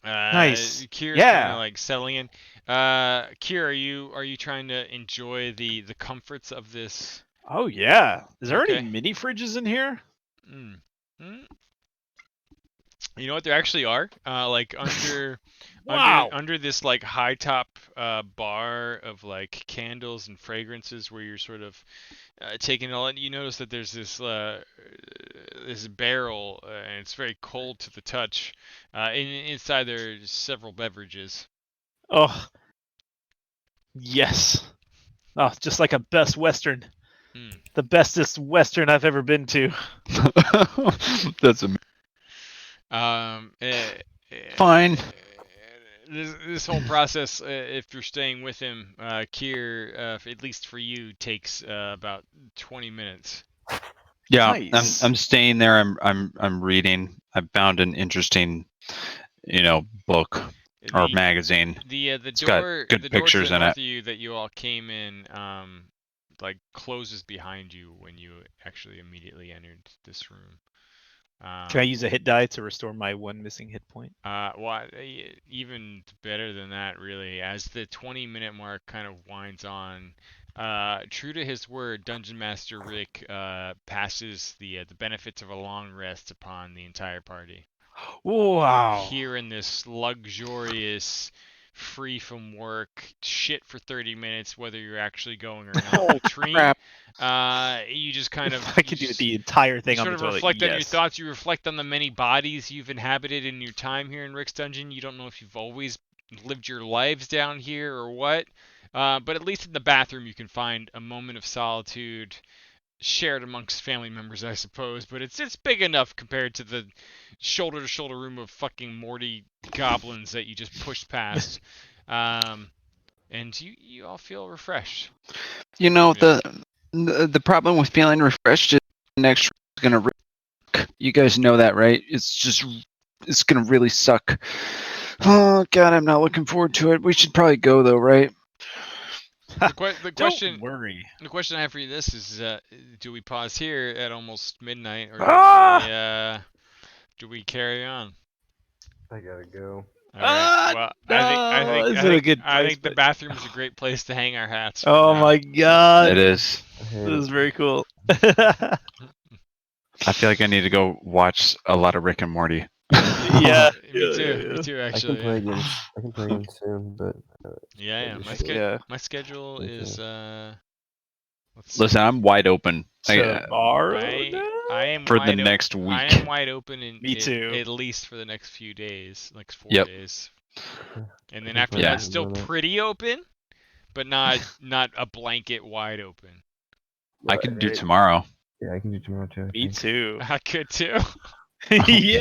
Nice. Nice. Kier's Yeah. kind of like settling in. Kier, are you trying to enjoy the comforts of this? Oh yeah. Is there Okay. any mini fridges in here? You know what? There actually are. Like under Wow. under this like high top bar of like candles and fragrances, where you're sort of taking it all in. You notice that there's this barrel, and it's very cold to the touch. Inside there's several beverages. Oh. Yes. Oh, just like a Best Western. The bestest Western I've ever been to. That's amazing. Fine. This whole process, if you're staying with him, Kier, at least for you, takes about 20 minutes. Yeah, Nice. I'm staying there. I'm reading. I found an interesting, book or magazine. The got door, good the door pictures to the in north it. of you that you all came in, like closes behind you when you actually immediately entered this room. Can I use a hit die to restore my 1 missing hit point? Even better than that, really. As the 20-minute mark kind of winds on, true to his word, Dungeon Master Rick passes the benefits of a long rest upon the entire party. Wow. Here in this luxurious, free from work, shit for 30 minutes, whether you're actually going or not. Crap. You just kind of. I could do the entire thing you on sort the of toilet. reflect on your Yes. thoughts. You reflect on the many bodies you've inhabited in your time here in Rick's Dungeon. You don't know if you've always lived your lives down here or what. But at least in the bathroom, you can find a moment of solitude shared amongst family members, I suppose. But it's big enough compared to the shoulder-to-shoulder room of fucking Morty goblins that you just pushed past. And you all feel refreshed. The problem with feeling refreshed is the next room is gonna rick. You guys know that, right? It's gonna really suck. Oh god, I'm not looking forward to it. We should probably go though, right? The question. Don't worry. The question I have for you is, do we pause here at almost midnight, or do we carry on? I gotta go. All right. Well, I think the but- bathroom is a great place to hang our hats. for Oh now. my god. It is. This is very cool. I feel like I need to go watch a lot of Rick and Morty. Yeah. Me too. Yeah. Me too. I can Actually. play Yeah. again. I can play again soon, but Yeah. maybe My short. Yeah. my schedule Thank is you. Let's see. Listen, I'm wide open. Tomorrow. I am For the wide next I week. am wide open in Me too. at least for the next few days, next 4 Yep. days. Okay. And I then can after play that, Yeah. again still on that. pretty open, but not a blanket wide open. I can do Right. tomorrow. Yeah, I can do tomorrow too. I Me think. too. I could too. Yeah.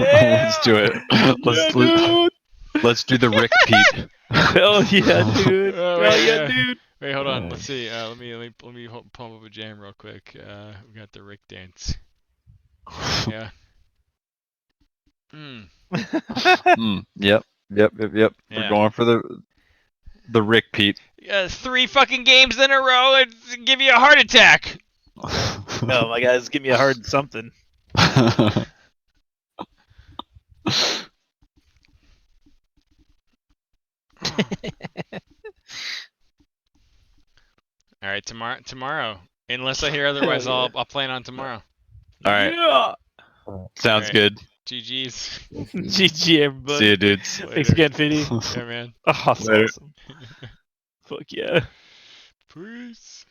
Let's do it. Yeah, dude. Let's do the Rick Pete. Hell yeah, dude. Oh, Hell wait, yeah, dude. Wait, hold on. Alright. Let's see. Let me pump up a jam real quick. We got the Rick dance. Yeah. Hmm. Yep. We're Yeah. going for the Rick Pete. 3 fucking games in a row and give you a heart attack. Oh my guys, give me a hard something. All right, tomorrow. Unless I hear otherwise, Hell I'll plan on tomorrow. All right. Yeah. Sounds Alright. good. GG's. GG, everybody. See you, dudes. Thanks again, Fiddy. Yeah, man. Oh, that's Later. awesome. Fuck yeah. Peace.